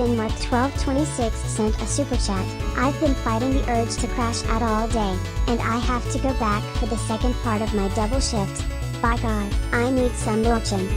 Captain Mark 1226 sent a super chat. I've been fighting the urge to crash out all day, and I have to go back for the second part of my double shift. By God, I need some lotion.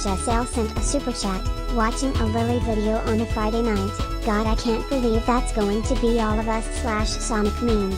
Jessel sent a super chat, watching a Lily video on a Friday night. God, I can't believe that's going to be all of us / Sonic meme.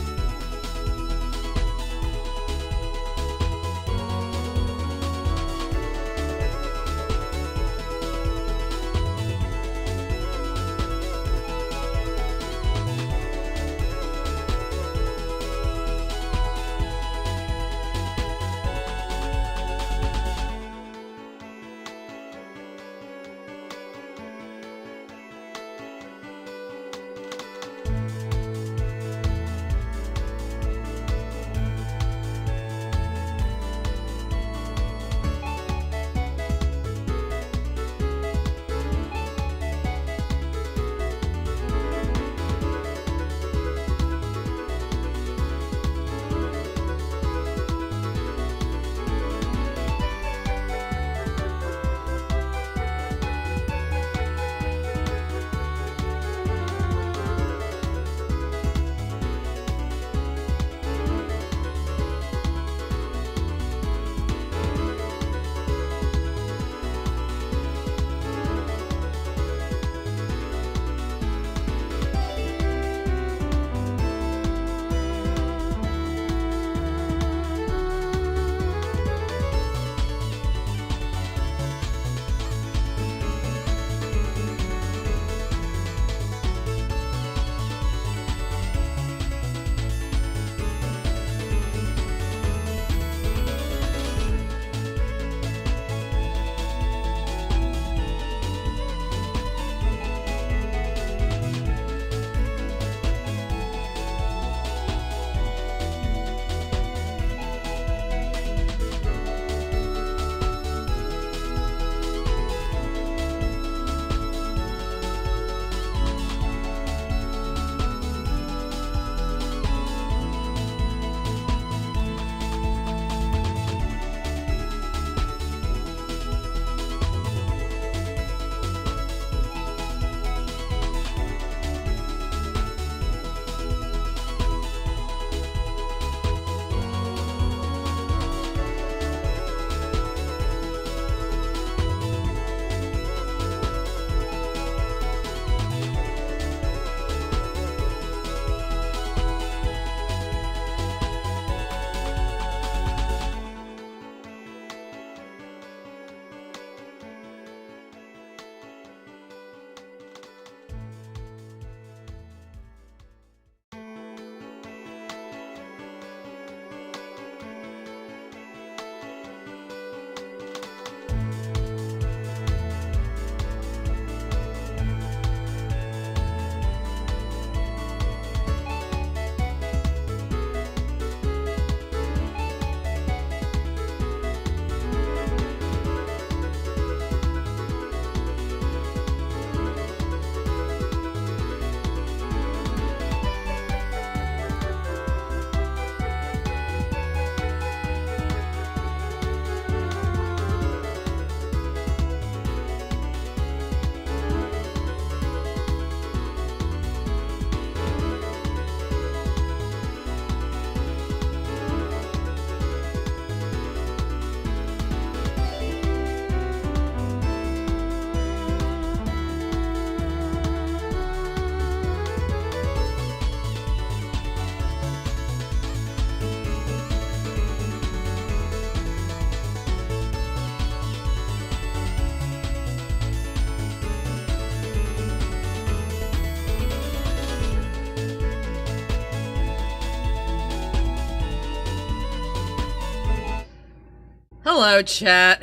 Hello, chat.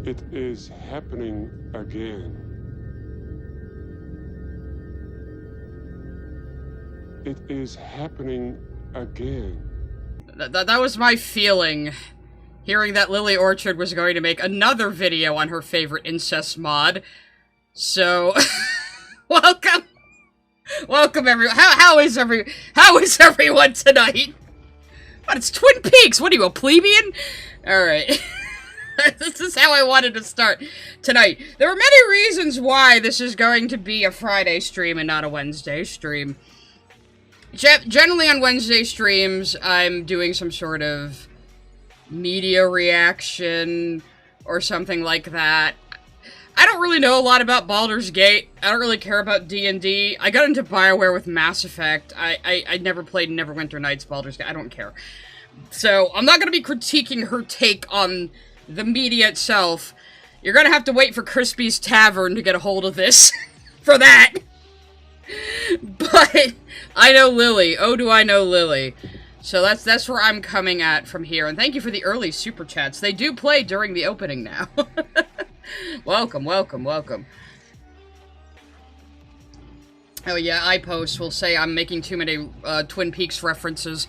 It is happening again. It is happening again. That was my feeling, hearing that Lily Orchard was going to make another video on her favorite incest mod. So, welcome! Welcome everyone. How is everyone tonight? What, it's Twin Peaks! What are you, a plebeian? Alright. This is how I wanted to start tonight. There are many reasons why this is going to be a Friday stream and not a Wednesday stream. Generally on Wednesday streams, I'm doing some sort of media reaction or something like that. I don't really know a lot about Baldur's Gate. I don't really care about D&D. I got into Bioware with Mass Effect. I never played Neverwinter Nights Baldur's Gate. I don't care. So, I'm not going to be critiquing her take on the media itself. You're going to have to wait for Crispy's Tavern to get a hold of this for that. But I know Lily. Oh, do I know Lily. So that's where I'm coming at from here. And thank you for the early super chats. They do play during the opening now. Welcome, welcome, welcome. Oh yeah, iPost will say I'm making too many Twin Peaks references.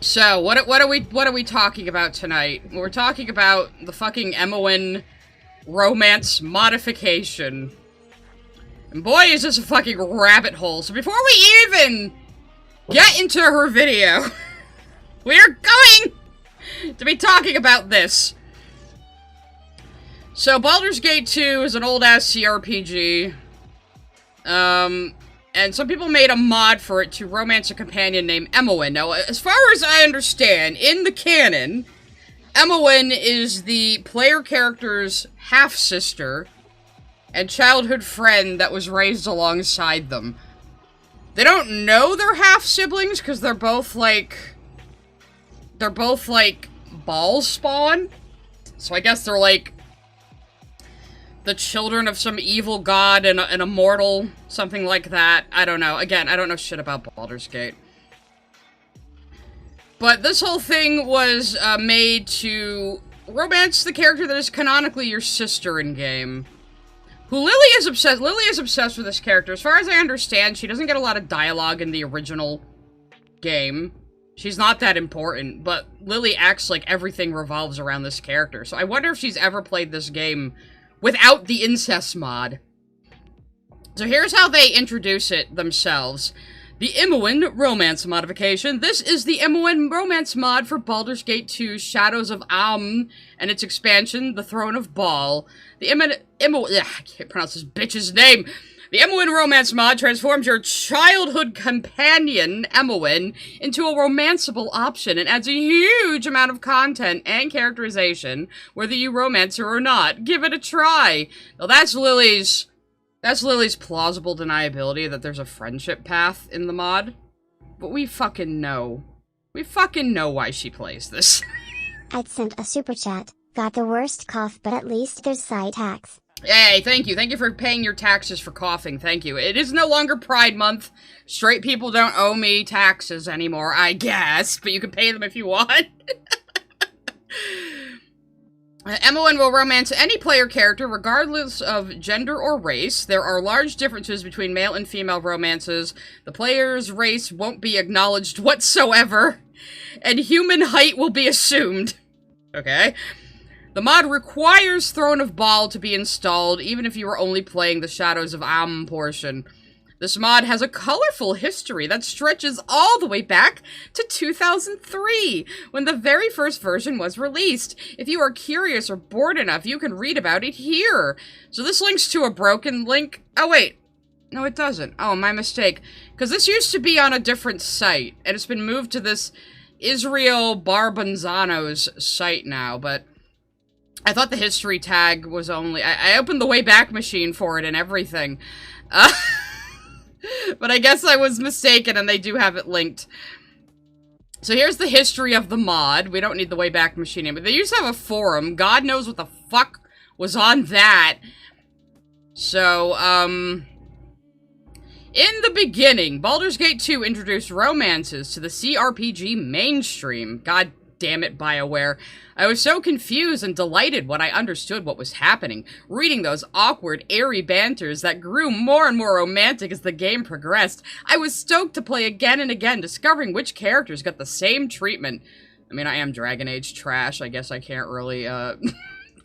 So, what are we talking about tonight? We're talking about the fucking Imoen Romance modification. And boy, is this a fucking rabbit hole. So before we even get into her video, we're going to be talking about this. So Baldur's Gate 2 is an old-ass CRPG. And some people made a mod for it to romance a companion named Imoen. Now, as far as I understand, in the canon, Imoen is the player character's half-sister and childhood friend that was raised alongside them. They don't know they're half-siblings, because they're both, like, ball spawn. So I guess they're, like, the children of some evil god and a mortal, something like that. I don't know. Again, I don't know shit about Baldur's Gate. But this whole thing was made to romance the character that is canonically your sister in-game. Who Lily is obsessed with this character. As far as I understand, she doesn't get a lot of dialogue in the original game. She's not that important, but Lily acts like everything revolves around this character. So I wonder if she's ever played this game without the incest mod. So here's how they introduce it themselves. The Imoen Romance modification. This is the Imoen Romance mod for Baldur's Gate 2 Shadows of Amn and its expansion, The Throne of Baal. The I can't pronounce this bitch's name. The Imoen Romance mod transforms your childhood companion, Imoen, into a romanceable option and adds a huge amount of content and characterization, whether you romance her or not. Give it a try. Now that's Lily's plausible deniability that there's a friendship path in the mod. But we fucking know. We fucking know why she plays this. I'd sent a super chat. Got the worst cough, but at least there's side tax. Hey, thank you. Thank you for paying your taxes for coughing. Thank you. It is no longer Pride Month. Straight people don't owe me taxes anymore, I guess. But you can pay them if you want. Imoen will romance any player character, regardless of gender or race. There are large differences between male and female romances. The player's race won't be acknowledged whatsoever. And human height will be assumed. Okay. The mod requires Throne of Baal to be installed, even if you are only playing the Shadows of Amn portion. This mod has a colorful history that stretches all the way back to 2003, when the very first version was released. If you are curious or bored enough, you can read about it here. So this links to a broken link. Oh, wait. No, it doesn't. Oh, my mistake. Because this used to be on a different site, and it's been moved to this Israel Barbanzano's site now, but I thought the history tag was only... I opened the Wayback Machine for it and everything. But I guess I was mistaken, and they do have it linked. So here's the history of the mod. We don't need the Wayback Machine, but they used to have a forum. God knows what the fuck was on that. So, in the beginning, Baldur's Gate 2 introduced romances to the CRPG mainstream. God damn it, BioWare. I was so confused and delighted when I understood what was happening, reading those awkward, airy banters that grew more and more romantic as the game progressed. I was stoked to play again and again, discovering which characters got the same treatment. I mean, I am Dragon Age trash. I guess I can't really,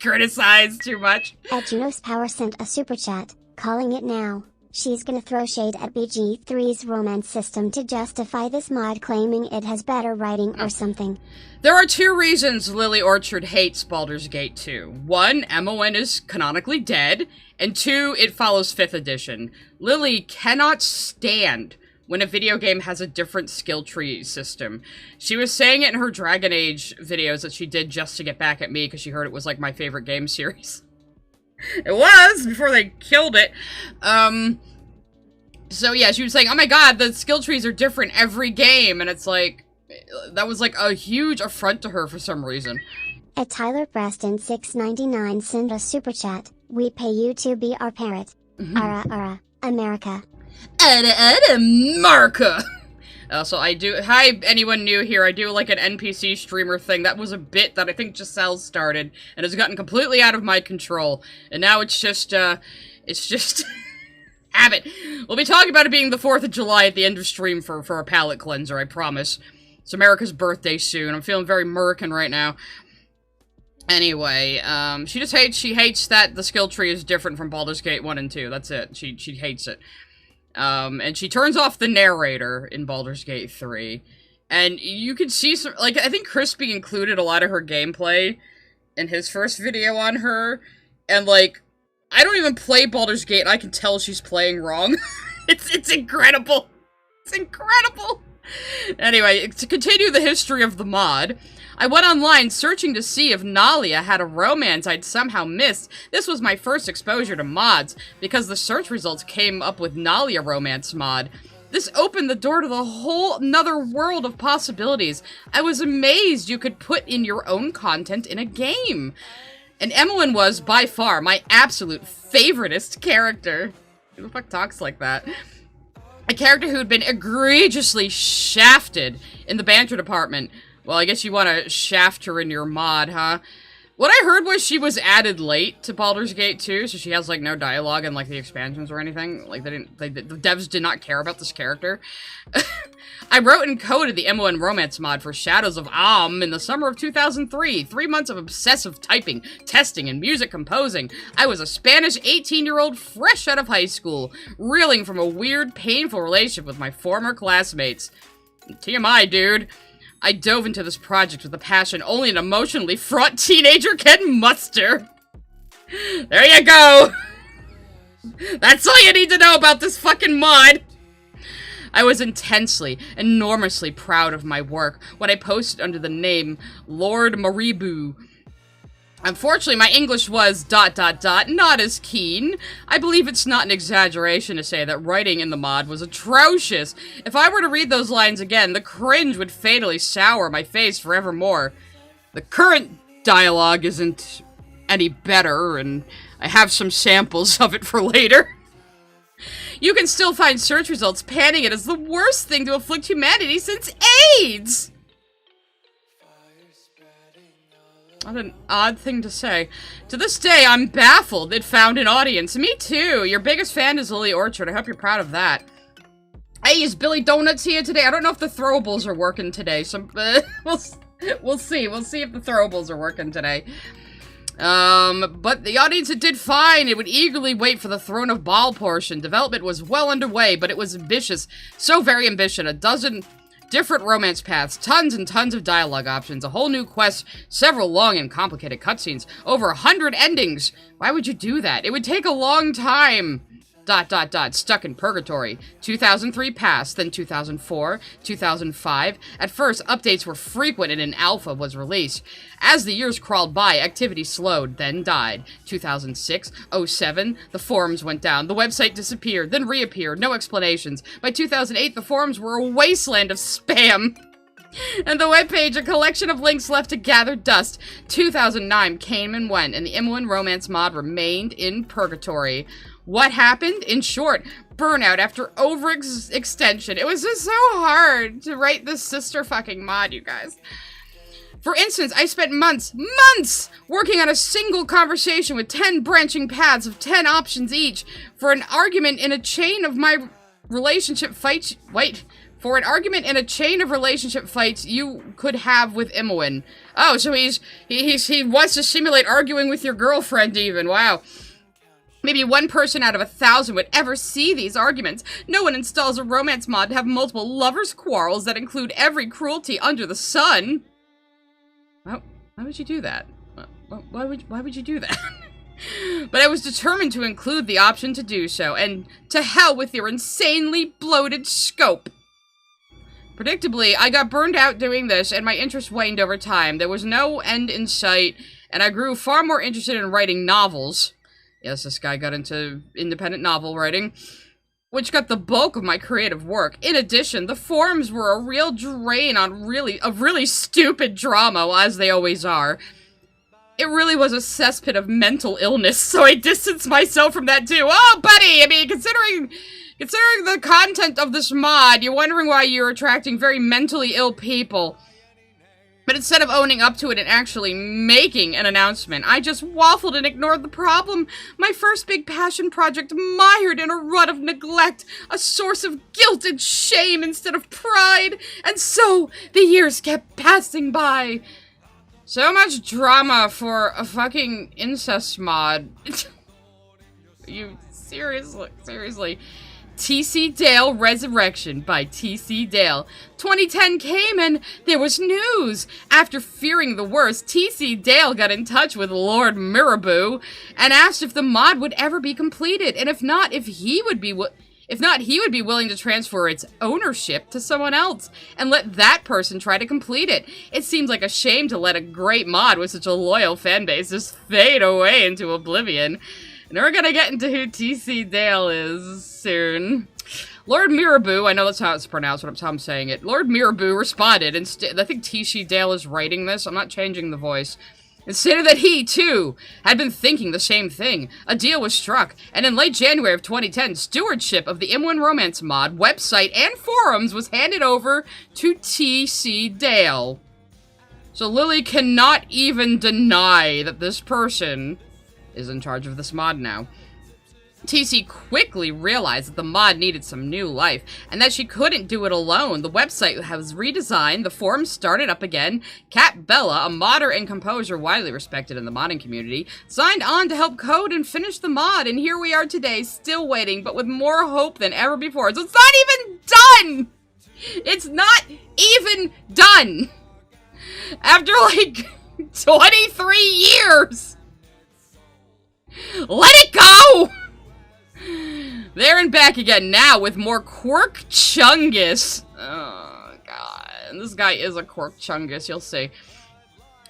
criticize too much. Juno's Power sent a super chat, calling it now. She's gonna throw shade at BG3's romance system to justify this mod, claiming it has better writing or something. There are two reasons Lily Orchard hates Baldur's Gate 2. One, Imoen is canonically dead, and two, it follows 5th edition. Lily cannot stand when a video game has a different skill tree system. She was saying it in her Dragon Age videos that she did just to get back at me because she heard it was like my favorite game series. It was, before they killed it. So yeah, she was saying, oh my god, the skill trees are different every game, and it's like, that was like a huge affront to her for some reason. At Tyler Preston 699 send a super chat, we pay you to be our parrot. Ara, America. America! So I do, hi anyone new here, I do like an NPC streamer thing. That was a bit that I think Giselle started, and has gotten completely out of my control. And now it's just habit. We'll be talking about it being the 4th of July at the end of stream for a palate cleanser, I promise. It's America's birthday soon. I'm feeling very MURICAN right now. Anyway, she hates that the skill tree is different from Baldur's Gate 1 and 2. That's it. She hates it. And she turns off the narrator in Baldur's Gate 3. And you can see some, like, I think Crispy included a lot of her gameplay in his first video on her. And, like, I don't even play Baldur's Gate, and I can tell she's playing wrong. It's incredible. It's incredible. Anyway, to continue the history of the mod, I went online searching to see if Nalia had a romance I'd somehow missed. This was my first exposure to mods, because the search results came up with Nalia Romance Mod. This opened the door to the whole nother world of possibilities. I was amazed you could put in your own content in a game. And Imoen was, by far, my absolute favoritist character. Who the fuck talks like that? A character who had been egregiously shafted in the banter department. Well, I guess you want to shaft her in your mod, huh? What I heard was she was added late to Baldur's Gate 2, so she has, like, no dialogue in, like, the expansions or anything. Like, the devs did not care about this character. I wrote and coded the Imoen Romance Mod for Shadows of Am in the summer of 2003. 3 months of obsessive typing, testing, and music composing. I was a Spanish 18-year-old fresh out of high school, reeling from a weird, painful relationship with my former classmates. TMI, dude. I dove into this project with a passion only an emotionally fraught teenager can muster. There you go. That's all you need to know about this fucking mod. I was intensely, enormously proud of my work when I posted under the name Lord Maribu. Unfortunately, my English was ... not as keen. I believe it's not an exaggeration to say that writing in the mod was atrocious. If I were to read those lines again, the cringe would fatally sour my face forevermore. The current dialogue isn't any better, and I have some samples of it for later. You can still find search results panning it as the worst thing to afflict humanity since AIDS! What an odd thing to say. To this day, I'm baffled it found an audience. Me too. Your biggest fan is Lily Orchard. I hope you're proud of that. Hey, is Billy Donuts here today? I don't know if the throwables are working today, so we'll see. We'll see if the throwables are working today. But the audience, it did fine. It would eagerly wait for the Throne of Baal portion. Development was well underway, but it was ambitious. So very ambitious. A dozen different romance paths, tons and tons of dialogue options, a whole new quest, several long and complicated cutscenes, over 100 endings. Why would you do that? It would take a long time. ... Stuck in purgatory. 2003 passed, then 2004, 2005. At first, updates were frequent and an alpha was released. As the years crawled by, activity slowed, then died. 2006, 07, the forums went down. The website disappeared, then reappeared, no explanations. By 2008, the forums were a wasteland of spam. And the webpage, a collection of links left to gather dust. 2009 came and went, and the Imoen Romance Mod remained in purgatory. What happened? In short, burnout after overextension. It was just so hard to write this sister fucking mod, you guys. For instance, I spent months working on a single conversation with 10 branching paths of 10 options each for an argument in a chain of my relationship fights. For an argument in a chain of relationship fights you could have with Imoen. Oh, so he wants to simulate arguing with your girlfriend even. Wow. Maybe one person out of 1,000 would ever see these arguments. No one installs a romance mod to have multiple lovers' quarrels that include every cruelty under the sun. Why would you do that? Why would you do that? But I was determined to include the option to do so, and to hell with your insanely bloated scope. Predictably, I got burned out doing this, and my interest waned over time. There was no end in sight, and I grew far more interested in writing novels. Yes, this guy got into independent novel writing, which got the bulk of my creative work. In addition, the forums were a real drain on really stupid drama, as they always are. It really was a cesspit of mental illness, so I distanced myself from that too. Oh, buddy, I mean, considering the content of this mod, you're wondering why you're attracting very mentally ill people. But instead of owning up to it and actually making an announcement, I just waffled and ignored the problem. My first big passion project mired in a rut of neglect, a source of guilt and shame instead of pride. And so, the years kept passing by. So much drama for a fucking incest mod. You, seriously. T.C. Dale Resurrection by T.C. Dale. 2010 came and there was news. After fearing the worst, T.C. Dale got in touch with Lord Mirabeau and asked if the mod would ever be completed, and if not, he would be willing to transfer its ownership to someone else and let that person try to complete it. It seems like a shame to let a great mod with such a loyal fanbase just fade away into oblivion. And we're gonna get into who T.C. Dale is soon. Lord Mirabeau, I know that's how it's pronounced, but that's how I'm saying it. Lord Mirabeau responded, and I think T.C. Dale is writing this, I'm not changing the voice, and stated that he, too, had been thinking the same thing. A deal was struck, and in late January of 2010, stewardship of the Imoen Romance Mod website and forums was handed over to T.C. Dale. So Lily cannot even deny that this person is in charge of this mod now. TC quickly realized that the mod needed some new life, and that she couldn't do it alone. The website was redesigned, the forums started up again. Kat Bella, a modder and composer widely respected in the modding community, signed on to help code and finish the mod, and here we are today, still waiting, but with more hope than ever before. So it's not even done! It's not even done! After, like, 23 years! Let it go! There and back again now with more Quirk Chungus. Oh, God. And this guy is a Quirk Chungus, you'll see.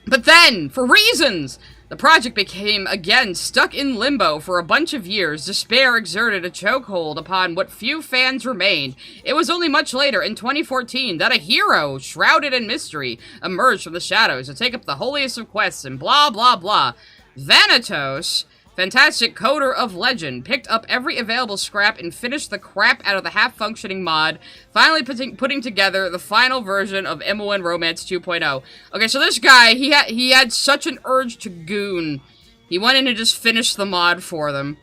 But then, for reasons, the project became again stuck in limbo for a bunch of years. Despair exerted a chokehold upon what few fans remained. It was only much later, in 2014, that a hero, shrouded in mystery, emerged from the shadows to take up the holiest of quests and blah blah blah. Vanitos, fantastic coder of legend, picked up every available scrap and finished the crap out of the half-functioning mod, finally putting together the final version of Imoen Romance 2.0. Okay, so this guy, he had such an urge to goon. He went in and just finished the mod for them.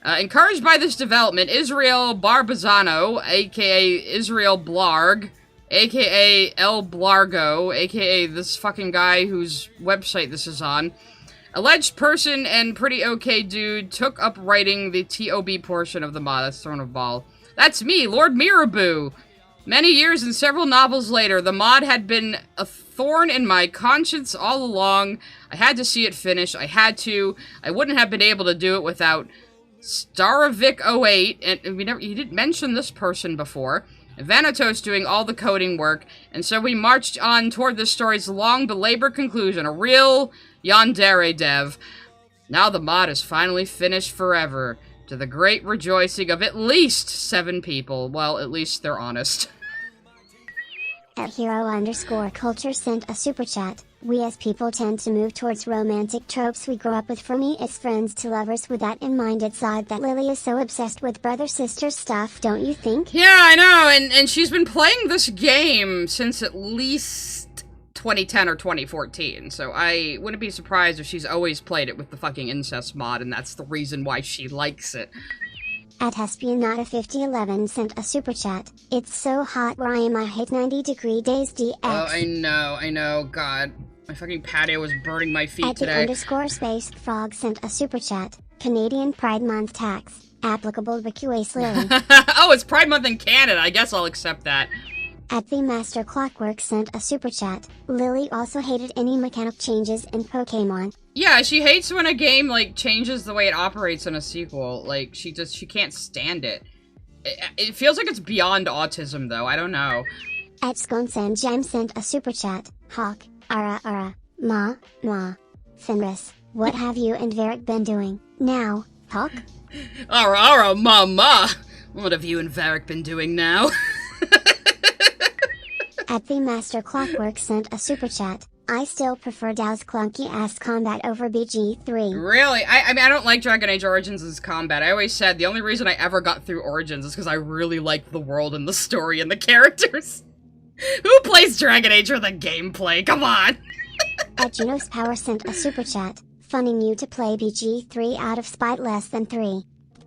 Encouraged by this development, Israel Barbazano, aka Israel Blarg, aka El Blargo, aka this fucking guy whose website this is on, alleged person and pretty okay dude, took up writing the TOB portion of the mod. That's Throne of Ball. That's me, Lord Mirabeau. Many years and several novels later, the mod had been a thorn in my conscience all along. I had to see it finish. I had to. I wouldn't have been able to do it without Starovic08, and he didn't mention this person before. Vanitos doing all the coding work, and so we marched on toward this story's long belabored conclusion, a real yandere dev. Now the mod is finally finished forever, to the great rejoicing of at least 7 people. Well, at least they're honest. At hero_culture sent a super chat. We as people tend to move towards romantic tropes we grow up with. For me, it's friends to lovers. With that in mind, it's odd that Lily is so obsessed with brother-sister stuff, don't you think? Yeah, I know, and she's been playing this game since at least 2010 or 2014, so I wouldn't be surprised if she's always played it with the fucking incest mod, and that's the reason why she likes it. At Hespionata5011 sent a super chat. It's so hot where I am, I hate 90-degree days DX. Oh, I know, God. My fucking patio was burning my feet today. At _space frog sent a super chat. Canadian Pride Month tax. Applicable Ricky Lily. Oh, it's Pride Month in Canada. I guess I'll accept that. At the Master Clockwork sent a super chat. Lily also hated any mechanic changes in Pokemon. Yeah, she hates when a game, like, changes the way it operates in a sequel. Like, she can't stand it. It feels like it's beyond autism, though. I don't know. At Sconsan Jam sent a super chat. Hawk, ara, ma, Fenris, what have you and Varric been doing? Now, Hawk? Ara, ma. What have you and Varric been doing now? At the Master Clockwork sent a super chat. I still prefer Dow's clunky-ass combat over BG3. Really? I mean, I don't like Dragon Age Origins' combat. I always said the only reason I ever got through Origins is because I really liked the world and the story and the characters. Who plays Dragon Age for the gameplay? Come on! At Juno's Power sent a super chat. Funning you to play BG3 out of spite less than 3.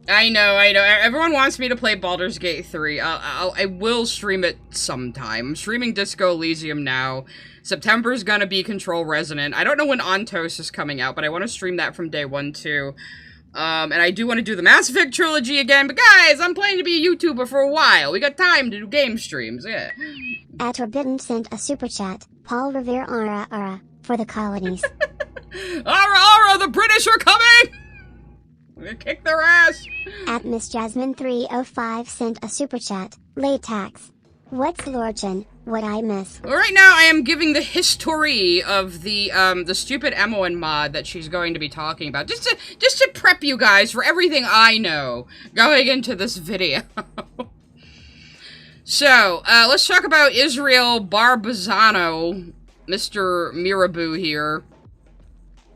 I know. Everyone wants me to play Baldur's Gate 3. I will stream it sometime. I'm streaming Disco Elysium now. September's gonna be Control Resonant. I don't know when Ontos is coming out, but I want to stream that from day 1, too. And I do want to do the Mass Effect trilogy again, but guys, I'm planning to be a YouTuber for a while. We got time to do game streams, yeah. At Forbidden sent a super chat. Paul Revere ara, for the colonies. Ara, the British are coming! We're gonna kick their ass! At Miss Jasmine 305 sent a super chat. Latex. What's Lorchin? What I miss? Well, right now I am giving the history of the stupid Imoen mod that she's going to be talking about. Just to prep you guys for everything I know going into this video. So, let's talk about Israel Barbazano, Mr. Mirabu here.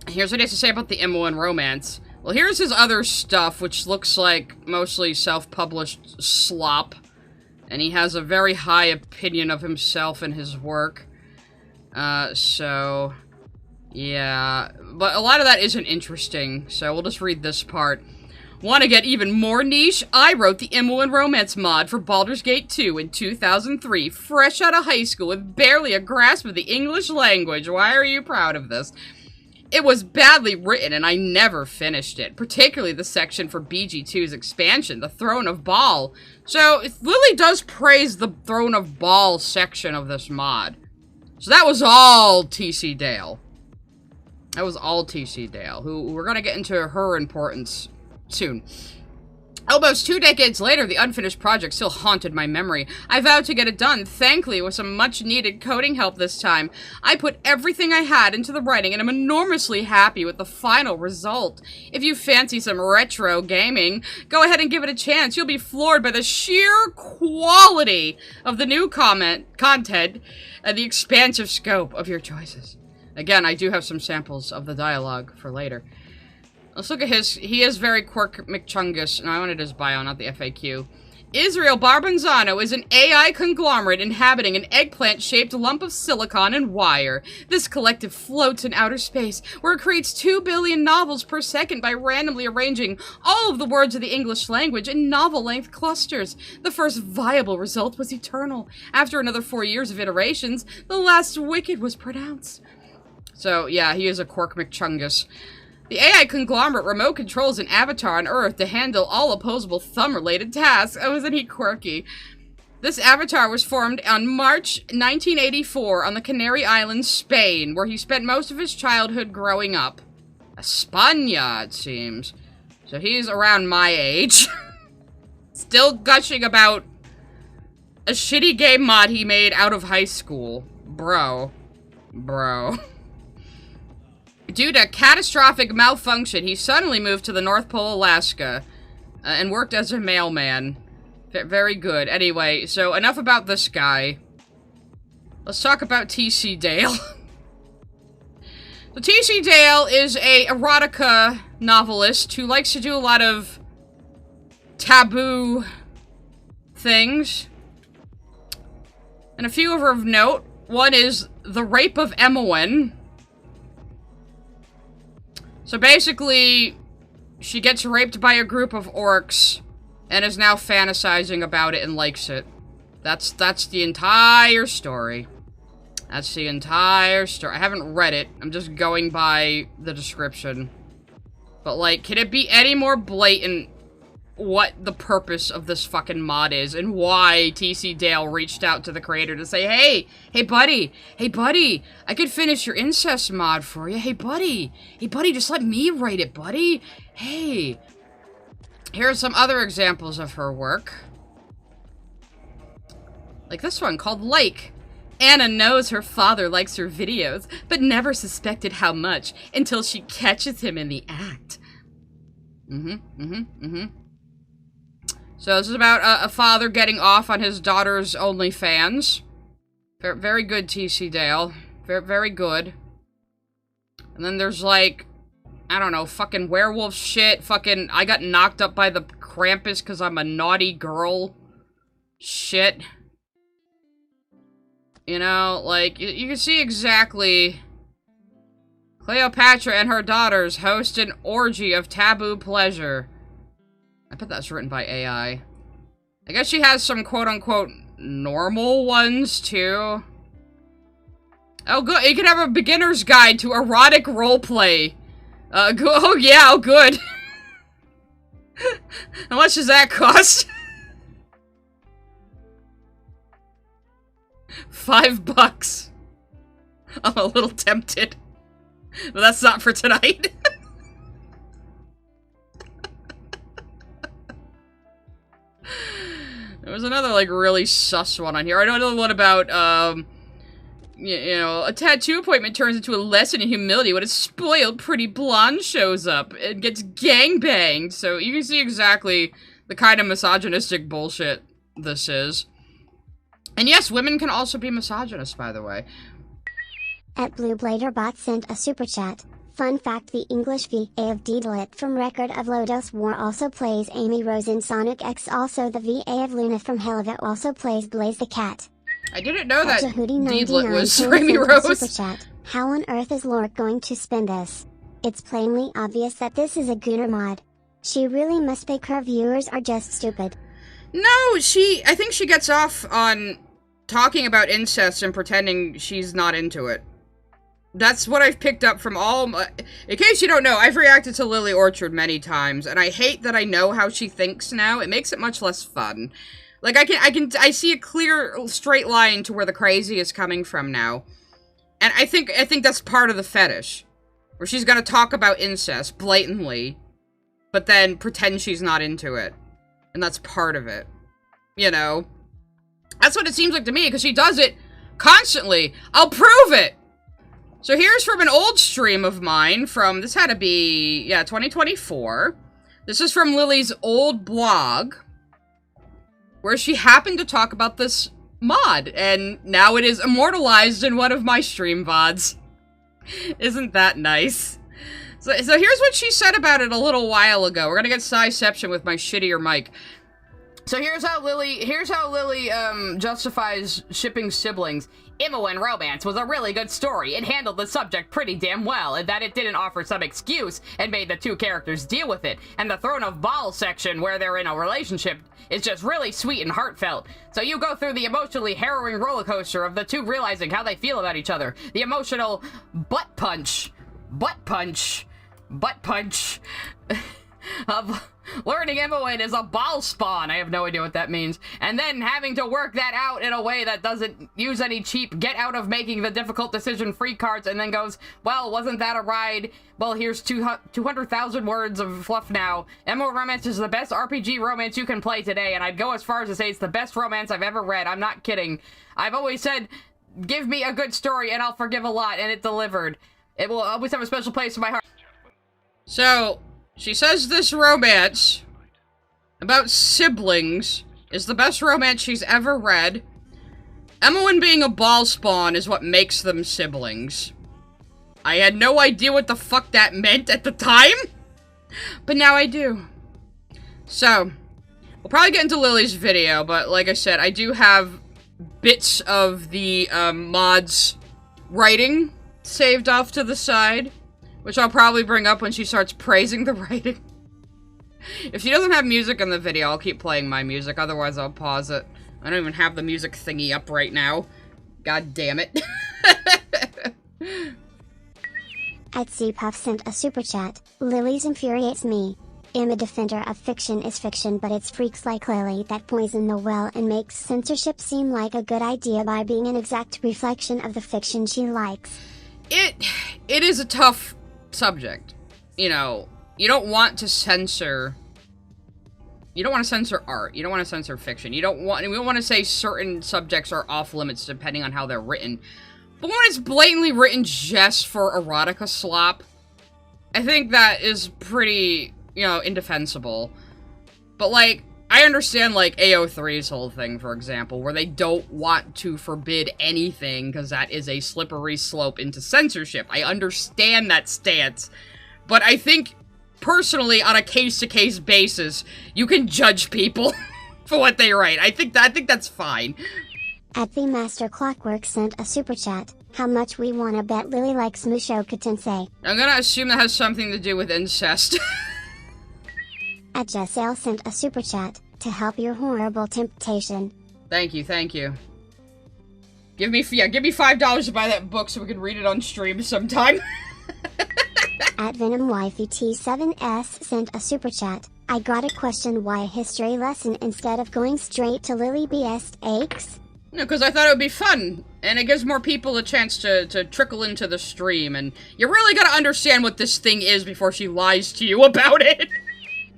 Here's what he has to say about the Imoen Romance. Well, here's his other stuff, which looks like mostly self-published slop. And he has a very high opinion of himself and his work. So, yeah. But a lot of that isn't interesting, so we'll just read this part. Want to get even more niche? I wrote the Imoen Romance mod for Baldur's Gate 2 in 2003, fresh out of high school with barely a grasp of the English language. Why are you proud of this? It was badly written, and I never finished it, particularly the section for BG2's expansion, the Throne of Baal. So, Lily does praise the Throne of Baal section of this mod. So that was all TC Dale. That was all TC Dale, who we're gonna get into her importance soon. Almost 2 decades later, the unfinished project still haunted my memory. I vowed to get it done, thankfully with some much-needed coding help this time. I put everything I had into the writing, and I'm enormously happy with the final result. If you fancy some retro gaming, go ahead and give it a chance. You'll be floored by the sheer quality of the new content and the expansive scope of your choices. Again, I do have some samples of the dialogue for later. Let's look at his. He is very Quirk McChungus. No, I wanted his bio, not the FAQ. Israel Barbanzano is an AI conglomerate inhabiting an eggplant-shaped lump of silicon and wire. This collective floats in outer space, where it creates 2 billion novels per second by randomly arranging all of the words of the English language in novel-length clusters. The first viable result was eternal. After another 4 years of iterations, the last wicked was pronounced. So, yeah, he is a Quirk McChungus. The AI conglomerate remote controls an avatar on Earth to handle all opposable thumb-related tasks. Oh, isn't he quirky? This avatar was formed on March 1984 on the Canary Islands, Spain, where he spent most of his childhood growing up. España, it seems. So he's around my age. Still gushing about a shitty game mod he made out of high school. Bro. Due to catastrophic malfunction, he suddenly moved to the North Pole, Alaska, and worked as a mailman. Very good. Anyway, so enough about this guy. let's talk about T.C. Dale. So T.C. Dale is a erotica novelist who likes to do a lot of taboo things. And a few of her of note. One is The Rape of Imoen. So basically, she gets raped by a group of orcs and is now fantasizing about it and likes it. That's the entire story. That's the entire story. I haven't read it. I'm just going by the description. But, like, can it be any more blatant what the purpose of this fucking mod is and why T.C. Dale reached out to the creator to say, hey buddy, I could finish your incest mod for you. Hey buddy, just let me write it, buddy. Hey. Here are some other examples of her work. Like this one called Like. Anna knows her father likes her videos, but never suspected how much until she catches him in the act. So this is about a father getting off on his daughter's OnlyFans. Very good, T.C. Dale. Very good. And then there's like, I don't know, fucking werewolf shit. Fucking, I got knocked up by the Krampus because I'm a naughty girl. Shit. You know, like, you can see exactly... Cleopatra and her daughters host an orgy of taboo pleasure. I bet that's written by AI. I guess she has some quote-unquote normal ones, too. Oh, good. You can have a beginner's guide to erotic roleplay. Oh, yeah, oh, good. How much does that cost? $5. I'm a little tempted. But that's not for tonight. There was another, like, really sus one on here. I don't know what about, you know, a tattoo appointment turns into a lesson in humility when a spoiled pretty blonde shows up and gets gangbanged. So you can see exactly the kind of misogynistic bullshit this is. And yes, women can also be misogynist, by the way. At Blue Bladerbot sent a super chat. Fun fact, the English VA of Deedlit from Record of Lodos War also plays Amy Rose in Sonic X. Also the VA of Luna from Helvet also plays Blaze the Cat. I didn't know that Deedlit was Amy Rose. Super chat. How on earth is Lork going to spin this? It's plainly obvious that this is a Gooner mod. She really must think her viewers are just stupid. No, I think she gets off on talking about incest and pretending she's not into it. That's what I've picked up from all my... In case you don't know, I've reacted to Lily Orchard many times, and I hate that I know how she thinks now. It makes it much less fun. Like, I see a clear, straight line to where the crazy is coming from now. And I think that's part of the fetish. Where she's gonna talk about incest, blatantly, but then pretend she's not into it. And that's part of it. You know? That's what it seems like to me, because she does it constantly. I'll prove it! So here's from an old stream of mine from, this had to be, yeah, 2024. This is from Lily's old blog, where she happened to talk about this mod, and now it is immortalized in one of my stream VODs. Isn't that nice? So here's what she said about it a little while ago. We're gonna get Sciception with my shittier mic. So here's how Lily justifies shipping siblings. Imoen Romance was a really good story. It handled the subject pretty damn well, in that it didn't offer some excuse and made the two characters deal with it. And the Throne of Baal section, where they're in a relationship, is just really sweet and heartfelt. So you go through the emotionally harrowing roller coaster of the two realizing how they feel about each other. The emotional butt punch of learning Imoen is a Baal spawn. I have no idea what that means. And then having to work that out in a way that doesn't use any cheap get out of making the difficult decision free cards, and then goes, well, wasn't that a ride? Well, here's 200,000 words of fluff now. Imoen Romance is the best RPG romance you can play today, and I'd go as far as to say it's the best romance I've ever read. I'm not kidding. I've always said, give me a good story and I'll forgive a lot, and it delivered. It will always have a special place in my heart. So, she says this romance about siblings is the best romance she's ever read. Imoen being a ball spawn is what makes them siblings. I had no idea what the fuck that meant at the time, but now I do. So, we'll probably get into Lily's video, but like I said, I do have bits of the mod's writing saved off to the side, which I'll probably bring up when she starts praising the writing. If she doesn't have music in the video, I'll keep playing my music, otherwise I'll pause it. I don't even have the music thingy up right now. God damn it. Etsy Puff sent a super chat. Lily's infuriates me. I'm a defender of fiction is fiction, but it's freaks like Lily that poison the well and makes censorship seem like a good idea by being an exact reflection of the fiction she likes. It is a tough subject. You know, you don't want to censor... You don't want to censor art. You don't want to censor fiction. We don't want to say certain subjects are off limits depending on how they're written. But when it's blatantly written just for erotica slop, I think that is pretty, you know, indefensible. But, like, I understand, like, AO3's whole thing, for example, where they don't want to forbid anything because that is a slippery slope into censorship. I understand that stance. But I think... personally, on a case-to-case basis, you can judge people for what they write. I think that's fine. At the Master Clockwork sent a super chat. How much we wanna bet Lily likes Mushoku Tensei. I'm gonna assume that has something to do with incest. At Jessale sent a super chat. To help your horrible temptation. Thank you, thank you. Give me $5 to buy that book so we can read it on stream sometime. At Venom Wifey T7S sent a super chat. I got a question, why a history lesson instead of going straight to Lily BS aches? No, because I thought it would be fun, and it gives more people a chance to trickle into the stream, and you really gotta understand what this thing is before she lies to you about it.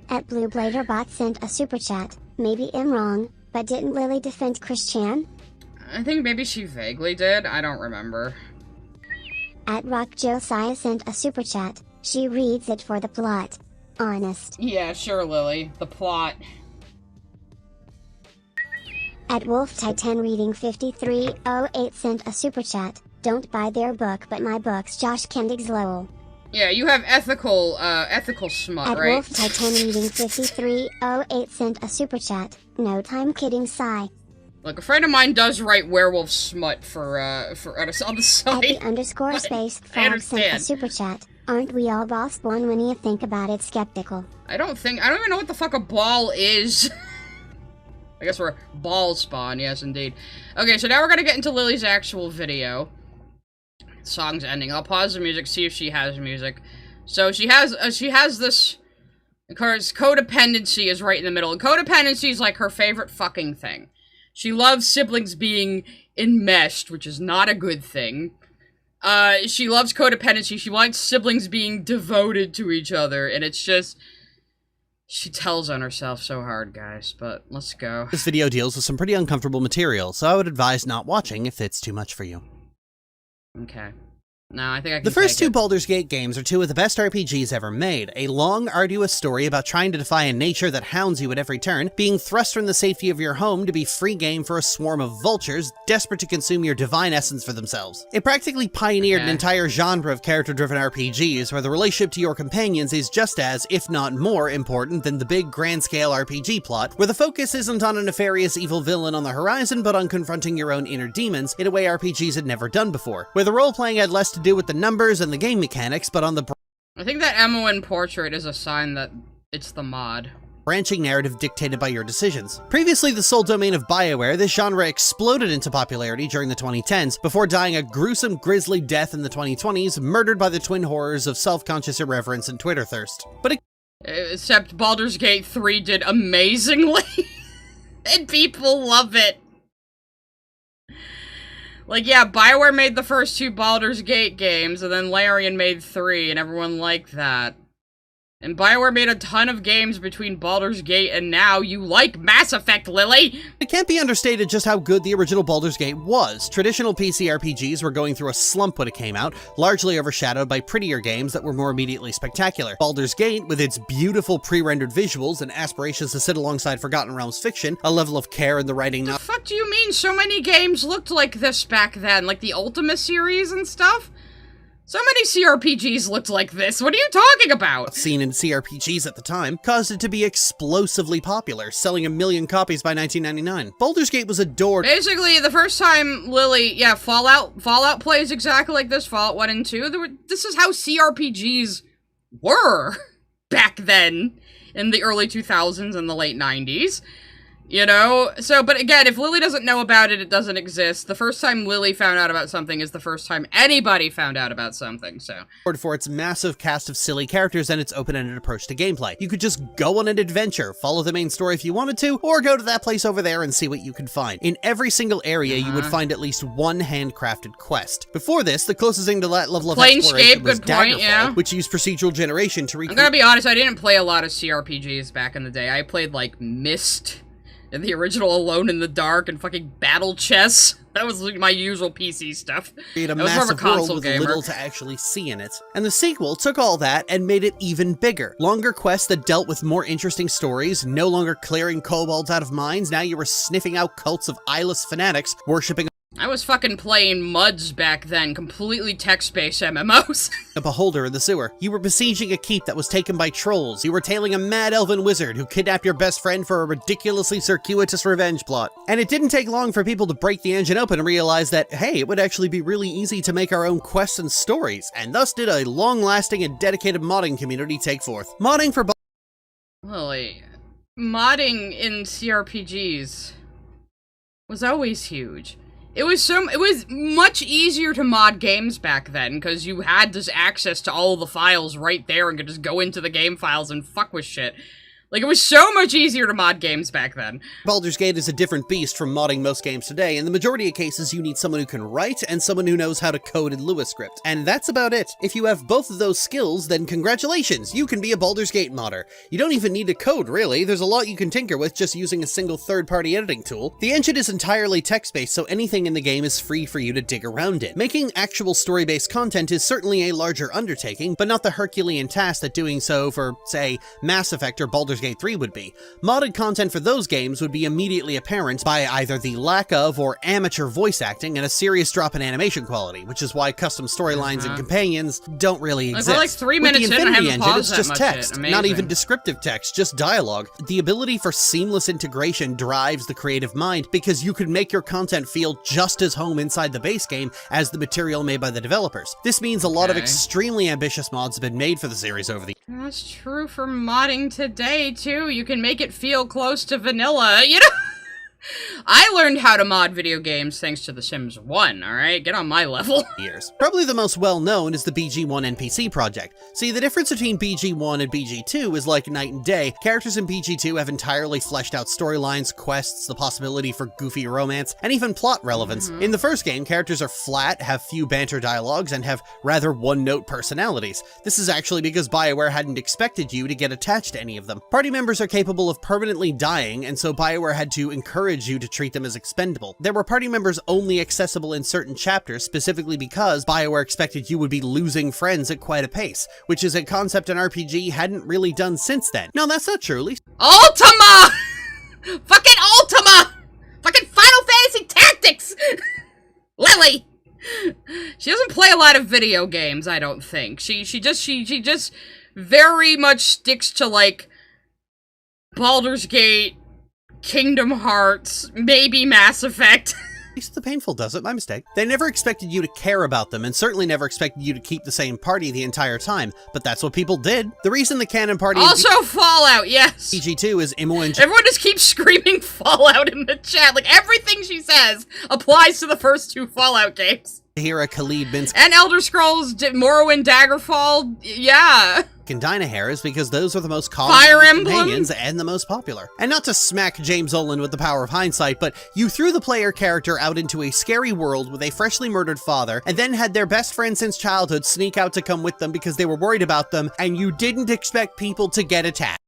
At Blue Blader Bot sent a super chat. Maybe I'm wrong, but didn't Lily defend Christian? I think maybe she vaguely did. I don't remember. At Rock Josiah sent a super chat. She reads it for the plot. Honest. Yeah, sure, Lily. The plot. At Wolf Titan Reading 5308 sent a super chat. Don't buy their book, but my books. Josh Kendig's Lowell. Yeah, you have ethical smut, At right? Wolf Titan Reading 5308 sent a super chat. No time kidding, sigh. Look, a friend of mine does write werewolf smut for on the side. At the underscore space frog sent a super chat. Aren't we all ball spawn when you think about it skeptical? I don't even know what the fuck a ball is. I guess we're ball spawn, yes indeed. Okay, so now we're gonna get into Lily's actual video. The song's ending. I'll pause the music, see if she has music. So she has this, because codependency is right in the middle. And codependency is like her favorite fucking thing. She loves siblings being enmeshed, which is not a good thing. She loves codependency. She likes siblings being devoted to each other, and it's just... She tells on herself so hard, guys, but let's go. This video deals with some pretty uncomfortable material, so I would advise not watching if it's too much for you. Okay. No, I think I can The first take two it. Baldur's Gate games are two of the best RPGs ever made. A long, arduous story about trying to defy a nature that hounds you at every turn, being thrust from the safety of your home to be free game for a swarm of vultures desperate to consume your divine essence for themselves. It practically pioneered an entire genre of character-driven RPGs where the relationship to your companions is just as, if not more, important than the big, grand-scale RPG plot, where the focus isn't on a nefarious evil villain on the horizon, but on confronting your own inner demons in a way RPGs had never done before, where the role-playing had less to do with the numbers and the game mechanics, but on the I think that Imoen portrait is a sign that it's the mod. branching narrative dictated by your decisions. Previously the sole domain of Bioware, this genre exploded into popularity during the 2010s, before dying a gruesome, grisly death in the 2020s, murdered by the twin horrors of self-conscious irreverence and Twitter thirst. But it Except Baldur's Gate 3 did amazingly, and people love it. Like, yeah, Bioware made the first two Baldur's Gate games, and then Larian made 3, and everyone liked that. And BioWare made a ton of games between Baldur's Gate and now. You like Mass Effect, Lily! It can't be understated just how good the original Baldur's Gate was. Traditional PC RPGs were going through a slump when it came out, largely overshadowed by prettier games that were more immediately spectacular. Baldur's Gate, with its beautiful pre-rendered visuals and aspirations to sit alongside Forgotten Realms fiction, a level of care in the writing... The fuck do you mean so many games looked like this back then? Like the Ultima series and stuff? So many CRPGs looked like this. What are you talking about? Seen in CRPGs at the time caused it to be explosively popular, selling 1 million copies by 1999. Baldur's Gate was adored. Basically, the first time Lily, yeah, Fallout plays exactly like this. Fallout 1 and 2. This is how CRPGs were back then in the early 2000s and the late 90s. You know? So, but again, if Lily doesn't know about it, it doesn't exist. The first time Lily found out about something is the first time anybody found out about something, so. For its massive cast of silly characters and its open-ended approach to gameplay. You could just go on an adventure, follow the main story if you wanted to, or go to that place over there and see what you could find. In every single area, you would find at least one handcrafted quest. Before this, the closest thing to that level of exploration was Daggerfall, which used procedural generation to recreate. I'm gonna be honest, I didn't play a lot of CRPGs back in the day. I played, like, Myst, and the original Alone in the Dark, and fucking Battle Chess. That was like my usual PC stuff. Create a massive world with little to actually see in it. And the sequel took all that and made it even bigger. Longer quests that dealt with more interesting stories, no longer clearing kobolds out of mines, now you were sniffing out cults of eyeless fanatics worshipping I was fucking playing MUDs back then, completely text-based MMOs. a beholder in the sewer. You were besieging a keep that was taken by trolls. You were tailing a mad elven wizard who kidnapped your best friend for a ridiculously circuitous revenge plot. And it didn't take long for people to break the engine open and realize that, hey, it would actually be really easy to make our own quests and stories, and thus did a long-lasting and dedicated modding community take forth. Modding for Lily, modding in CRPGs was always huge. It was much easier to mod games back then, because you had this access to all the files right there and could just go into the game files and fuck with shit. Like, it was so much easier to mod games back then. Baldur's Gate is a different beast from modding most games today. In the majority of cases, you need someone who can write and someone who knows how to code in Lua script. And that's about it. If you have both of those skills, then congratulations, you can be a Baldur's Gate modder. You don't even need to code, really. There's a lot you can tinker with just using a single third-party editing tool. The engine is entirely text-based, so anything in the game is free for you to dig around in. Making actual story-based content is certainly a larger undertaking, but not the Herculean task that doing so for, say, Mass Effect or Baldur's Gate 3 would be. Modded content for those games would be immediately apparent by either the lack of or amateur voice acting and a serious drop in animation quality, which is why custom storylines and companions don't really exist. We're like 3 minutes in, I haven't paused it's just text, not even descriptive text, just dialogue. The ability for seamless integration drives the creative mind because you could make your content feel just as home inside the base game as the material made by the developers. This means a lot of extremely ambitious mods have been made for the series over the years. That's true for modding today, too. You can make it feel close to vanilla, you know? I learned how to mod video games thanks to The Sims 1, alright? Get on my level. Probably the most well-known is the BG1 NPC project. See, the difference between BG1 and BG2 is like night and day. Characters in BG2 have entirely fleshed out storylines, quests, the possibility for goofy romance, and even plot relevance. In the first game, characters are flat, have few banter dialogues, and have rather one-note personalities. This is actually because BioWare hadn't expected you to get attached to any of them. Party members are capable of permanently dying, and so BioWare had to encourage you to treat them as expendable. There were party members only accessible in certain chapters, specifically because BioWare expected you would be losing friends at quite a pace, which is a concept an RPG hadn't really done since then. No, that's not true, at least. Ultima! Fucking Ultima! Fucking Final Fantasy Tactics! Lily! She doesn't play a lot of video games, I don't think. She just very much sticks to, like, Baldur's Gate, Kingdom Hearts, maybe Mass Effect. At least the painful does it, my mistake. They never expected you to care about them, and certainly never expected you to keep the same party the entire time, but that's what people did. The reason the canon party also Fallout, yes! BG2 is Imoen... Everyone just keeps screaming Fallout in the chat, like everything she says applies to the first 2 Fallout games. Hira, Khalid, Minsk, and Elder Scrolls, Morrowind, Daggerfall, yeah. and Dynahair is because those are the most common Fire Emblem companions and the most popular. And not to smack James Olin with the power of hindsight, but you threw the player character out into a scary world with a freshly murdered father, and then had their best friend since childhood sneak out to come with them because they were worried about them, and you didn't expect people to get attached.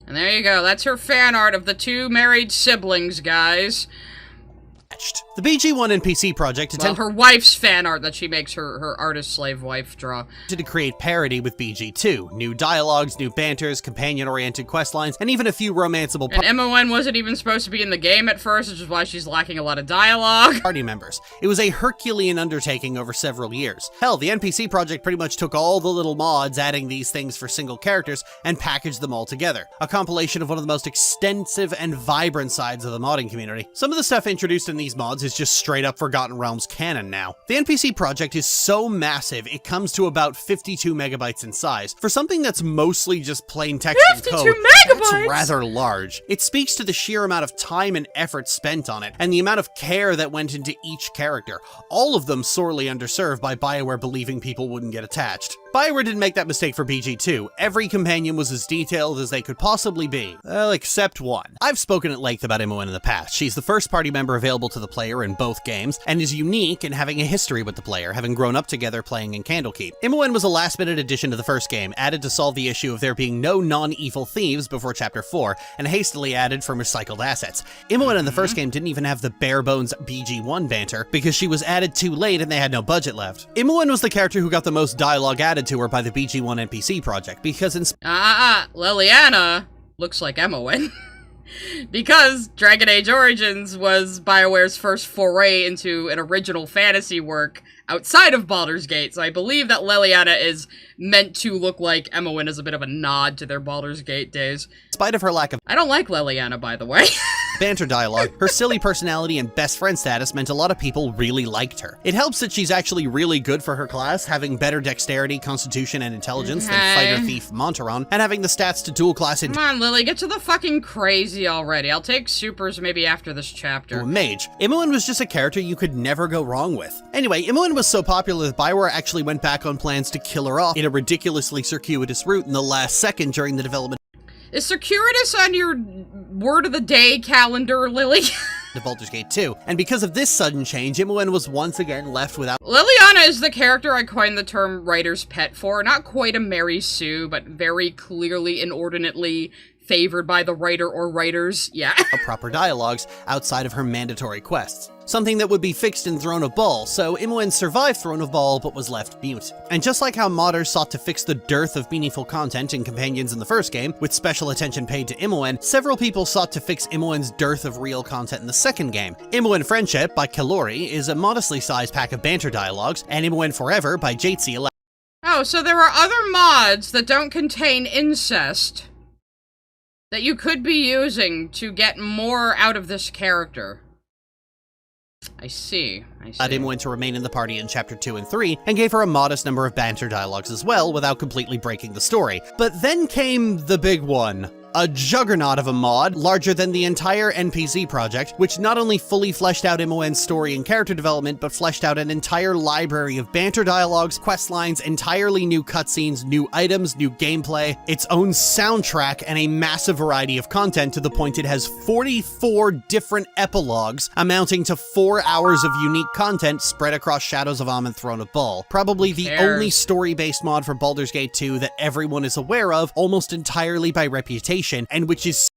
And there you go, that's her fan art of the two married siblings, guys. The BG1 NPC project Well, attempted her wife's fan art that she makes her artist-slave wife draw. to create parody with BG2. New dialogues, new banters, companion-oriented questlines, and even a few romanceable And Imoen wasn't even supposed to be in the game at first, which is why she's lacking a lot of dialogue. party members. It was a Herculean undertaking over several years. Hell, the NPC project pretty much took all the little mods adding these things for single characters and packaged them all together. A compilation of one of the most extensive and vibrant sides of the modding community. Some of the stuff introduced in these mods is just straight up Forgotten Realms canon now. The NPC project is so massive, it comes to about 52 megabytes in size. For something that's mostly just plain text and 52 code, megabytes? that's rather large. It speaks to the sheer amount of time and effort spent on it, and the amount of care that went into each character. All of them sorely underserved by Bioware believing people wouldn't get attached. Bioware didn't make that mistake for BG2. Every companion was as detailed as they could possibly be. Well, except one. I've spoken at length about Imoen in the past. She's the first party member available to the player in both games, and is unique in having a history with the player, having grown up together playing in Candlekeep. Imoen was a last-minute addition to the first game, added to solve the issue of there being no non-evil thieves before Chapter 4, and hastily added from recycled assets. Imoen in the first game didn't even have the bare-bones BG1 banter, because she was added too late and they had no budget left. Imoen was the character who got the most dialogue added to her by the BG1 NPC project, because in Liliana looks like Imoen. Because Dragon Age Origins was BioWare's first foray into an original fantasy work outside of Baldur's Gate, so I believe that Liliana is meant to look like Imoen as a bit of a nod to their Baldur's Gate days. in spite of her lack of I don't like Liliana, by the way. banter dialogue, her silly personality and best friend status meant a lot of people really liked her. It helps that she's actually really good for her class, having better dexterity, constitution, and intelligence than fighter thief Montaron, and having the stats to dual class into Come on, Lily, get to the fucking crazy already. I'll take supers maybe after this a chapter. mage. Imoen was just a character you could never go wrong with. Anyway, Imoen was so popular that Bioware actually went back on plans to kill her off in a ridiculously circuitous route in the last second during the development Is circuitous on your word of the day calendar, Lily? of Baldur's Gate 2, and because of this sudden change, Imoen was once again left without Liliana is the character I coined the term writer's pet for. Not quite a Mary Sue, but very clearly inordinately favored by the writer or writers. Yeah. proper dialogues outside of her mandatory quests. Something that would be fixed in Throne of Ball, so Imoen survived Throne of Ball but was left mute. And just like how modders sought to fix the dearth of meaningful content in companions in the first game, with special attention paid to Imoen, several people sought to fix Imoen's dearth of real content in the second game. Imoen Friendship by Kalori is a modestly sized pack of banter dialogues, and Imoen Forever by Jatesi Oh, so there are other mods that don't contain incest that you could be using to get more out of this character. I see. allowed Imoen to remain in the party in Chapter 2 and 3, and gave her a modest number of banter dialogues as well, without completely breaking the story. But then came the big one. A juggernaut of a mod, larger than the entire NPC project, which not only fully fleshed out Imoen's story and character development, but fleshed out an entire library of banter dialogues, quest lines, entirely new cutscenes, new items, new gameplay, its own soundtrack, and a massive variety of content to the point it has 44 different epilogues, amounting to 4 hours of unique content spread across Shadows of Amn and Throne of Ball. Probably the only story-based mod for Baldur's Gate 2 that everyone is aware of, almost entirely by reputation, and which is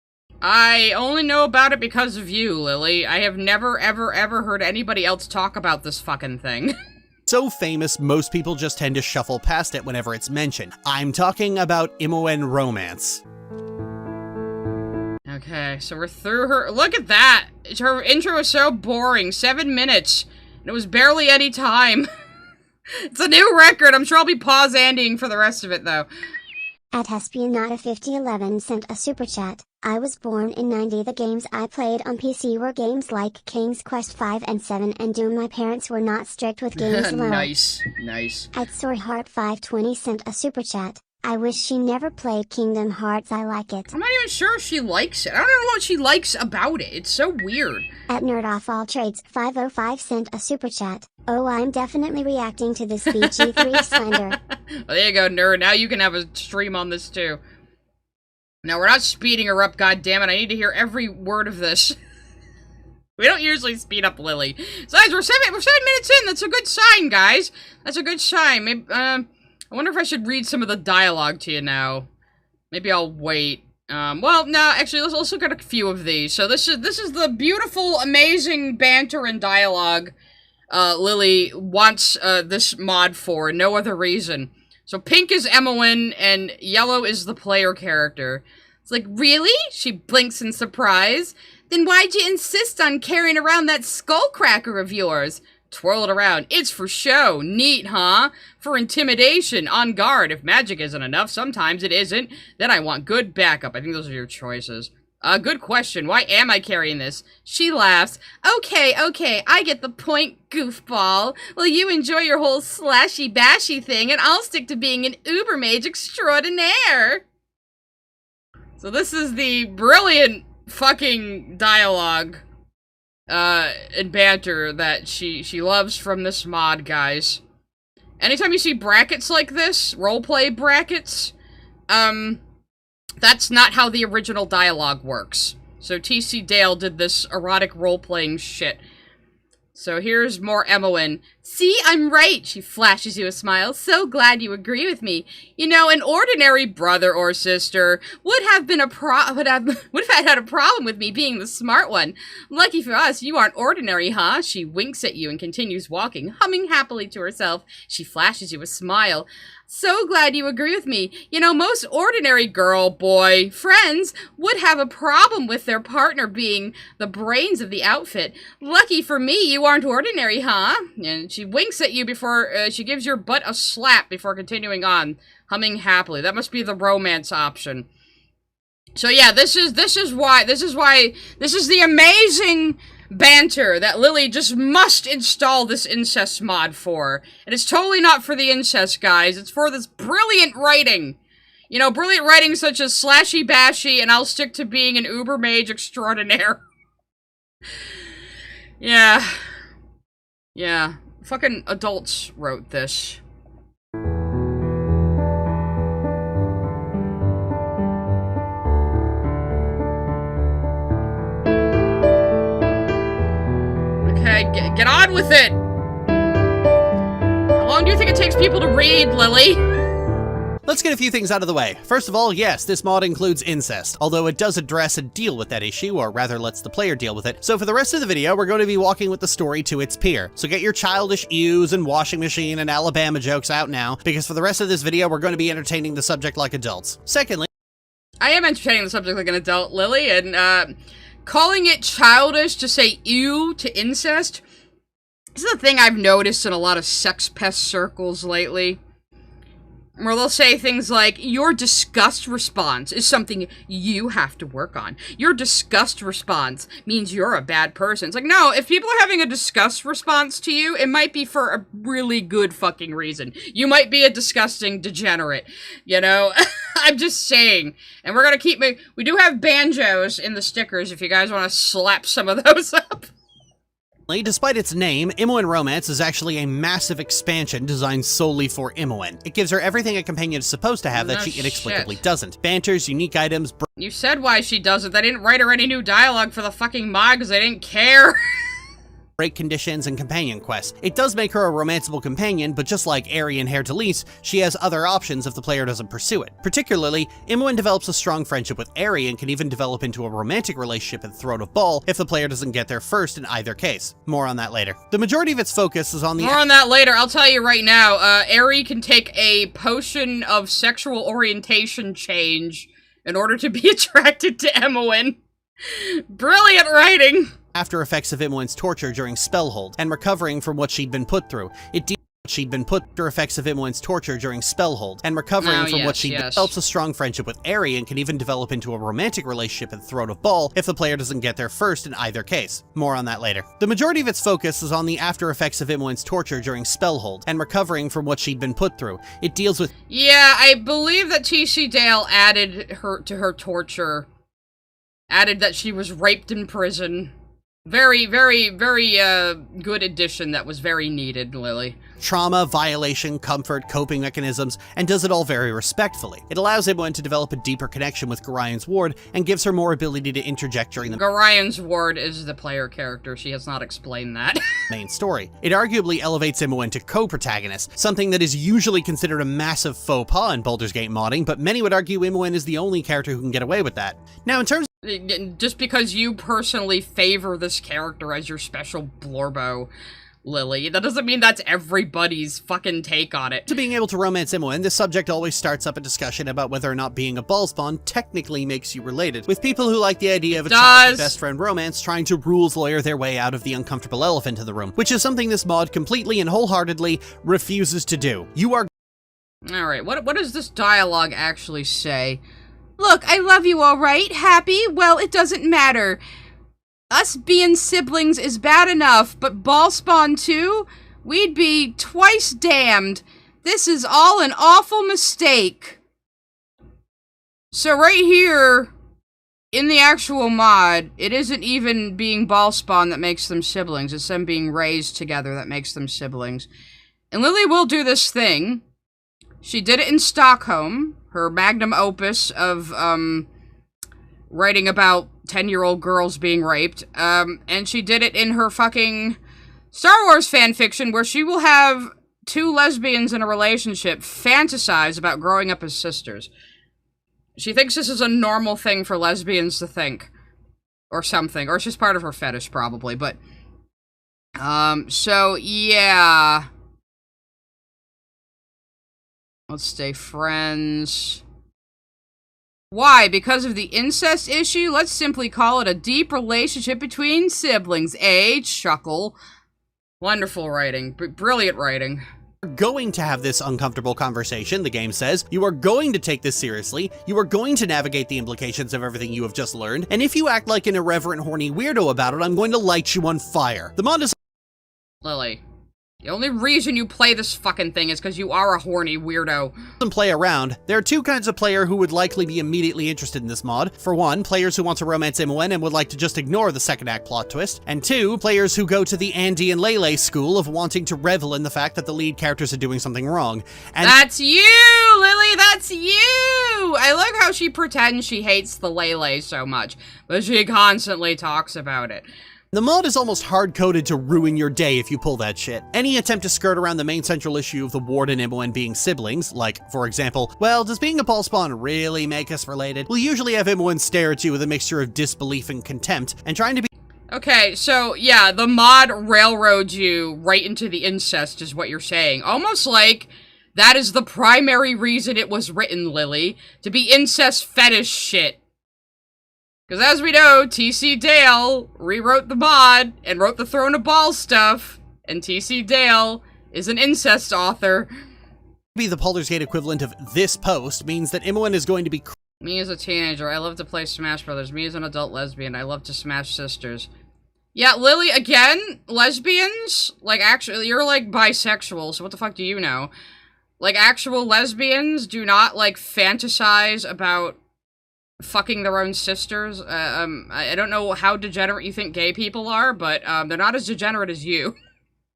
I only know about it because of you, Lily. I have never, ever, ever heard anybody else talk about this fucking thing. so famous most people just tend to shuffle past it whenever it's mentioned. I'm talking about Imoen Romance. Okay, so we're through her. Look at that! Her intro is so boring. 7 minutes. And it was barely any time. It's a new record. I'm sure I'll be pause-andying for the rest of it, though. At Espionata5011 sent a super chat. I was born in 90. The games I played on PC were games like King's Quest 5 and 7 and Doom. My parents were not strict with games alone. Nice, nice. At Soreheart520 sent a super chat. I wish she never played Kingdom Hearts, I like it. I'm not even sure if she likes it. I don't know what she likes about it. It's so weird. At Nerd Off All Trades 505 sent a super chat. Oh, I'm definitely reacting to this BG3 slender. Well, there you go, nerd. Now you can have a stream on this too. Now we're not speeding her up, goddammit. I need to hear every word of this. We don't usually speed up Lily. Besides, we're 7 minutes in. That's a good sign, guys. That's a good sign. Maybe, I wonder if I should read some of the dialogue to you now. Maybe I'll wait. Well, no, actually, let's look at a few of these. So this is the beautiful, amazing banter and dialogue Lily wants this mod for, no other reason. So pink is Imoen, and yellow is the player character. It's like, really? She blinks in surprise. Then why'd you insist on carrying around that skullcracker of yours? Twirl it around. It's for show. Neat, huh? For intimidation. On guard. If magic isn't enough, sometimes it isn't. Then I want good backup. I think those are your choices. Good question. Why am I carrying this? She laughs. Okay, I get the point, goofball. Well, you enjoy your whole slashy-bashy thing, and I'll stick to being an uber mage extraordinaire. So this is the brilliant fucking dialogue and banter that she loves from this mod, guys. Anytime you see brackets like this, roleplay brackets, that's not how the original dialogue works. So T.C. Dale did this erotic role-playing shit. So here's more Imoen. See, I'm right, she flashes you a smile. So glad you agree with me. You know, an ordinary brother or sister would have had a problem with me being the smart one. Lucky for us, you aren't ordinary, huh? She winks at you and continues walking, humming happily to herself. She flashes you a smile. So glad you agree with me. You know, most ordinary girl, boy, friends would have a problem with their partner being the brains of the outfit. Lucky for me, you aren't ordinary, huh? And she winks at you before she gives your butt a slap before continuing on, humming happily. That must be the romance option. So yeah, this is the amazing banter that Lily just must install this incest mod for. And it's totally not for the incest, guys. It's for this brilliant writing. You know, brilliant writing such as Slashy Bashy and I'll stick to being an uber mage extraordinaire. Yeah. Fucking adults wrote this. Get on with it! How long do you think it takes people to read, Lily? Let's get a few things out of the way. First of all, yes, this mod includes incest, although it does address and deal with that issue, or rather lets the player deal with it. So for the rest of the video, we're going to be walking with the story to its pier. So get your childish ews and washing machine and Alabama jokes out now, because for the rest of this video, we're going to be entertaining the subject like adults. Secondly, I am entertaining the subject like an adult, Lily, and calling it childish to say ew to incest. This is a thing I've noticed in a lot of sex pest circles lately, where they'll say things like, your disgust response is something you have to work on. Your disgust response means you're a bad person. It's like, no, if people are having a disgust response to you, it might be for a really good fucking reason. You might be a disgusting degenerate, you know? I'm just saying. And we're gonna keep, we do have banjos in the stickers if you guys want to slap some of those up. despite its name, Imoen Romance is actually a massive expansion designed solely for Imoen. It gives her everything a companion is supposed to have that she inexplicably doesn't. Banters, unique items... You said why she doesn't. They didn't write her any new dialogue for the fucking mod because they didn't care. break conditions, and companion quests. It does make her a romanceable companion, but just like Aerie and Hair-to-Lys, she has other options if the player doesn't pursue it. Particularly, Imoen develops a strong friendship with Aerie and can even develop into a romantic relationship at Throne of Ball if the player doesn't get there first in either case. More on that later. The majority of its focus is on the- More on that later. I'll tell you right now, Aerie can take a potion of sexual orientation change in order to be attracted to Imoen. Brilliant writing! after effects of Imoen's torture during Spellhold, and recovering from what she'd been put through. It she'd been put through effects of Imoen's torture during Spellhold, and recovering from what she develops a strong friendship with Aerie and can even develop into a romantic relationship at Throne of Ball if the player doesn't get there first in either case. More on that later. The majority of its focus is on the after effects of Imoen's torture during Spellhold, and recovering from what she'd been put through. It deals with— Yeah, I believe that T.C. Dale added her to her torture. Added that she was raped in prison. Very, very, very, good addition that was very needed, Lily. Trauma, violation, comfort, coping mechanisms, and does it all very respectfully. It allows Imoen to develop a deeper connection with Gorian's ward, and gives her more ability to interject during the— Gorian's ward is the player character, she has not explained that. main story. It arguably elevates Imoen to co-protagonist, something that is usually considered a massive faux pas in Baldur's Gate modding, but many would argue Imoen is the only character who can get away with that. Now, in terms— just because you personally favor this character as your special Blorbo, Lily, that doesn't mean that's everybody's fucking take on it. To being able to romance Imoen, this subject always starts up a discussion about whether or not being a ballspawn technically makes you related, with people who like the idea of a childhood best friend romance trying to rules lawyer their way out of the uncomfortable elephant in the room, which is something this mod completely and wholeheartedly refuses to do. You are— Alright, what does this dialogue actually say? Look, I love you all right. Happy? Well, it doesn't matter. Us being siblings is bad enough, but ballspawn too? We'd be twice damned. This is all an awful mistake. So right here, in the actual mod, it isn't even being ballspawn that makes them siblings. It's them being raised together that makes them siblings. And Lily will do this thing. She did it in Stockholm, her magnum opus of, writing about 10-year-old girls being raped, and she did it in her fucking Star Wars fanfiction, where she will have two lesbians in a relationship fantasize about growing up as sisters. She thinks this is a normal thing for lesbians to think. Or something. Or it's just part of her fetish, probably, but... so, yeah... Let's stay friends. Why? Because of the incest issue? Let's simply call it a deep relationship between siblings. Chuckle. Wonderful writing. Brilliant writing. You're going to have this uncomfortable conversation, the game says. You are going to take this seriously. You are going to navigate the implications of everything you have just learned. And if you act like an irreverent, horny weirdo about it, I'm going to light you on fire. The mod is— Lily. The only reason you play this fucking thing is because you are a horny weirdo. Play around. There are two kinds of player who would likely be immediately interested in this mod. For one, players who want to romance Imoen and would like to just ignore the second act plot twist. And two, players who go to the Andy and Lele school of wanting to revel in the fact that the lead characters are doing something wrong. And— That's you, Lily, that's you! I like how she pretends she hates the Lele so much, but she constantly talks about it. The mod is almost hard-coded to ruin your day if you pull that shit. Any attempt to skirt around the main central issue of the Ward and Imoen being siblings, like, for example, well, does being a ballspawn really make us related, will usually have Imoen stare at you with a mixture of disbelief and contempt, and trying to be— Okay, so, yeah, the mod railroads you right into the incest is what you're saying. Almost like that is the primary reason it was written, Lily, to be incest fetish shit. Because as we know, T.C. Dale rewrote the mod and wrote the Throne of Ball stuff, and T.C. Dale is an incest author. Be the Baldur's Gate equivalent of this post means that Imoen is going to be— Me as a teenager, I love to play Smash Brothers. Me as an adult lesbian, I love to smash sisters. Yeah, Lily, again, lesbians? Like, actually, you're, like, bisexual, so what the fuck do you know? Like, actual lesbians do not, like, fantasize about fucking their own sisters. I don't know how degenerate you think gay people are, but they're not as degenerate as you.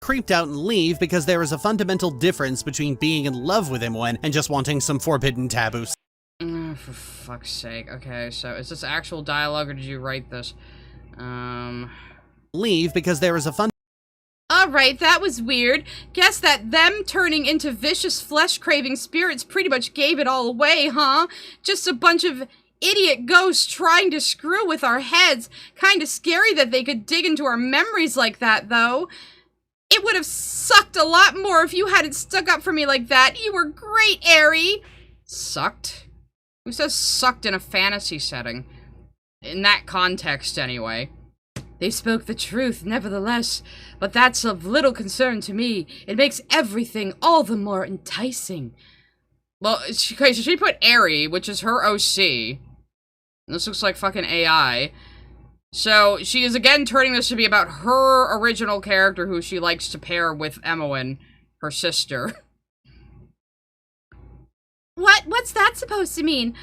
Creeped out and leave because there is a fundamental difference between being in love with Imoen and just wanting some forbidden taboos. For fuck's sake. Okay, so is this actual dialogue or did you write this? Leave because there is a Alright, that was weird. Guess that them turning into vicious flesh-craving spirits pretty much gave it all away, huh? Just a bunch of idiot ghosts trying to screw with our heads. Kinda scary that they could dig into our memories like that, though. It would have sucked a lot more if you hadn't stuck up for me like that. You were great, Aerie. Sucked? Who says sucked in a fantasy setting? In that context, anyway. They spoke the truth, nevertheless, but that's of little concern to me. It makes everything all the more enticing. Well, okay, so she put Aerie, which is her OC. This looks like fucking AI. So, she is again turning this to be about her original character who she likes to pair with Imoen, her sister. What's that supposed to mean?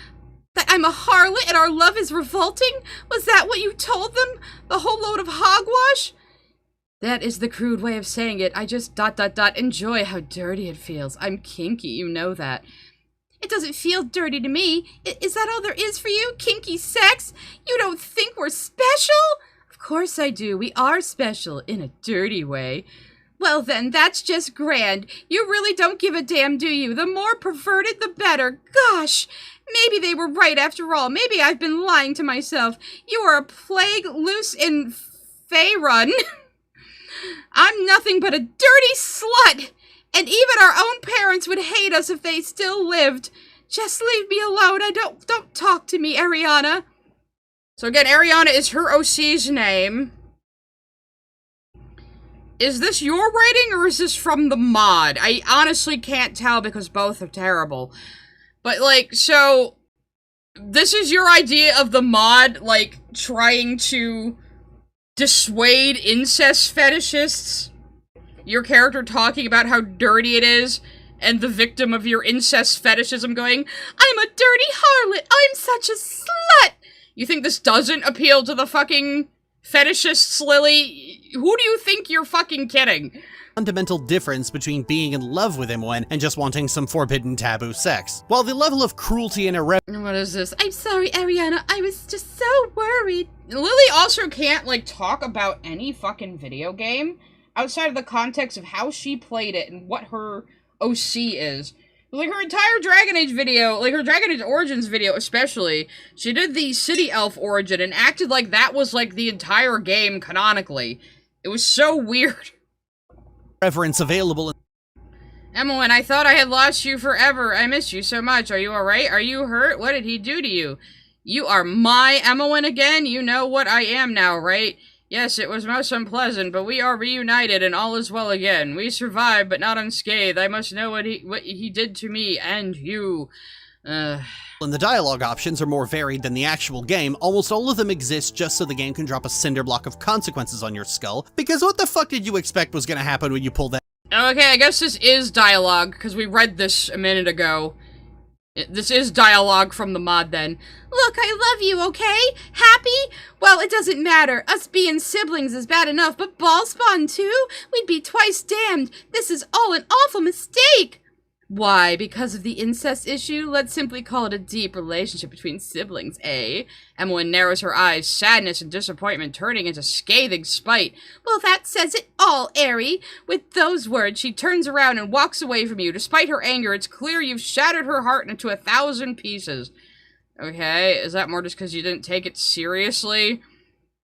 That I'm a harlot and our love is revolting? Was that what you told them? The whole load of hogwash? That is the crude way of saying it. I just ... enjoy how dirty it feels. I'm kinky, you know that. It doesn't feel dirty to me. Is that all there is for you? Kinky sex? You don't think we're special? Of course I do. We are special, in a dirty way. Well then, that's just grand. You really don't give a damn, do you? The more perverted, the better. Gosh! Maybe they were right after all. Maybe I've been lying to myself. You are a plague loose in Faerun. I'm nothing but a dirty slut! And even our own parents would hate us if they still lived. Just leave me alone. Don't talk to me, Ariana. So again, Ariana is her OC's name. Is this your writing or is this from the mod? I honestly can't tell because both are terrible. But like, so this is your idea of the mod, like, trying to dissuade incest fetishists? Your character talking about how dirty it is, and the victim of your incest fetishism going, I'm a dirty harlot, I'm such a slut! You think this doesn't appeal to the fucking fetishists, Lily? Who do you think you're fucking kidding? Fundamental difference between being in love with Imoen and just wanting some forbidden taboo sex. While the level of cruelty and What is this? I'm sorry, Ariana. I was just so worried. Lily also can't, like, talk about any fucking video game outside of the context of how she played it and what her OC is. Like, her entire Dragon Age video, like, her Dragon Age Origins video especially, she did the City Elf origin and acted like that was, like, the entire game canonically. It was so weird. reverence available. Imoen, I thought I had lost you forever. I miss you so much. Are you alright? Are you hurt? What did he do to you? You are my Imoen again? You know what I am now, right? Yes, it was most unpleasant, but we are reunited and all is well again. We survived, but not unscathed. I must know what he did to me and you. And the dialogue options are more varied than the actual game. Almost all of them exist just so the game can drop a cinder block of consequences on your skull, because what the fuck did you expect was gonna happen when you pulled that? Okay, I guess this is dialogue, because we read this a minute ago. This is dialogue from the mod, then. Look, I love you, okay? Happy? Well, it doesn't matter. Us being siblings is bad enough, but ball spawn too? We'd be twice damned. This is all an awful mistake. Why? Because of the incest issue? Let's simply call it a deep relationship between siblings, eh? Imoen narrows her eyes, sadness and disappointment turning into scathing spite. Well, that says it all, Aerie. With those words, she turns around and walks away from you. Despite her anger, it's clear you've shattered her heart into 1,000 pieces. Okay, is that more just because you didn't take it seriously?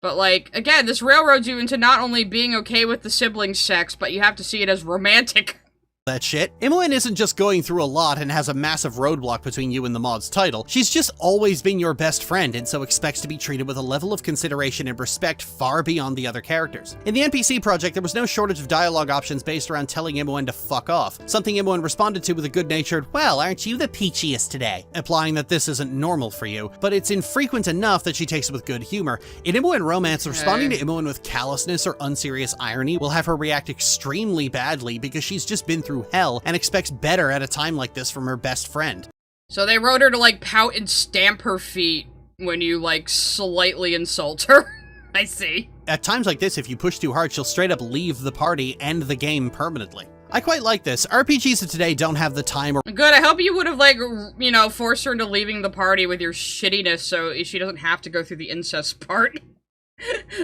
But, like, again, this railroads you into not only being okay with the sibling sex, but you have to see it as romantic. That shit. Imoen isn't just going through a lot and has a massive roadblock between you and the mod's title. She's just always been your best friend and so expects to be treated with a level of consideration and respect far beyond the other characters. In the NPC project, there was no shortage of dialogue options based around telling Imoen to fuck off, something Imoen responded to with a good-natured, well, aren't you the peachiest today? Implying that this isn't normal for you, but it's infrequent enough that she takes it with good humor. In Imoen Romance, responding to Imoen with callousness or unserious irony will have her react extremely badly because she's just been through hell and expects better at a time like this from her best friend. So they wrote her to, like, pout and stamp her feet when you, like, slightly insult her. I see. At times like this, if you push too hard, she'll straight up leave the party and the game permanently. I quite like this. RPGs of today don't have the time or— Good, I hope you would have, like, you know, forced her into leaving the party with your shittiness so she doesn't have to go through the incest part.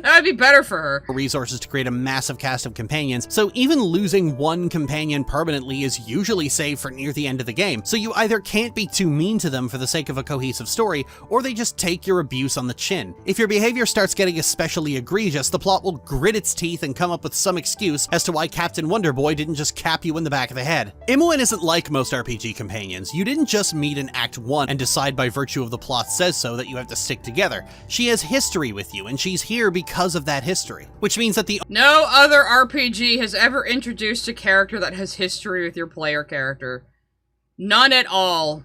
That would be better for her. Resources to create a massive cast of companions, so even losing one companion permanently is usually saved for near the end of the game, so you either can't be too mean to them for the sake of a cohesive story, or they just take your abuse on the chin. If your behavior starts getting especially egregious, the plot will grit its teeth and come up with some excuse as to why Captain Wonderboy didn't just cap you in the back of the head. Imoen isn't like most RPG companions. You didn't just meet in Act 1 and decide by virtue of the plot says so that you have to stick together. She has history with you, and she's here because of that history, which means that the No other RPG has ever introduced a character that has history with your player character. None at all.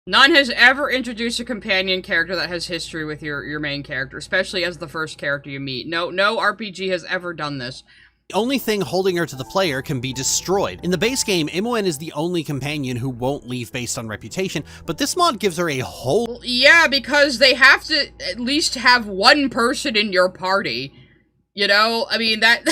None has ever introduced a companion character that has history with your main character, especially as the first character you meet. No RPG has ever done this. The only thing holding her to the player can be destroyed. In the base game, Imoen is the only companion who won't leave based on reputation, but this mod gives her a whole... Well, yeah, because they have to at least have one person in your party. You know? I mean, that...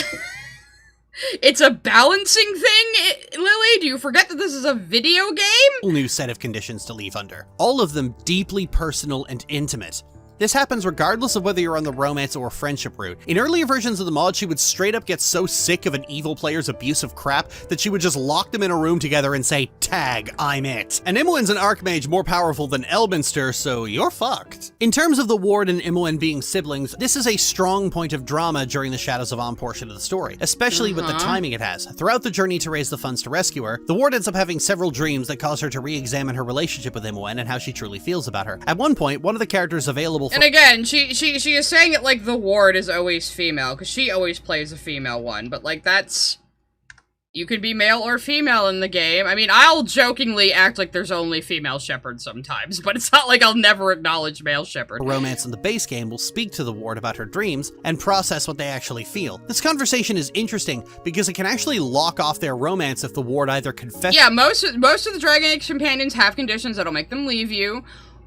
It's a balancing thing, Lily? Do you forget that this is a video game? New set of conditions to leave under. All of them deeply personal and intimate. This happens regardless of whether you're on the romance or friendship route. In earlier versions of the mod, she would straight up get so sick of an evil player's abusive crap that she would just lock them in a room together and say, "Tag, I'm it." And Imoen's an archmage more powerful than Elminster, so you're fucked. In terms of the Ward and Imoen being siblings, this is a strong point of drama during the Shadows of On portion of the story, especially with the timing it has. Throughout the journey to raise the funds to rescue her, the Ward ends up having several dreams that cause her to re-examine her relationship with Imoen and how she truly feels about her. At one point, one of the characters available And again, she is saying it like the Ward is always female, because she always plays a female one, but like that's... You could be male or female in the game. I mean, I'll jokingly act like there's only female shepherds sometimes, but it's not like I'll never acknowledge male shepherd. Romance in the base game will speak to the Ward about her dreams and process what they actually feel. This conversation is interesting because it can actually lock off their romance if the Ward either confesses... Yeah, most of the Dragon Age companions have conditions that'll make them leave you,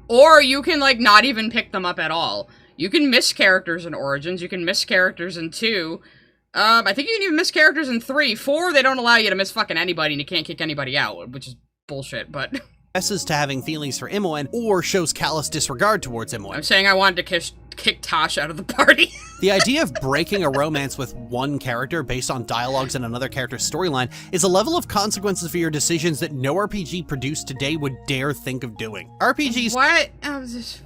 or you can, like, not even pick them up at all. You can miss characters in Origins, you can miss characters in 2, I think you can even miss characters in 3. 4, they don't allow you to miss fucking anybody and you can't kick anybody out, which is bullshit, but... confesses to having feelings for Imoen or shows callous disregard towards Imoen. I'm saying I wanted to kick Tosh out of the party. The idea of breaking a romance with one character based on dialogues and another character's storyline is a level of consequences for your decisions that no RPG produced today would dare think of doing. RPGs... What?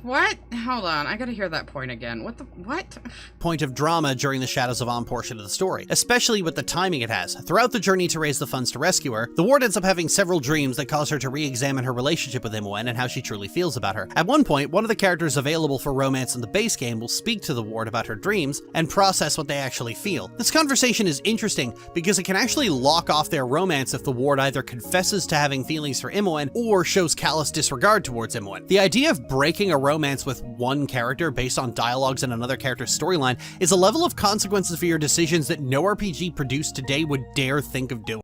What? Hold on, I gotta hear that point again. What? Point of drama during the Shadows of On portion of the story, especially with the timing it has. Throughout the journey to raise the funds to rescue her, the Ward ends up having several dreams that cause her to re-examine her relationship with Imoen and how she truly feels about her. At one point, one of the characters available for romance in the base game will speak to the Ward about her dreams and process what they actually feel. This conversation is interesting because it can actually lock off their romance if the Ward either confesses to having feelings for Imoen or shows callous disregard towards Imoen. The idea of breaking a romance with one character based on dialogues and another character's storyline is a level of consequences for your decisions that no RPG produced today would dare think of doing.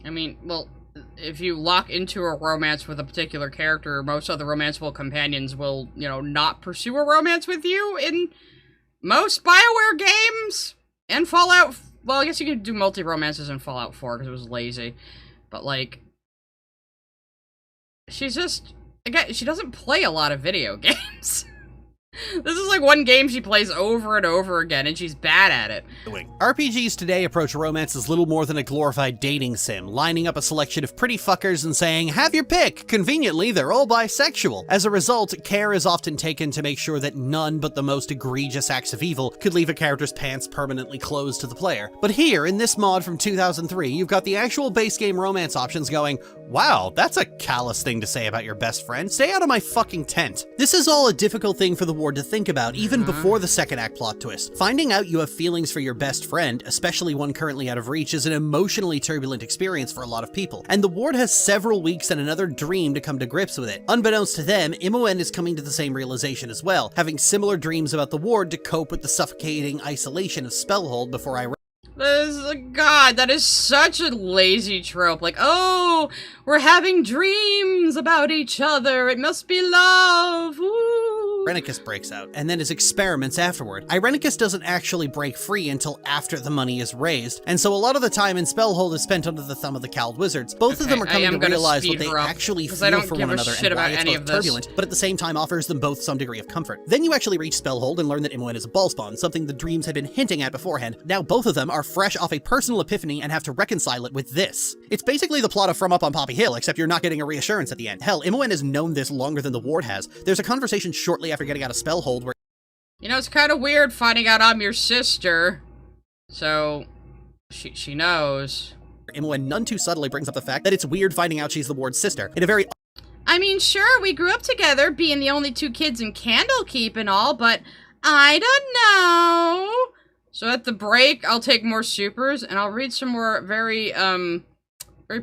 I mean, well, if you lock into a romance with a particular character, most other romanceable companions will, you know, not pursue a romance with you in most Bioware games. And Fallout... Well, I guess you could do multi-romances in Fallout 4 because it was lazy. But, like... She's just... Again, she doesn't play a lot of video games. This is like one game she plays over and over again, and she's bad at it. RPGs today approach romance as little more than a glorified dating sim, lining up a selection of pretty fuckers and saying, have your pick. Conveniently, they're all bisexual. As a result, care is often taken to make sure that none but the most egregious acts of evil could leave a character's pants permanently closed to the player. But here, in this mod from 2003, you've got the actual base game romance options going, wow, that's a callous thing to say about your best friend. Stay out of my fucking tent. This is all a difficult thing for the Ward to think about, even before the second act plot twist. Finding out you have feelings for your best friend, especially one currently out of reach, is an emotionally turbulent experience for a lot of people, and the Ward has several weeks and another dream to come to grips with it. Unbeknownst to them, Imoen is coming to the same realization as well, having similar dreams about the Ward to cope with the suffocating isolation of Spellhold before I God, that is such a lazy trope. Like, oh, we're having dreams about each other. It must be love. Ooh. Irenicus breaks out, and then his experiments afterward. Irenicus doesn't actually break free until after the money is raised, and so a lot of the time in Spellhold is spent under the thumb of the Cowled Wizards. Both of them are coming to realize what they actually feel for one another and why it's both turbulent, but at the same time offers them both some degree of comfort. Then you actually reach Spellhold and learn that Imoen is a ballspawn, something the dreams had been hinting at beforehand. Now both of them are fresh off a personal epiphany and have to reconcile it with this. It's basically the plot of From Up on Poppy Hill, except you're not getting a reassurance at the end. Hell, Imoen has known this longer than the Ward has. There's a conversation shortly after getting out of Spellhold where... You know, it's kind of weird finding out I'm your sister. So, she knows. Imoen none too subtly brings up the fact that it's weird finding out she's the Ward's sister. In a very... I mean, sure, we grew up together, being the only two kids in Candlekeep and all, but I don't know. So at the break, I'll take more supers, and I'll read some more very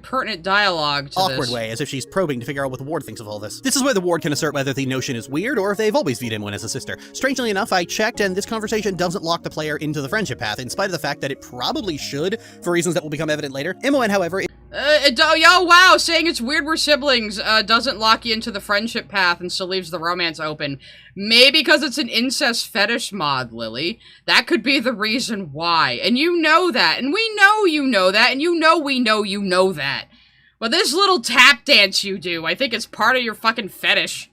pertinent dialogue to awkward this. way, as if she's probing to figure out what the ward thinks of all this. This is where the ward can assert whether the notion is weird or if they've always viewed Imoen as a sister. Strangely enough, I checked, and this conversation doesn't lock the player into the friendship path, in spite of the fact that it probably should, for reasons that will become evident later. Imoen, however, Wow, saying it's weird we're siblings doesn't lock you into the friendship path and still leaves the romance open. Maybe because it's an incest fetish mod, Lily. That could be the reason why. And you know that, and we know you know that, and you know we know you know that. But this little tap dance you do, I think it's part of your fucking fetish.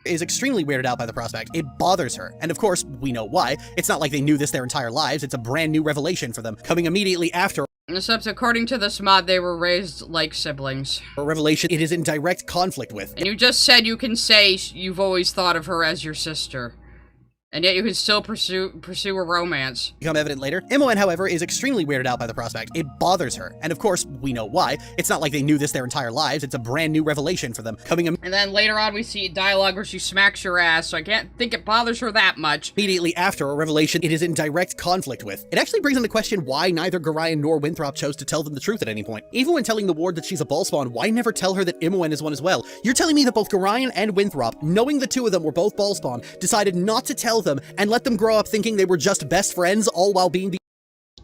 Is extremely weirded out by the prospect. It bothers her. And of course, we know why. It's not like they knew this their entire lives. It's a brand new revelation for them, coming immediately after Except according to this mod, they were raised like siblings. a revelation it is in direct conflict with. And you just said you can say you've always thought of her as your sister. And yet you can still pursue a romance. Become evident later. Imoen, however, is extremely weirded out by the prospect. It bothers her. And of course, we know why. It's not like they knew this their entire lives. It's a brand new revelation for them, coming And then later on we see dialogue where she smacks your ass, so I can't think it bothers her that much. immediately after a revelation it is in direct conflict with. It actually brings into question why neither Gorion nor Winthrop chose to tell them the truth at any point. Even when telling the ward that she's a ballspawn, why never tell her that Imoen is one as well? You're telling me that both Gorion and Winthrop, knowing the two of them were both ballspawn, decided not to tell them and let them grow up thinking they were just best friends, all while being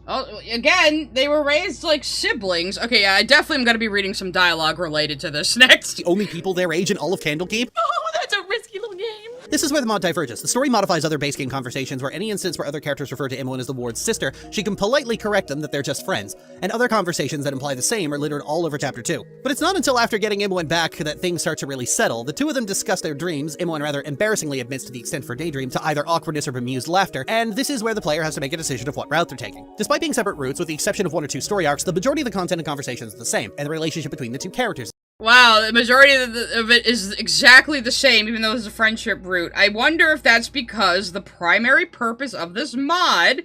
Oh, again, they were raised like siblings. Okay, yeah, I definitely am going to be reading some dialogue related to this next. the only people their age in all of Candlekeep? Oh, that's a risky little game. This is where the mod diverges. The story modifies other base game conversations where any instance where other characters refer to Imoen as the ward's sister, she can politely correct them that they're just friends, and other conversations that imply the same are littered all over Chapter 2. But it's not until after getting Imoen back that things start to really settle. The two of them discuss their dreams. Imoen rather embarrassingly admits to the extent of her daydream to either awkwardness or bemused laughter, and this is where the player has to make a decision of what route they're taking. Despite being separate routes, with the exception of one or two story arcs, the majority of the content and conversations is the same, and the relationship between the two characters. Wow, the majority of it is exactly the same, even though it's a friendship route. I wonder if that's because the primary purpose of this mod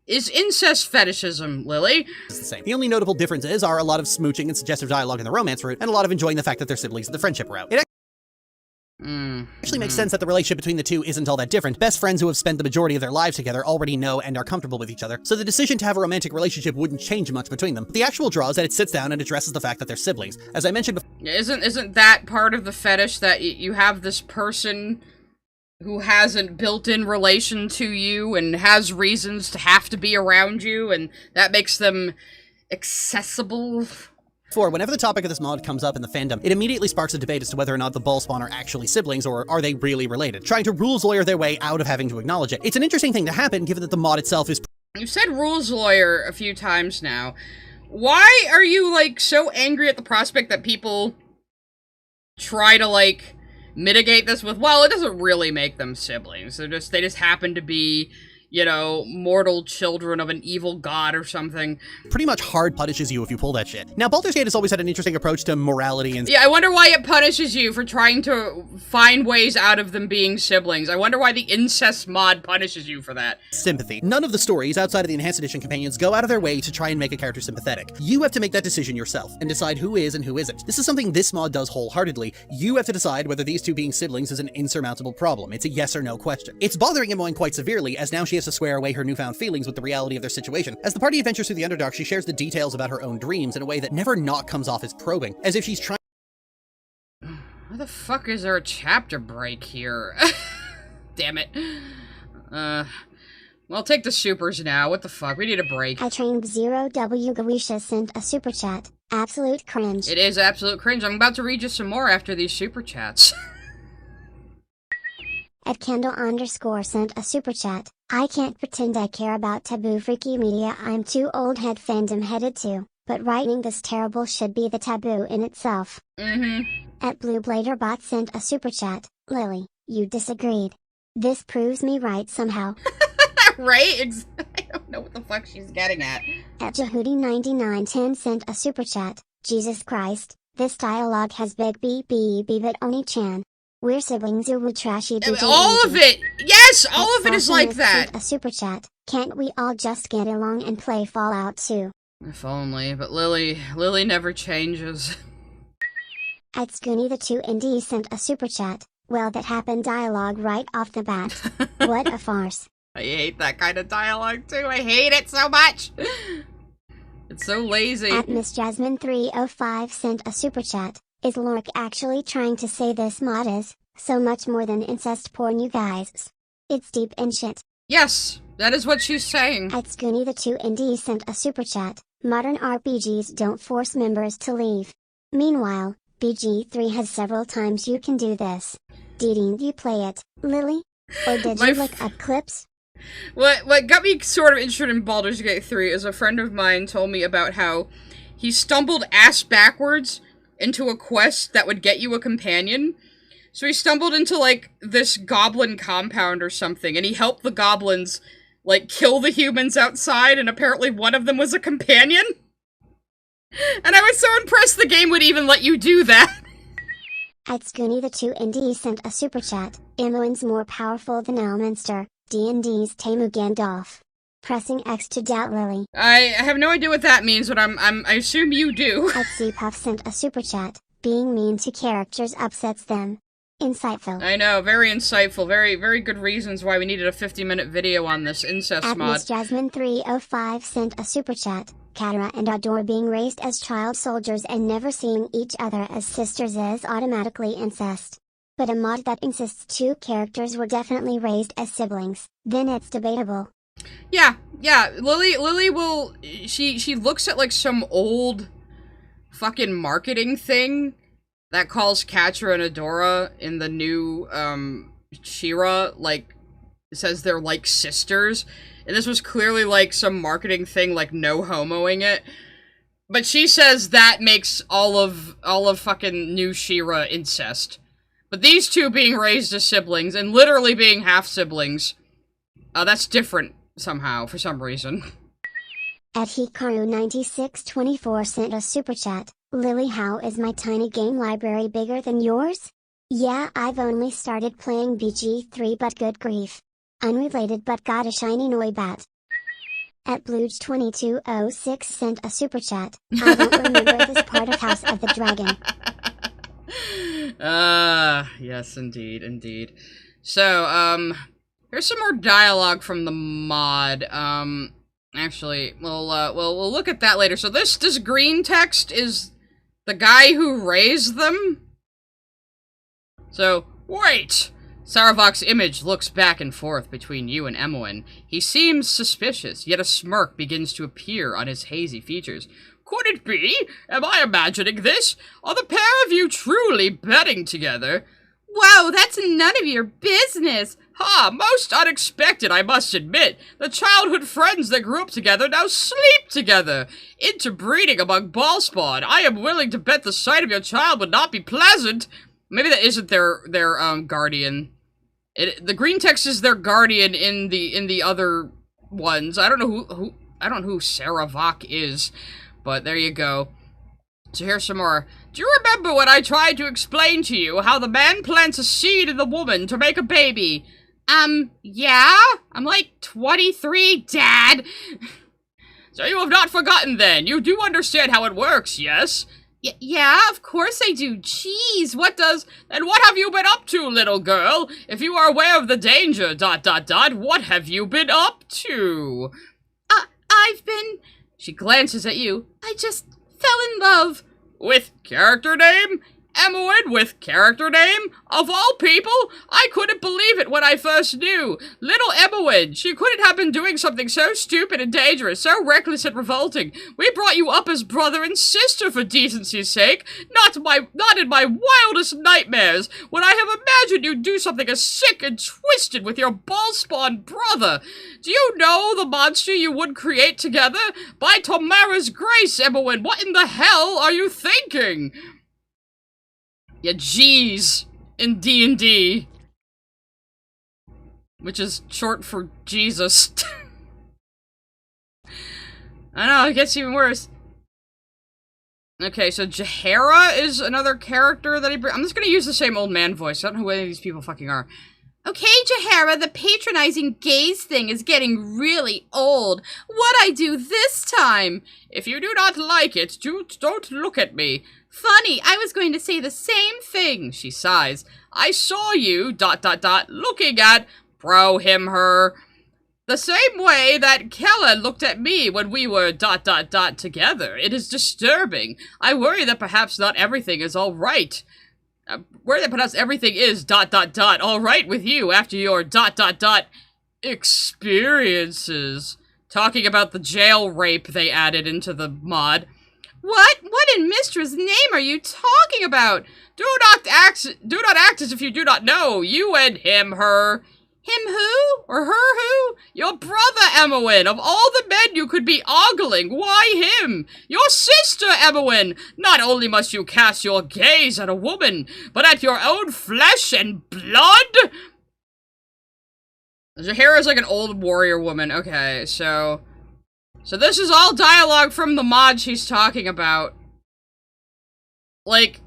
is incest fetishism, Lily. It's the same. The only notable differences are a lot of smooching and suggestive dialogue in the romance route, and a lot of enjoying the fact that they're siblings in the friendship route. It actually makes sense that the relationship between the two isn't all that different. Best friends who have spent the majority of their lives together already know and are comfortable with each other, so the decision to have a romantic relationship wouldn't change much between them. The actual draw is that it sits down and addresses the fact that they're siblings. As I mentioned before, Isn't that part of the fetish, that you have this person who has a built-in relation to you and has reasons to have to be around you, and that makes them accessible? whenever the topic of this mod comes up in the fandom, it immediately sparks a debate as to whether or not the Ballspawn are actually siblings, or are they really related, trying to rules lawyer their way out of having to acknowledge it. It's an interesting thing to happen, given that the mod itself is You said rules lawyer a few times now. Why are you, like, so angry at the prospect that people try to, like, mitigate this with, well, it doesn't really make them siblings. They just happen to be, you know, mortal children of an evil god or something. pretty much hard punishes you if you pull that shit. Now, Baldur's Gate has always had an interesting approach to morality and Yeah, I wonder why it punishes you for trying to find ways out of them being siblings. I wonder why the incest mod punishes you for that. sympathy. None of the stories outside of the Enhanced Edition companions go out of their way to try and make a character sympathetic. You have to make that decision yourself and decide who is and who isn't. This is something this mod does wholeheartedly. You have to decide whether these two being siblings is an insurmountable problem. It's a yes or no question. It's bothering Imoen quite severely, as now she has to square away her newfound feelings with the reality of their situation. As the party adventures through the Underdark, she shares the details about her own dreams in a way that never not comes off as probing, as if she's trying Why the fuck is there a chapter break here? Damn it. Well, take the supers now. What the fuck? We need a break. I trained 0W Gawisha sent a super chat. Absolute cringe. It is absolute cringe. I'm about to read you some more after these super chats. At Kendall_ sent a super chat. I can't pretend I care about taboo freaky media. I'm too old head fandom headed to, but writing this terrible should be the taboo in itself. At Blue Bladerbot sent a super chat. Lily, you disagreed. This proves me right somehow. Right? I don't know what the fuck she's getting at. At Jehudi9910 sent a super chat. Jesus Christ, this dialogue has big BBB but Oni-chan. We're siblings who would trashy DJ All of it! Yes! All of it is like that! A super chat. Can't we all just get along and play Fallout 2? If only, but Lily never changes. At Scoony the 2ND sent a super chat. Well, that happened dialogue right off the bat. What a farce. I hate that kind of dialogue, too. I hate it so much. It's so lazy. At Miss Jasmine 305 sent a super chat. Is Lork actually trying to say this mod is so much more than incest porn, you guys? It's deep in shit. Yes, that is what she's saying. At Scoony the 2ND sent a super chat. Modern RPGs don't force members to leave. Meanwhile, BG3 has several times you can do this. Did you play it, Lily? Or did you look up clips? What got me sort of interested in Baldur's Gate 3 is a friend of mine told me about how he stumbled ass backwards into a quest that would get you a companion. So he stumbled into, like, this goblin compound or something, and he helped the goblins, like, kill the humans outside, and apparently one of them was a companion? And I was so impressed the game would even let you do that. At Scoony the 2ND sent a super chat. Imoen's more powerful than Elminster, D&D's Tamu Gandalf. Pressing X to doubt Lily. I have no idea what that means, but I assume you do. At Cpuff sent a super chat. Being mean to characters upsets them. Insightful. I know, very insightful. Very, very good reasons why we needed a 50-minute video on this incest At mod. Miss Jasmine 305 sent a super chat. Katara and Adore being raised as child soldiers and never seeing each other as sisters is automatically incest. But a mod that insists two characters were definitely raised as siblings, then it's debatable. Yeah. Lily will, she looks at, like, some old fucking marketing thing that calls Catra and Adora in the new, She-Ra, like, says they're like sisters. And this was clearly, like, some marketing thing, like, no homoing it. But she says that makes all of fucking new She-Ra incest. But these two being raised as siblings, and literally being half-siblings, that's different, somehow, for some reason. At Hikaru9624 sent a super chat. Lily, how is my tiny game library bigger than yours? Yeah, I've only started playing BG3, but good grief. Unrelated but got a shiny Noibat. At Bluge2206 sent a super chat. I don't remember this part of House of the Dragon. Yes, indeed. So, here's some more dialogue from the mod. Actually, we'll look at that later. So this green text is the guy who raised them? So, wait! Saravok's image looks back and forth between you and Imoen. He seems suspicious, yet a smirk begins to appear on his hazy features. Could it be? Am I imagining this? Are the pair of you truly bedding together? Whoa, that's none of your business. Ha! Most unexpected, I must admit. The childhood friends that grew up together now sleep together. Interbreeding among ballspawn. I am willing to bet the sight of your child would not be pleasant. Maybe that isn't their guardian. The green text is their guardian in the other ones. I don't know who Saravok is, but there you go. So here's some more. Do you remember when I tried to explain to you how the man plants a seed in the woman to make a baby? Yeah? I'm like 23, Dad. So you have not forgotten then. You do understand how it works, yes? Yeah, of course I do. Jeez, And what have you been up to, little girl? If you are aware of the danger, ... what have you been up to? I've been... She glances at you. I just fell in love. With character name? Imoen with character name? Of all people? I couldn't believe it when I first knew. Little Imoen, she couldn't have been doing something so stupid and dangerous, so reckless and revolting. We brought you up as brother and sister for decency's sake, not in my wildest nightmares, when I have imagined you'd do something as sick and twisted with your ball-spawn brother. Do you know the monster you would create together? By Tomara's grace, Imoen, what in the hell are you thinking? Yeah, jeez, in D&D. Which is short for Jesus. I know, it gets even worse. Okay, so Jahara is another character that I'm just gonna use the same old man voice. I don't know who any of these people fucking are. Okay, Jahara, the patronizing gaze thing is getting really old. What'd I do this time? If you do not like it, don't look at me. Funny, I was going to say the same thing. She sighs. I saw you, ... looking at, him, her. The same way that Kellen looked at me when we were ... together. It is disturbing. I worry that perhaps not everything is alright. Worry that perhaps everything is ... alright with you after your ... experiences. Talking about the jail rape they added into the mod. What? What in Mistra's name are you talking about? Do not act as if you do not know. You and him, her. Him who? Or her who? Your brother, Imoen. Of all the men you could be ogling, why him? Your sister, Imoen. Not only must you cast your gaze at a woman, but at your own flesh and blood? Jaheira's like an old warrior woman. Okay, so this is all dialogue from the mod she's talking about. Like,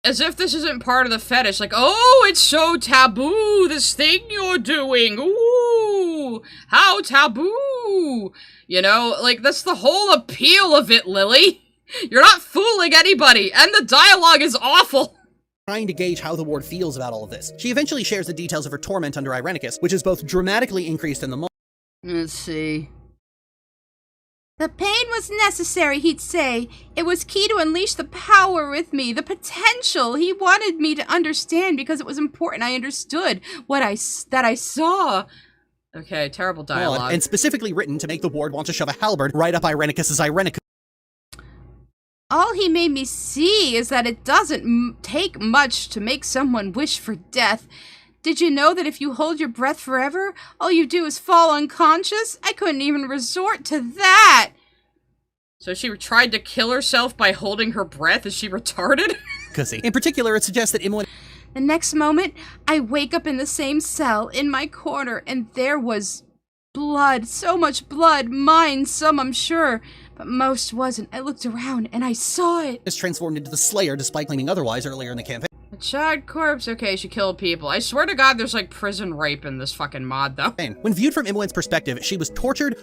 as if this isn't part of the fetish. Like, oh, it's so taboo, this thing you're doing. Ooh, how taboo. You know, like, that's the whole appeal of it, Lily. You're not fooling anybody, and the dialogue is awful. Trying to gauge how the ward feels about all of this. She eventually shares the details of her torment under Irenicus, which is both dramatically increased in the moment. Let's see. The pain was necessary, he'd say. It was key to unleash the power with me, the potential. He wanted me to understand because it was important. I understood that I saw. Okay, terrible dialogue. And specifically written to make the ward want to shove a halberd right up Irenicus's Irenicus. All he made me see is that it doesn't take much to make someone wish for death. Did you know that if you hold your breath forever, all you do is fall unconscious? I couldn't even resort to that. So she tried to kill herself by holding her breath? Is she retarded? In particular, it suggests that Imoen... The next moment, I wake up in the same cell, in my corner, and there was blood. So much blood. Mine, some I'm sure. But most wasn't. I looked around, and I saw it. ...is transformed into the Slayer, despite claiming otherwise earlier in the campaign. A charred corpse? Okay, she killed people. I swear to God there's, like, prison rape in this fucking mod, though. When viewed from Imoen's perspective, she was tortured,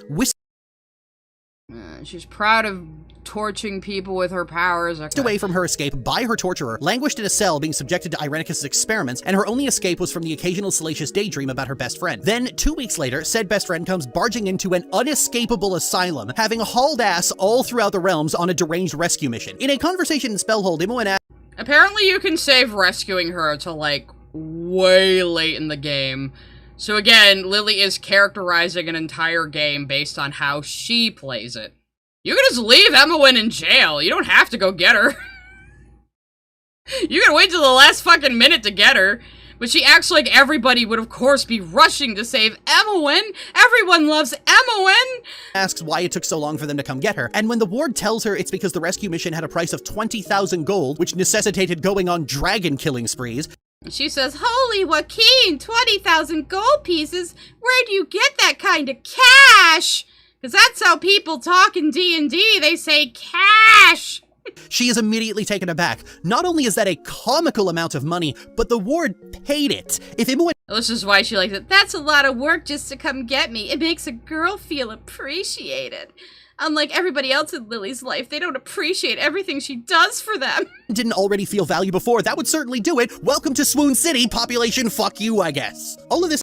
she's proud of torching people with her powers. Okay. away from her escape by her torturer, languished in a cell being subjected to Irenicus' experiments, and her only escape was from the occasional salacious daydream about her best friend. Then, 2 weeks later, said best friend comes barging into an unescapable asylum, having hauled ass all throughout the realms on a deranged rescue mission. In a conversation in Spellhold, Imoen asked, apparently you can save rescuing her to, like, way late in the game. So again, Lily is characterizing an entire game based on how she plays it. You can just leave Imoen in jail. You don't have to go get her. You can wait till the last fucking minute to get her. But she acts like everybody would, of course, be rushing to save Imoen. Everyone loves Imoen. Asks why it took so long for them to come get her. And when the ward tells her it's because the rescue mission had a price of 20,000 gold, which necessitated going on dragon killing sprees, she says, "Holy Joaquin, 20,000 gold pieces? Where do you get that kind of cash? Because that's how people talk in D&D. They say cash." She is immediately taken aback. Not only is that a comical amount of money, but the ward paid it. If Imoen... This is why she likes it. That's a lot of work just to come get me. It makes a girl feel appreciated. Unlike everybody else in Lily's life, they don't appreciate everything she does for them. Didn't already feel value before, that would certainly do it. Welcome to Swoon City, population fuck you, I guess. All of this...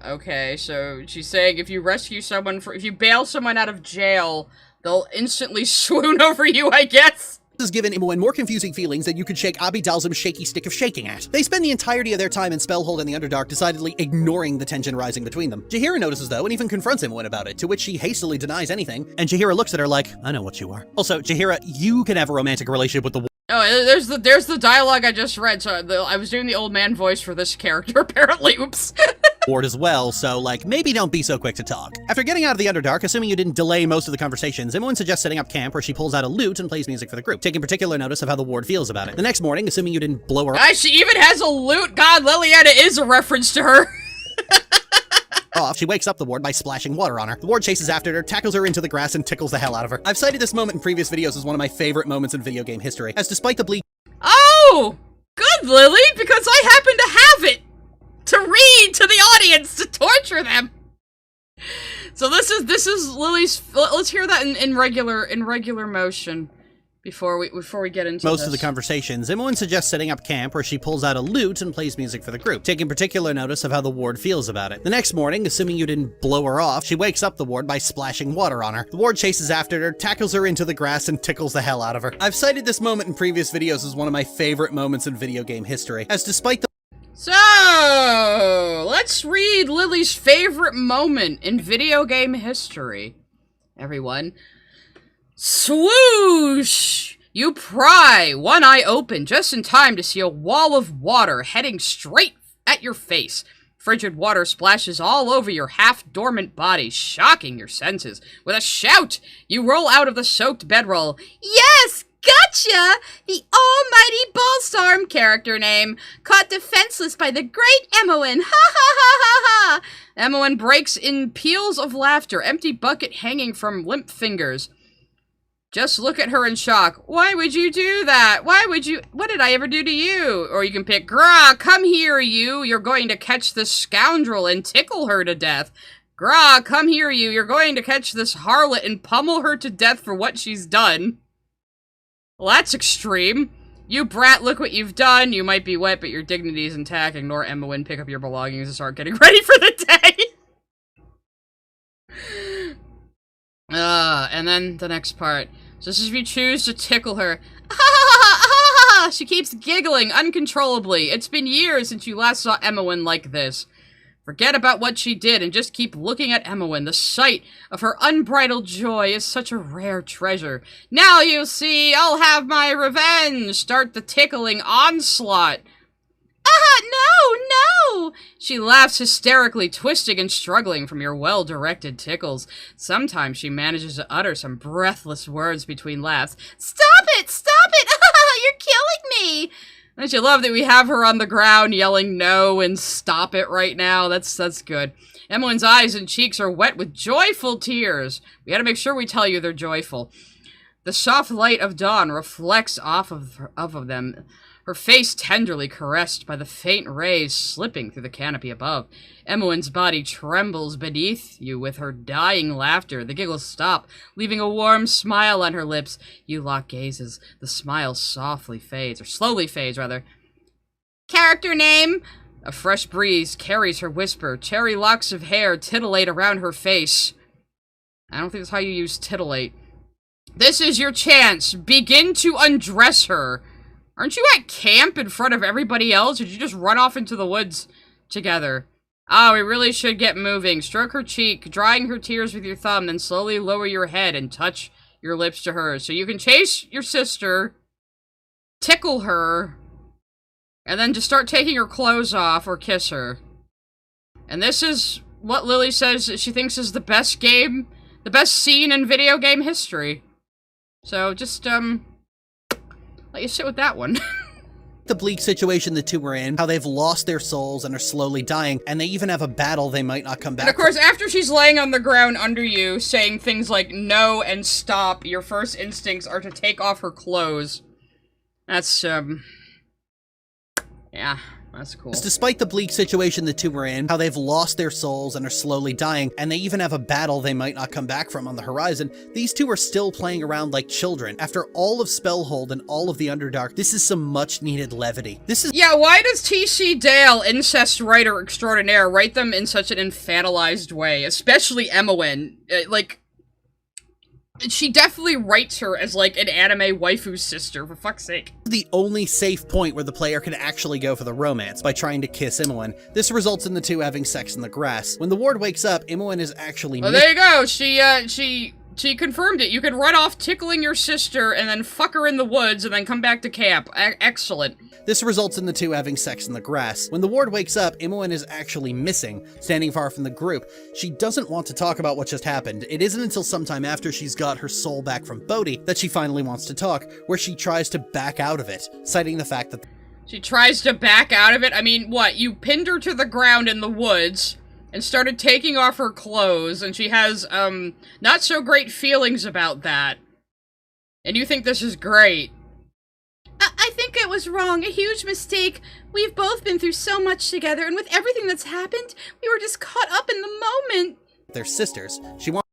Okay, so she's saying if you rescue someone, if you bail someone out of jail, they'll instantly swoon over you, I guess. This has given Imoen more confusing feelings than you could shake Abi Dalzum's shaky stick of shaking at. They spend the entirety of their time in Spellhold and the Underdark decidedly ignoring the tension rising between them. Jaheira notices though and even confronts Imoen about it, to which she hastily denies anything, and Jaheira looks at her like, I know what you are. Also, Jaheira, you can have a romantic relationship with the Oh, there's the dialogue I just read, so I was doing the old man voice for this character, apparently, oops. ward as well, so, like, maybe don't be so quick to talk. After getting out of the Underdark, assuming you didn't delay most of the conversations, Imoen suggests setting up camp where she pulls out a lute and plays music for the group, taking particular notice of how the ward feels about it. The next morning, assuming you didn't blow her she even has a lute! God, Liliana is a reference to her! off, she wakes up the ward by splashing water on her. The ward chases after her, tackles her into the grass, and tickles the hell out of her. I've cited this moment in previous videos as one of my favorite moments in video game history, as despite the bleak— Oh! Good, Lily, because I happen to have it! To read to the audience, to torture them! So this is Lily's— let's hear that in regular motion. before we get into most of the conversations, Imoen suggests setting up camp where she pulls out a lute and plays music for the group, taking particular notice of how the ward feels about it. The next morning, assuming you didn't blow her off, she wakes up the ward by splashing water on her. The ward chases after her, tackles her into the grass, and tickles the hell out of her. I've cited this moment in previous videos as one of my favorite moments in video game history, as despite the So, let's read Lily's favorite moment in video game history. Everyone. Swoosh! You pry, one eye open, just in time to see a wall of water heading straight at your face. Frigid water splashes all over your half-dormant body, shocking your senses. With a shout, you roll out of the soaked bedroll. Yes! Gotcha! The almighty Balsarm character name, caught defenseless by the great Imoen. Ha ha ha ha ha! Imoen breaks in peals of laughter, empty bucket hanging from limp fingers. Just look at her in shock. Why would you do that? Why would you? What did I ever do to you? Or you can pick, Grah, come here, you. You're going to catch this scoundrel and tickle her to death. Grah, come here, you. You're going to catch this harlot and pummel her to death for what she's done. Well, that's extreme. You brat, look what you've done. You might be wet, but your dignity is intact. Ignore Imoen, pick up your belongings, and start getting ready for the day. And then the next part. Just as if you choose to tickle her. She keeps giggling uncontrollably. It's been years since you last saw Imoen like this. Forget about what she did and just keep looking at Imoen. The sight of her unbridled joy is such a rare treasure. Now you see, I'll have my revenge. Start the tickling onslaught. No! She laughs hysterically, twisting and struggling from your well-directed tickles. Sometimes she manages to utter some breathless words between laughs. Stop it! You're killing me! Don't you love that we have her on the ground yelling no and stop it right now? That's good. Imoen's eyes and cheeks are wet with joyful tears. We gotta make sure we tell you they're joyful. The soft light of dawn reflects off of them, her face tenderly caressed by the faint rays slipping through the canopy above. Imoen's body trembles beneath you with her dying laughter. The giggles stop, leaving a warm smile on her lips. You lock gazes. The smile slowly fades, rather. Character name? A fresh breeze carries her whisper. Cherry locks of hair titillate around her face. I don't think that's how you use titillate. This is your chance. Begin to undress her. Aren't you at camp in front of everybody else, or did you just run off into the woods together? Ah, we really should get moving. Stroke her cheek, drying her tears with your thumb, then slowly lower your head and touch your lips to hers. So you can chase your sister, tickle her, and then just start taking her clothes off or kiss her. And this is what Lily says she thinks is the best scene in video game history. So just, let you sit with that one. the bleak situation the two were in, how they've lost their souls and are slowly dying, and they even have a battle they might not come back. And of course, after she's laying on the ground under you, saying things like no and stop, your first instincts are to take off her clothes. That's, yeah, that's cool. Despite the bleak situation the two were in, how they've lost their souls and are slowly dying, and they even have a battle they might not come back from on the horizon, these two are still playing around like children. After all of Spellhold and all of the Underdark, this is some much-needed levity. Yeah, why does T.C. Dale, incest writer extraordinaire, write them in such an infantilized way? Especially Imoen. She definitely writes her as, like, an anime waifu sister, for fuck's sake. The only safe point where the player can actually go for the romance, by trying to kiss Imoen. This results in the two having sex in the grass. When the ward wakes up, Imoen is actually— well, there you go! She confirmed it. You could run off tickling your sister, and then fuck her in the woods, and then come back to camp. Excellent. This results in the two having sex in the grass. When the ward wakes up, Imoen is actually missing, standing far from the group. She doesn't want to talk about what just happened. It isn't until sometime after she's got her soul back from Bodhi that she finally wants to talk, where she tries to back out of it, citing the fact that— she tries to back out of it? I mean, what? You pinned her to the ground in the woods and started taking off her clothes, and she has, not so great feelings about that. And you think this is great. I think it was wrong, a huge mistake. We've both been through so much together, and with everything that's happened, we were just caught up in the moment. They're sisters. She wants—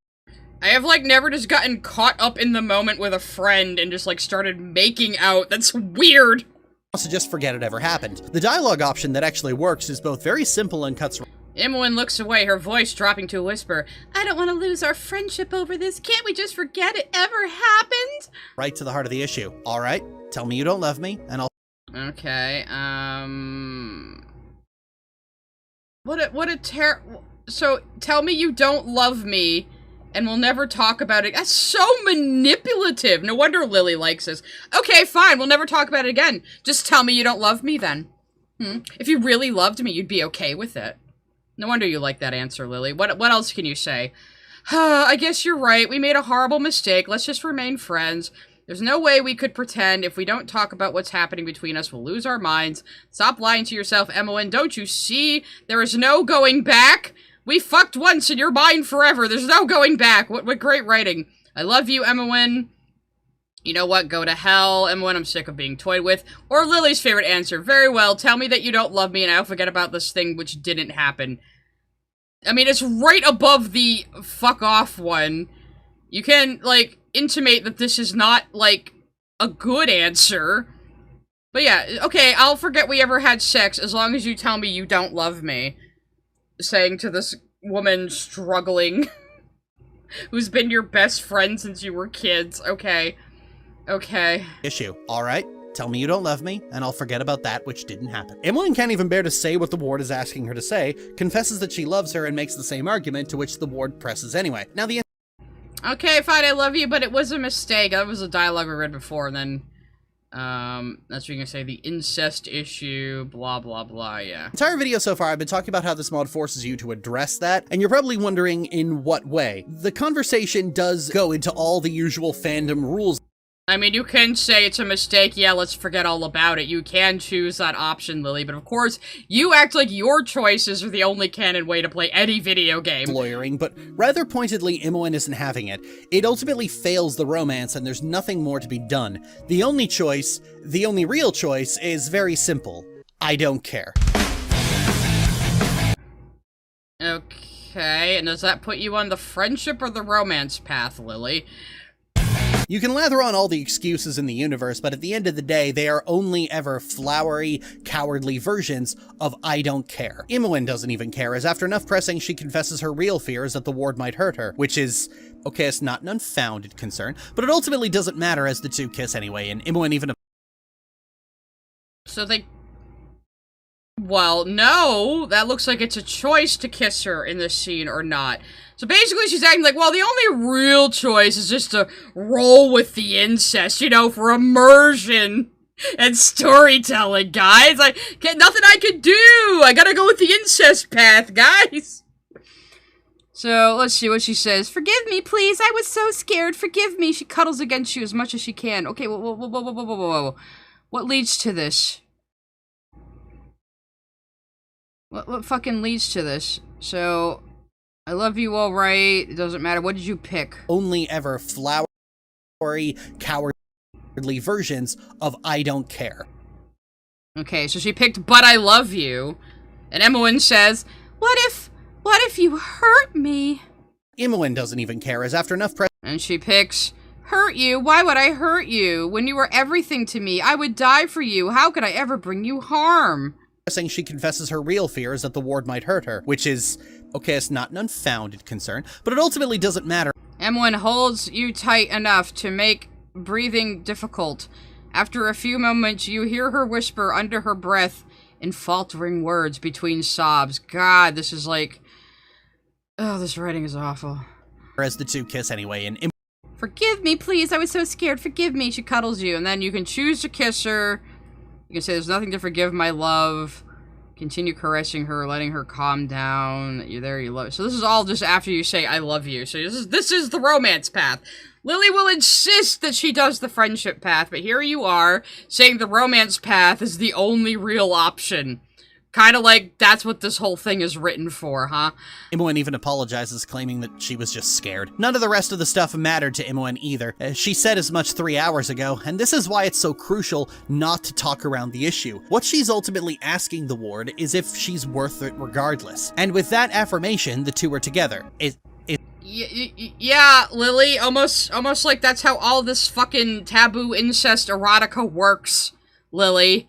I have, like, never just gotten caught up in the moment with a friend and just, like, started making out. That's weird. Wants to just forget it ever happened. The dialogue option that actually works is both very simple and cuts Imoen looks away, her voice dropping to a whisper. I don't want to lose our friendship over this. Can't we just forget it ever happened? right to the heart of the issue. All right, tell me you don't love me, and I'll... Okay, So, tell me you don't love me, and we'll never talk about it. That's so manipulative. No wonder Lily likes this. Okay, fine, we'll never talk about it again. Just tell me you don't love me, then. If you really loved me, you'd be okay with it. No wonder you like that answer, Lily. What else can you say? I guess you're right. We made a horrible mistake. Let's just remain friends. There's no way we could pretend. If we don't talk about what's happening between us, we'll lose our minds. Stop lying to yourself, Imoen. Don't you see? There is no going back. We fucked once and you're mine forever. There's no going back. What great writing. I love you, Imoen. You know what? Go to hell, Imoen. I'm sick of being toyed with. Or Lily's favorite answer. Very well. Tell me that you don't love me and I'll forget about this thing which didn't happen. I mean, it's right above the fuck off one. You can, like, intimate that this is not, like, a good answer. But yeah, okay, I'll forget we ever had sex as long as you tell me you don't love me. Saying to this woman struggling, who's been your best friend since you were kids. Okay. Okay. issue. All right, tell me you don't love me, and I'll forget about that which didn't happen. Imoen can't even bear to say what the ward is asking her to say, confesses that she loves her, and makes the same argument, to which the ward presses anyway. Now the... Okay, fine, I love you, but it was a mistake. That was a dialogue we read before, and then... that's what you're gonna say, the incest issue, blah, blah, blah, yeah. entire video so far, I've been talking about how this mod forces you to address that, and you're probably wondering in what way. The conversation does go into all the usual fandom rules. I mean, you can say it's a mistake, yeah, let's forget all about it. You can choose that option, Lily, but of course, you act like your choices are the only canon way to play any video game. Lawyering, but rather pointedly, Imoen isn't having it. It ultimately fails the romance, and there's nothing more to be done. The only choice, the only real choice, is very simple. I don't care. Okay, and does that put you on the friendship or the romance path, Lily? You can lather on all the excuses in the universe, but at the end of the day, they are only ever flowery, cowardly versions of I don't care. Imoen doesn't even care, as after enough pressing, she confesses her real fears that the ward might hurt her, which is, okay, it's not an unfounded concern, but it ultimately doesn't matter as the two kiss anyway, and Imoen even... So they... Well, no, that looks like it's a choice to kiss her in this scene or not. So basically she's acting like, well, the only real choice is just to roll with the incest, you know, for immersion and storytelling, guys. Nothing I could do. I gotta go with the incest path, guys. So, let's see what she says. Forgive me, please. I was so scared. Forgive me. She cuddles against you as much as she can. Okay, whoa. What leads to this? What fucking leads to this? So... I love you, all right. It doesn't matter. What did you pick? Only ever flowery, cowardly versions of I don't care. Okay, so she picked But I Love You. And Imoen says, What if you hurt me? Imoen doesn't even care, as after enough and she picks Hurt you? Why would I hurt you? When you were everything to me, I would die for you. How could I ever bring you harm? She confesses her real fears that the ward might hurt her, which is, okay, it's not an unfounded concern, but it ultimately doesn't matter. Imoen holds you tight enough to make breathing difficult. After a few moments, you hear her whisper under her breath in faltering words between sobs. God, this is like... Oh, this writing is awful. As the two kiss anyway, and... Forgive me, please. I was so scared. Forgive me. She cuddles you, and then you can choose to kiss her. You can say, there's nothing to forgive, my love. Continue caressing her, letting her calm down. You're there, you love her. So this is all just after you say, I love you. So this is the romance path. Lily will insist that she does the friendship path, but here you are, saying the romance path is the only real option. Kind of like, that's what this whole thing is written for, huh? Imoen even apologizes, claiming that she was just scared. None of the rest of the stuff mattered to Imoen either. She said as much 3 hours ago, and this is why it's so crucial not to talk around the issue. What she's ultimately asking the ward is if she's worth it regardless. And with that affirmation, the two are together. Yeah, Lily, almost like that's how all this fucking taboo incest erotica works, Lily.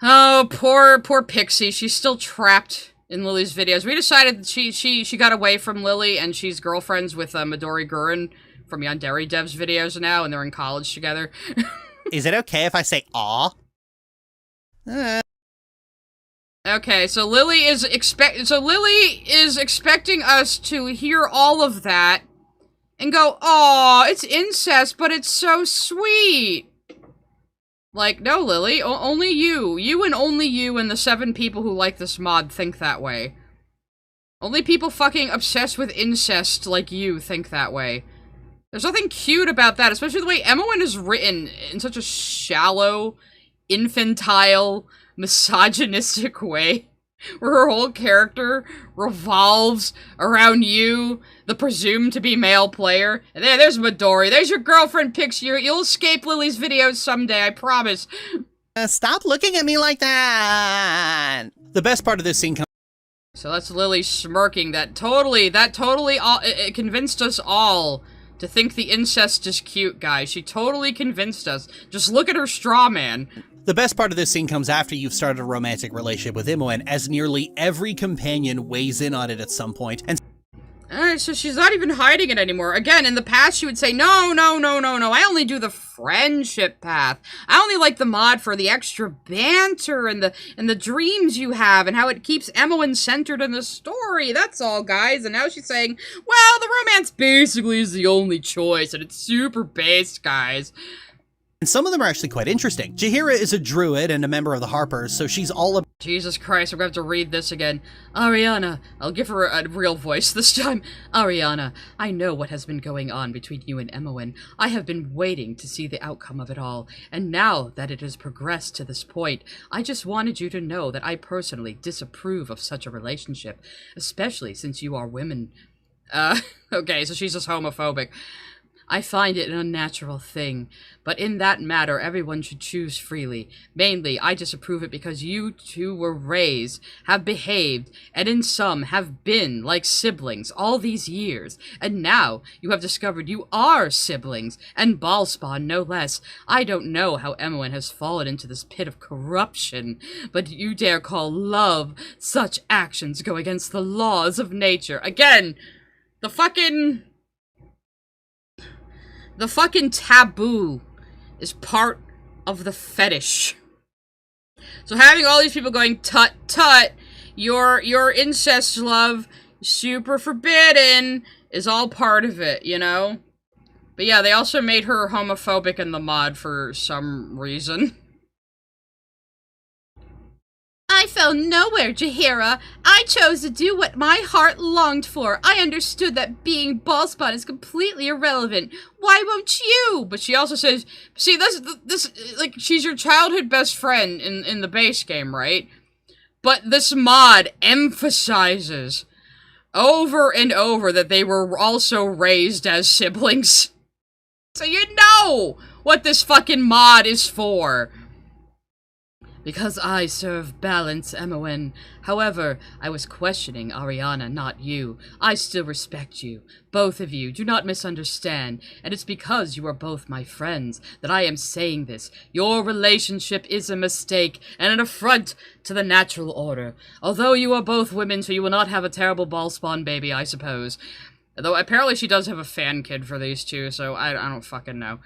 Oh, poor Pixie. She's still trapped in Lily's videos. We decided that she got away from Lily, and she's girlfriends with Midori Gurin from Yandere Dev's videos now, and they're in college together. Is it okay if I say aw? Okay, so Lily is expecting us to hear all of that and go, "Aw, it's incest, but it's so sweet." Like, no, Lily, only you and only you and the 7 people who like this mod think that way. Only people fucking obsessed with incest like you think that way. There's nothing cute about that, especially the way Imoen is written in such a shallow, infantile, misogynistic way, where her whole character revolves around you, the presumed to be male player. And there's Midori. There's your girlfriend Pixie. You'll escape Lily's videos someday, I promise. Stop looking at me like that! The best part of this scene comes... So that's Lily smirking. That totally it convinced us all to think the incest is cute, guys. She totally convinced us. Just look at her straw man. The best part of this scene comes after you've started a romantic relationship with Imoen, as nearly every companion weighs in on it at some point, and... Alright, so she's not even hiding it anymore. Again, in the past she would say, no, I only do the friendship path. I only like the mod for the extra banter and the dreams you have and how it keeps Imoen centered in the story. That's all, guys. And now she's saying, well, the romance basically is the only choice, and it's super based, guys. And some of them are actually quite interesting. Jaheira is a druid and a member of the Harpers, so she's all about... Jesus Christ, I'm gonna have to read this again. Ariana, I'll give her a real voice this time. Ariana, I know what has been going on between you and Imoen. I have been waiting to see the outcome of it all, and now that it has progressed to this point, I just wanted you to know that I personally disapprove of such a relationship, especially since you are women. Okay, so she's just homophobic. I find it an unnatural thing, but in that matter, everyone should choose freely. Mainly, I disapprove it because you two were raised, have behaved, and in some have been like siblings all these years. And now, you have discovered you are siblings, and ballspawn no less. I don't know how Imoen has fallen into this pit of corruption, but you dare call love such actions go against the laws of nature. Again, the fucking taboo is part of the fetish. So having all these people going, tut tut, your incest love, super forbidden, is all part of it, you know? But yeah, they also made her homophobic in the mod for some reason. I fell nowhere, Jaheira. I chose to do what my heart longed for. I understood that being ballspawn is completely irrelevant. Why won't you? But she also says, see, this like, she's your childhood best friend in the base game, right? But this mod emphasizes over and over that they were also raised as siblings. So you know what this fucking mod is for. Because I serve balance, Imoen. However, I was questioning Ariana, not you. I still respect you. Both of you. Do not misunderstand. And it's because you are both my friends that I am saying this. Your relationship is a mistake and an affront to the natural order. Although you are both women, so you will not have a terrible ballspawn baby, I suppose. Though apparently she does have a fan kid for these two, so I don't fucking know.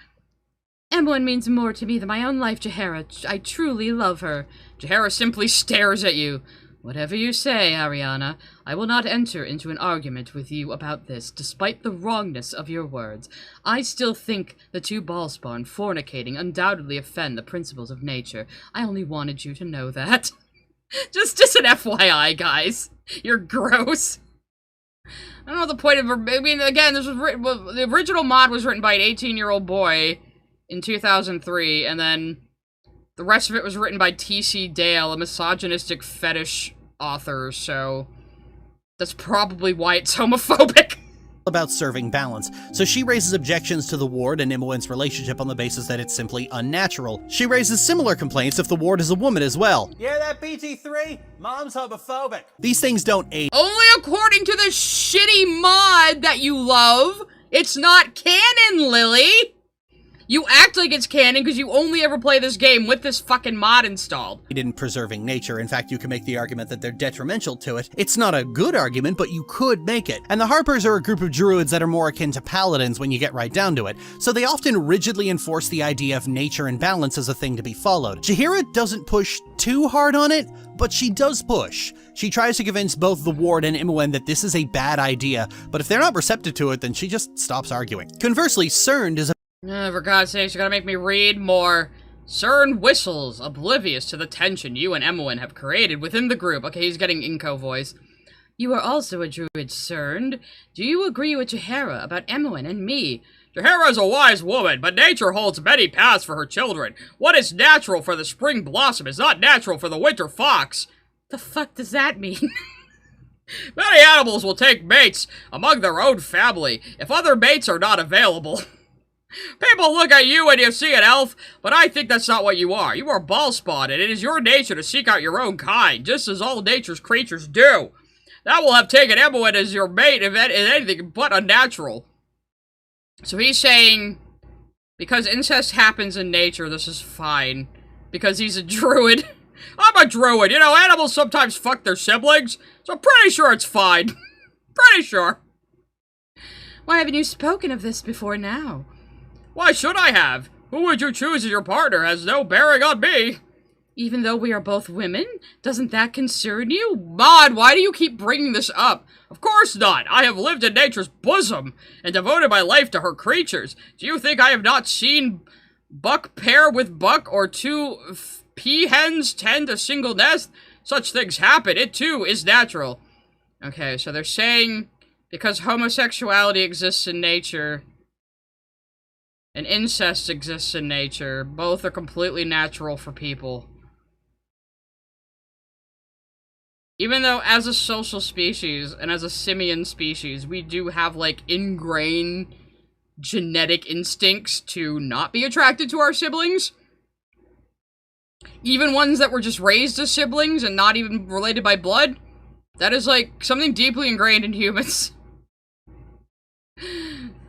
Imoen means more to me than my own life, Jaheira. I truly love her. Jaheira simply stares at you. Whatever you say, Ariana, I will not enter into an argument with you about this, despite the wrongness of your words. I still think the two ballspawn fornicating undoubtedly offend the principles of nature. I only wanted you to know that. just an FYI, guys. You're gross. I don't know the point of... I mean, again, this was written... Well, the original mod was written by an 18-year-old boy in 2003, and then the rest of it was written by T.C. Dale, a misogynistic fetish author, so that's probably why it's homophobic. about serving balance, so she raises objections to the ward and Imoen's relationship on the basis that it's simply unnatural. She raises similar complaints if the ward is a woman as well. Yeah, that BT3? Mom's homophobic. These things don't aid Only according to the shitty mod that you love. It's not canon, Lily. You act like it's canon because you only ever play this game with this fucking mod installed. in preserving nature. In fact, you can make the argument that they're detrimental to it. It's not a good argument, but you could make it. And the Harpers are a group of druids that are more akin to paladins when you get right down to it, so they often rigidly enforce the idea of nature and balance as a thing to be followed. Jaheira doesn't push too hard on it, but she does push. She tries to convince both the ward and Imoen that this is a bad idea, but if they're not receptive to it, then she just stops arguing. Conversely, Cern is For God's sake, you gotta make me read more. Cern whistles, oblivious to the tension you and Imoen have created within the group. Okay, he's getting Inko voice. You are also a druid, Cern. Do you agree with Jaheira about Imoen and me? Jaheira is a wise woman, but nature holds many paths for her children. What is natural for the spring blossom is not natural for the winter fox. The fuck does that mean? Many animals will take mates among their own family if other mates are not available. People look at you and you see an elf, but I think that's not what you are. You are ball-spawned, and it is your nature to seek out your own kind, just as all nature's creatures do. That will have taken Imoen as your mate if anything but unnatural. So he's saying, because incest happens in nature, this is fine. Because he's a druid. I'm a druid. You know, animals sometimes fuck their siblings, so I'm pretty sure it's fine. Pretty sure. Why haven't you spoken of this before now? Why should I have? Who would you choose as your partner has no bearing on me. Even though we are both women, doesn't that concern you? Mod, why do you keep bringing this up? Of course not. I have lived in nature's bosom and devoted my life to her creatures. Do you think I have not seen buck pair with buck or two peahens tend a single nest? Such things happen. It too is natural. Okay, so they're saying because homosexuality exists in nature and incest exists in nature, both are completely natural for people. Even though as a social species and as a simian species, we do have like ingrained genetic instincts to not be attracted to our siblings. Even ones that were just raised as siblings and not even related by blood. That is like something deeply ingrained in humans.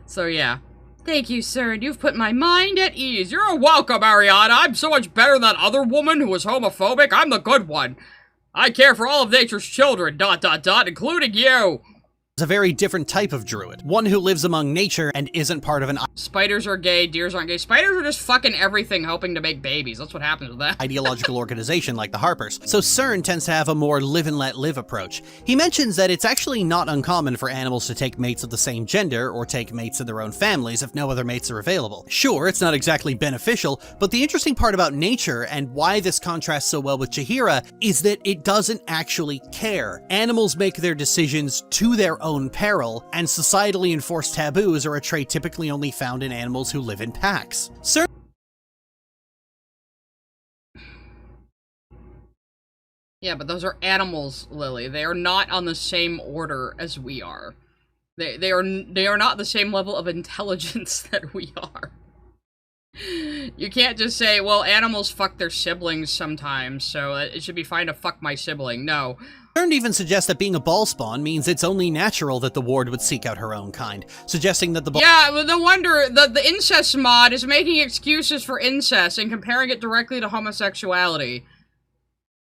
So yeah. Thank you, sir, and you've put my mind at ease. You're welcome, Ariana. I'm so much better than that other woman who was homophobic. I'm the good one. I care for all of nature's children, ... including you. a very different type of druid. One who lives among nature and isn't part of an Spiders are gay, deers aren't gay. Spiders are just fucking everything hoping to make babies. That's what happens with that. ideological organization like the Harpers. So Cern tends to have a more live and let live approach. He mentions that it's actually not uncommon for animals to take mates of the same gender or take mates in their own families if no other mates are available. Sure, it's not exactly beneficial, but the interesting part about nature and why this contrasts so well with Jaheira is that it doesn't actually care. Animals make their decisions to their own peril, and societally enforced taboos are a trait typically only found in animals who live in packs. Cern Yeah, but those are animals, Lily. They are not on the same order as we are. They are not the same level of intelligence that we are. You can't just say, well, animals fuck their siblings sometimes, so it should be fine to fuck my sibling. No. Cern even suggests that being a ball spawn means it's only natural that the ward would seek out her own kind, suggesting that the Yeah, well, no wonder the incest mod is making excuses for incest and comparing it directly to homosexuality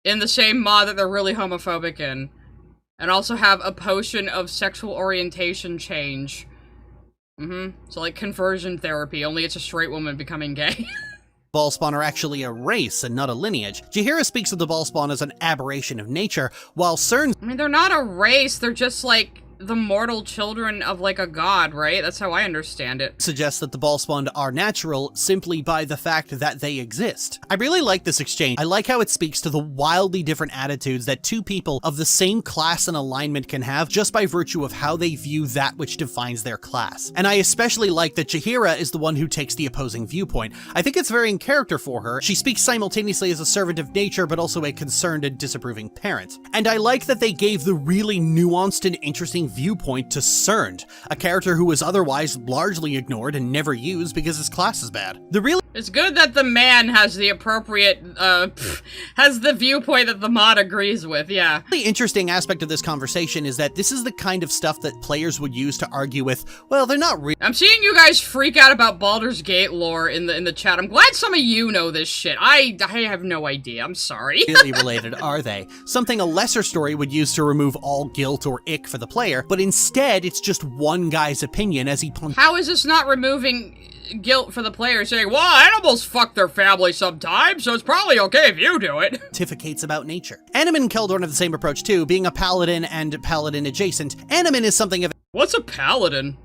in the same mod that they're really homophobic in. And also have a potion of sexual orientation change. So like conversion therapy, only it's a straight woman becoming gay. Ballspawn are actually a race and not a lineage. Jaheira speaks of the Ballspawn as an aberration of nature, while Cern I mean, they're not a race, they're just like the mortal children of like a god, right? That's how I understand it. suggests that the Ballspawn are natural simply by the fact that they exist. I really like this exchange. I like how it speaks to the wildly different attitudes that two people of the same class and alignment can have just by virtue of how they view that which defines their class. And I especially like that Jaheira is the one who takes the opposing viewpoint. I think it's very in character for her. She speaks simultaneously as a servant of nature, but also a concerned and disapproving parent. And I like that they gave the really nuanced and interesting viewpoint to Cerned, a character who was otherwise largely ignored and never used because his class is bad. It's good that the man has the appropriate, has the viewpoint that the mod agrees with, yeah. The interesting aspect of this conversation is that this is the kind of stuff that players would use to argue with, well, they're not real. I'm seeing you guys freak out about Baldur's Gate lore in the chat. I'm glad some of you know this shit. I have no idea. I'm sorry. Really related, are they? Something a lesser story would use to remove all guilt or ick for the player, but instead it's just one guy's opinion as he How is this not removing guilt for the player, saying, well, animals fuck their family sometimes, so it's probably okay if you do it. Pontificates about nature. Imoen and Keldorn have the same approach too, being a paladin and paladin adjacent. Imoen is something of What's a paladin?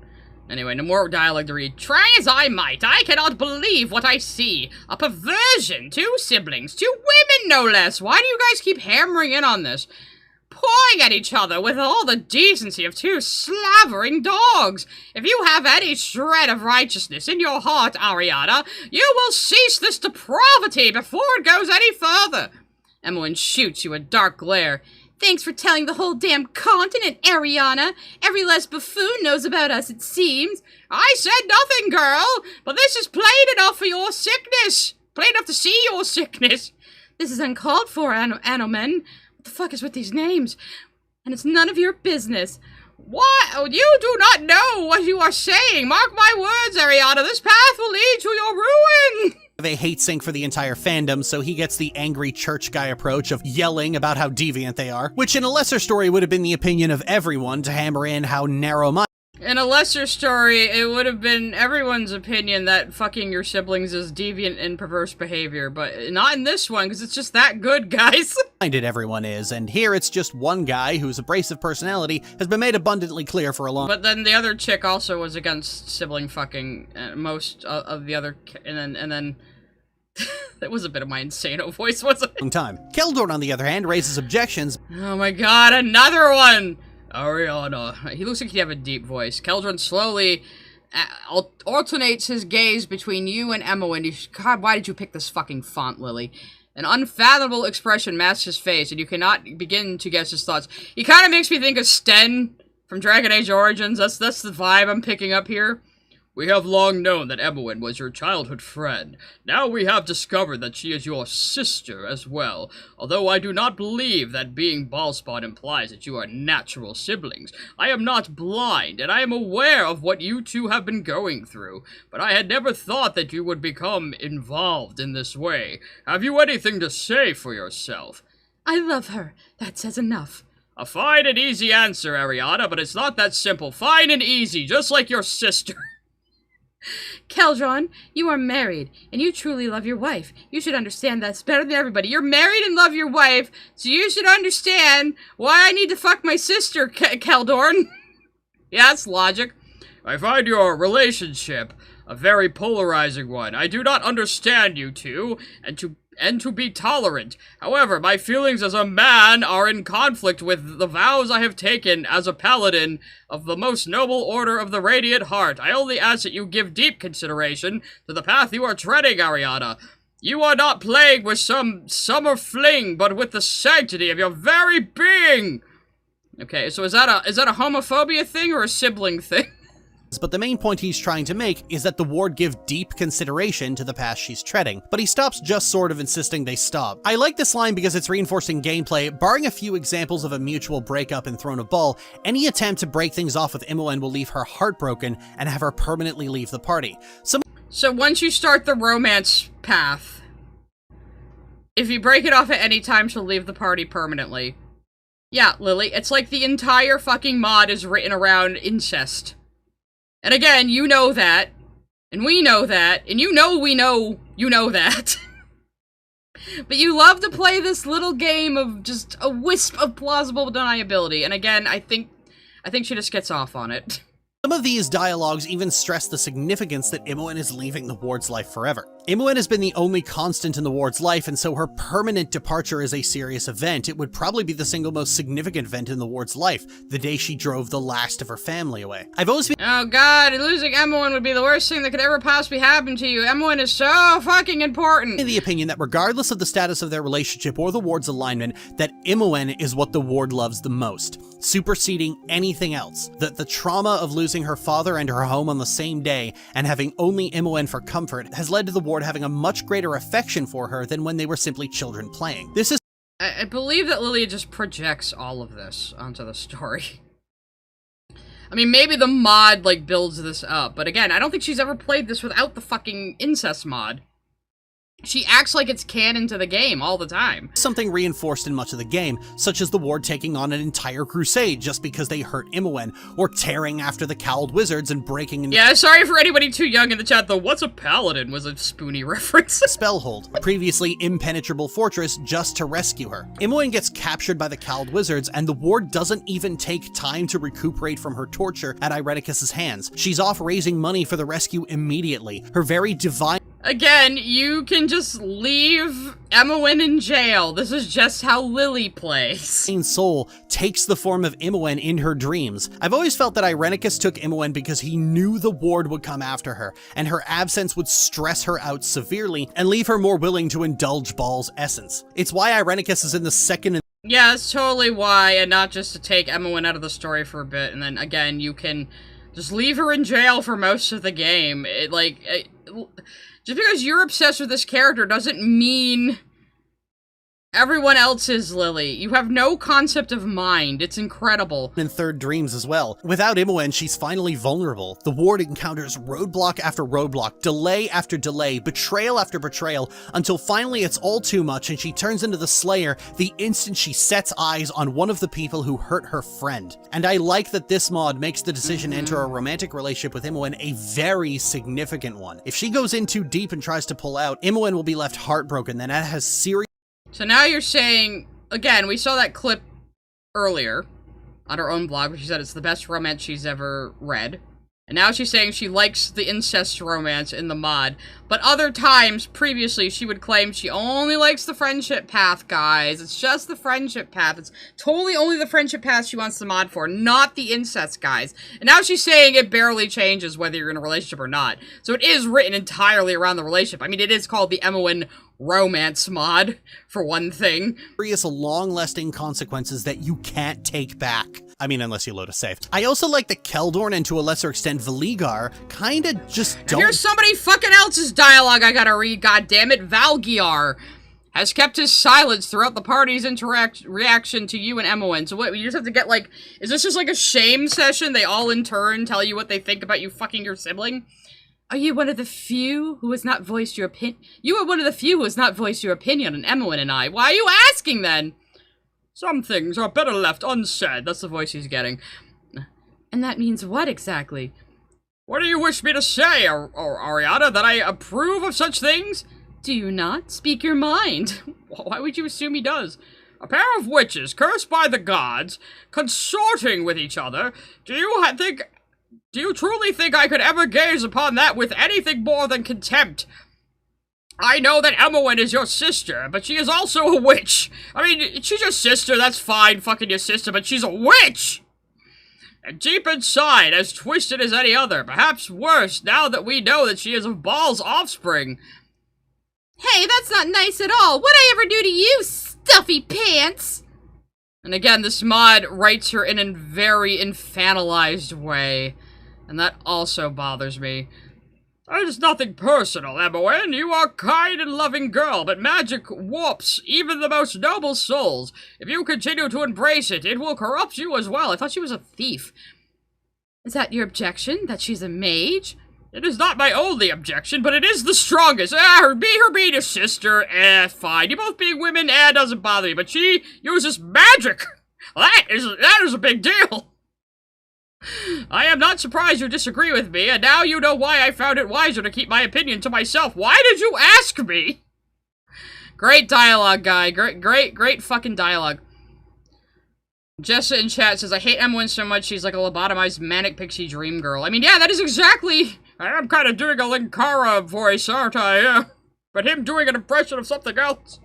Anyway, no more dialogue to read. Try as I might, I cannot believe what I see. A perversion, 2 siblings, 2 women no less. Why do you guys keep hammering in on this? Pawing at each other with all the decency of 2 slavering dogs. If you have any shred of righteousness in your heart, Ariana, you will cease this depravity before it goes any further. Imoen shoots you a dark glare. Thanks for telling the whole damn continent, Ariana. Every last buffoon knows about us, it seems. I said nothing, girl, but this is plain enough for your sickness. Plain enough to see your sickness. This is uncalled for, Imoen. What the fuck is with these names? And it's none of your business. What? Oh, you do not know what you are saying. Mark my words, Ariana. This path will lead to your ruin. a hate sink for the entire fandom, so he gets the angry church guy approach of yelling about how deviant they are, which in a lesser story would have been the opinion of everyone to hammer in how narrow-minded. In a lesser story, it would have been everyone's opinion that fucking your siblings is deviant and perverse behavior, but not in this one, because it's just that good, guys. Everyone is, and here it's just one guy whose abrasive personality has been made abundantly clear for a long But then the other chick also was against sibling fucking, most of the other, and then that was a bit of my Insano voice, wasn't it? time. Keldorn, on the other hand, raises objections. Oh my god, another one! Ariana. He looks like he'd have a deep voice. Keldron slowly alternates his gaze between you and Imoen. God, why did you pick this fucking font, Lily? An unfathomable expression masks his face, and you cannot begin to guess his thoughts. He kind of makes me think of Sten from Dragon Age Origins. That's the vibe I'm picking up here. We have long known that Imoen was your childhood friend. Now we have discovered that she is your sister as well. Although I do not believe that being Ballspot implies that you are natural siblings. I am not blind, and I am aware of what you two have been going through. But I had never thought that you would become involved in this way. Have you anything to say for yourself? I love her. That says enough. A fine and easy answer, Ariana, but it's not that simple. Fine and easy, just like your sister. Keldron, you are married, and you truly love your wife. You should understand that's better than everybody. You're married and love your wife, so you should understand why I need to fuck my sister, Keldorn. Yeah, that's logic. I find your relationship a very polarizing one. I do not understand you two, and to be tolerant. However, my feelings as a man are in conflict with the vows I have taken as a paladin of the most noble order of the Radiant Heart. I only ask that you give deep consideration to the path you are treading, Ariana. You are not playing with some summer fling, but with the sanctity of your very being. Okay, so is that a homophobia thing or a sibling thing? But the main point he's trying to make is that the ward give deep consideration to the path she's treading, but he stops just sort of insisting they stop. I like this line because it's reinforcing gameplay. Barring a few examples of a mutual breakup in Throne of Ball, any attempt to break things off with Imoen will leave her heartbroken and have her permanently leave the party. So once you start the romance path, if you break it off at any time, she'll leave the party permanently. Yeah, Lily, it's like the entire fucking mod is written around incest. And again, you know that, and we know that, and you know you know that. But you love to play this little game of just a wisp of plausible deniability, and again, I think she just gets off on it. Some of these dialogues even stress the significance that Imoen is leaving the ward's life forever. Imoen has been the only constant in the ward's life, and so her permanent departure is a serious event. It would probably be the single most significant event in the ward's life, the day she drove the last of her family away. I've always been— Oh god, losing Imoen would be the worst thing that could ever possibly happen to you. Imoen is so fucking important. in the opinion that regardless of the status of their relationship or the ward's alignment, that Imoen is what the ward loves the most, superseding anything else. The trauma of losing her father and her home on the same day, and having only Imoen for comfort, has led to the ward having a much greater affection for her than when they were simply children playing. This is— I believe that Lilia just projects all of this onto the story. I mean, maybe the mod, like, builds this up, but again, I don't think she's ever played this without the fucking incest mod. She acts like it's canon to the game all the time. something reinforced in much of the game, such as the ward taking on an entire crusade just because they hurt Imoen, or tearing after the cowled wizards and breaking into— Yeah, sorry for anybody too young in the chat, though. What's a paladin was a spoony reference. Spellhold, a previously impenetrable fortress, just to rescue her. Imoen gets captured by the cowled wizards, and the ward doesn't even take time to recuperate from her torture at Irenicus's hands. She's off raising money for the rescue immediately. Her very divine— Again, you can just leave Imoen in jail. This is just how Lily plays. soul takes the form of Imoen in her dreams. I've always felt that Irenicus took Imoen because he knew the ward would come after her, and her absence would stress her out severely and leave her more willing to indulge Baal's essence. It's why Irenicus is in the second— Yeah, that's totally why, and not just to take Imoen out of the story for a bit, and then, again, you can just leave her in jail for most of the game. Just because you're obsessed with this character doesn't mean everyone else is, Lily. You have no concept of mind. It's incredible. in third dreams as well. Without Imoen, she's finally vulnerable. The ward encounters roadblock after roadblock, delay after delay, betrayal after betrayal, until finally it's all too much and she turns into the Slayer the instant she sets eyes on one of the people who hurt her friend. And I like that this mod makes the decision to enter a romantic relationship with Imoen a very significant one. If she goes in too deep and tries to pull out, Imoen will be left heartbroken, then that has serious— So now you're saying, again, we saw that clip earlier on her own blog where she said it's the best romance she's ever read. And now she's saying she likes the incest romance in the mod. But other times, previously, she would claim she only likes the friendship path, guys. It's just the friendship path. It's totally only the friendship path she wants the mod for, not the incest, guys. And now she's saying it barely changes whether you're in a relationship or not. So it is written entirely around the relationship. I mean, it is called the Imoen Romance Mod, for one thing. long-lasting consequences that you can't take back. I mean, unless you load a save. I also like that Keldorn, and to a lesser extent Valigar, kinda just don't— Here's somebody fucking else's dialogue I gotta read, goddammit. Valgiar has kept his silence throughout the party's reaction to you and Imoen. So what, you just have to get, like, is this just like a shame session? They all in turn tell you what they think about you fucking your sibling? Are you one of the few who has not voiced your opinion? You are one of the few who has not voiced your opinion on Imoen and I. Why are you asking then? Some things are better left unsaid. That's the voice he's getting. And that means what exactly? What do you wish me to say, Ariana? That I approve of such things? Do you not? Speak your mind. Why would you assume he does? A pair of witches, cursed by the gods, consorting with each other. Do you truly think I could ever gaze upon that with anything more than contempt? I know that Imoen is your sister, but she is also a witch. I mean, she's your sister, that's fine, fucking your sister, but she's a witch! And deep inside, as twisted as any other, perhaps worse, now that we know that she is of Baal's offspring. Hey, that's not nice at all. What'd I ever do to you, stuffy pants? And again, this mod writes her in a very infantilized way, and that also bothers me. There's nothing personal, Imoen. You are a kind and loving girl, but magic warps even the most noble souls. If you continue to embrace it, it will corrupt you as well. I thought she was a thief. Is that your objection, that she's a mage? It is not my only objection, but it is the strongest. Her being a sister, fine. You both being women, doesn't bother me, but she uses magic. That is a big deal. I am not surprised you disagree with me, and now you know why I found it wiser to keep my opinion to myself. Why did you ask me? Great dialogue, guy. Great fucking dialogue. Jessa in chat says, I hate Imoen so much she's like a lobotomized manic pixie dream girl. I mean, yeah, that is exactly... I'm kind of doing a Linkara voice, aren't I? but him doing an impression of something else.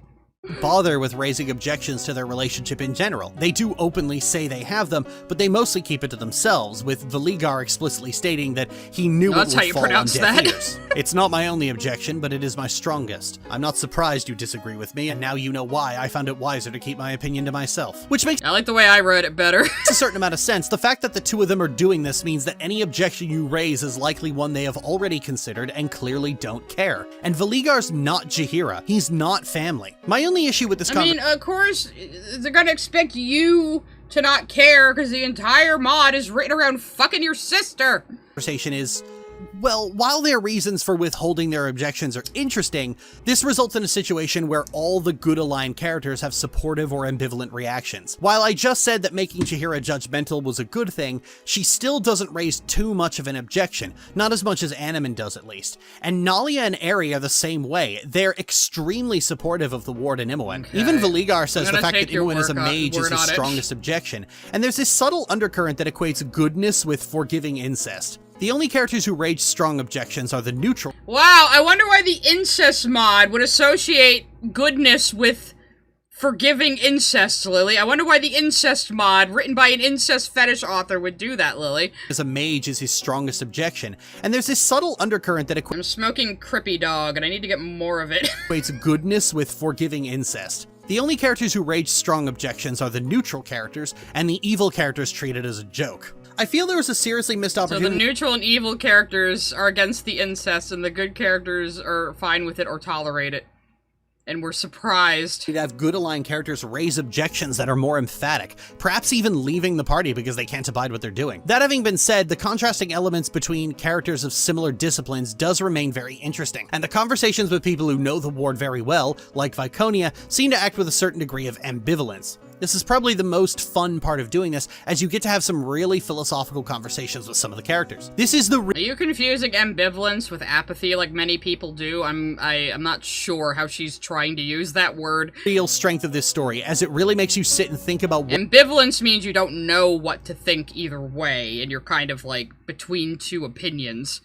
Bother with raising objections to their relationship in general. They do openly say they have them, but they mostly keep it to themselves, with Valigar explicitly stating that he knew it would fall on deaf ears. It's not my only objection, but it is my strongest. I'm not surprised you disagree with me, and now you know why I found it wiser to keep my opinion to myself. Which makes I like the way I wrote it better. a certain amount of sense. The fact that the two of them are doing this means that any objection you raise is likely one they have already considered and clearly don't care. And Valigar's not Jaheira. He's not family. My only issue with this I mean, of course, they're gonna expect you to not care because the entire mod is written around fucking your sister. Conversation is, well, while their reasons for withholding their objections are interesting, this results in a situation where all the good aligned characters have supportive or ambivalent reactions. While I just said that making Jaheira judgmental was a good thing, she still doesn't raise too much of an objection, not as much as Animan does at least. And Nalia and Eri are the same way. They're extremely supportive of the ward and Imoen. Okay. Even Valigar says the fact that Imoen is a word mage is his on it. strongest objection. And there's this subtle undercurrent that equates goodness with forgiving incest. The only characters who raise strong objections are the neutral. Wow, I wonder why the incest mod would associate goodness with forgiving incest, Lily. I wonder why the incest mod, written by an incest fetish author, would do that, Lily. As a mage is his strongest objection. And there's this subtle undercurrent that I'm smoking Crippy Dog, and I need to get more of it. equates goodness with forgiving incest. The only characters who raise strong objections are the neutral characters, and the evil characters treated as a joke. I feel there was a seriously missed So opportunity. the neutral and evil characters are against the incest, and the good characters are fine with it or tolerate it. And we're surprised. To have good aligned characters raise objections that are more emphatic, perhaps even leaving the party because they can't abide what they're doing. That having been said, the contrasting elements between characters of similar disciplines does remain very interesting, and the conversations with people who know the ward very well, like Viconia, seem to act with a certain degree of ambivalence. This is probably the most fun part of doing this, as you get to have some really philosophical conversations with some of the characters. This is the Are you confusing ambivalence with apathy like many people do? I'm not sure how she's trying to use that word. real strength of this story, as it really makes you sit and think about what Ambivalence means you don't know what to think either way, and you're kind of like between two opinions.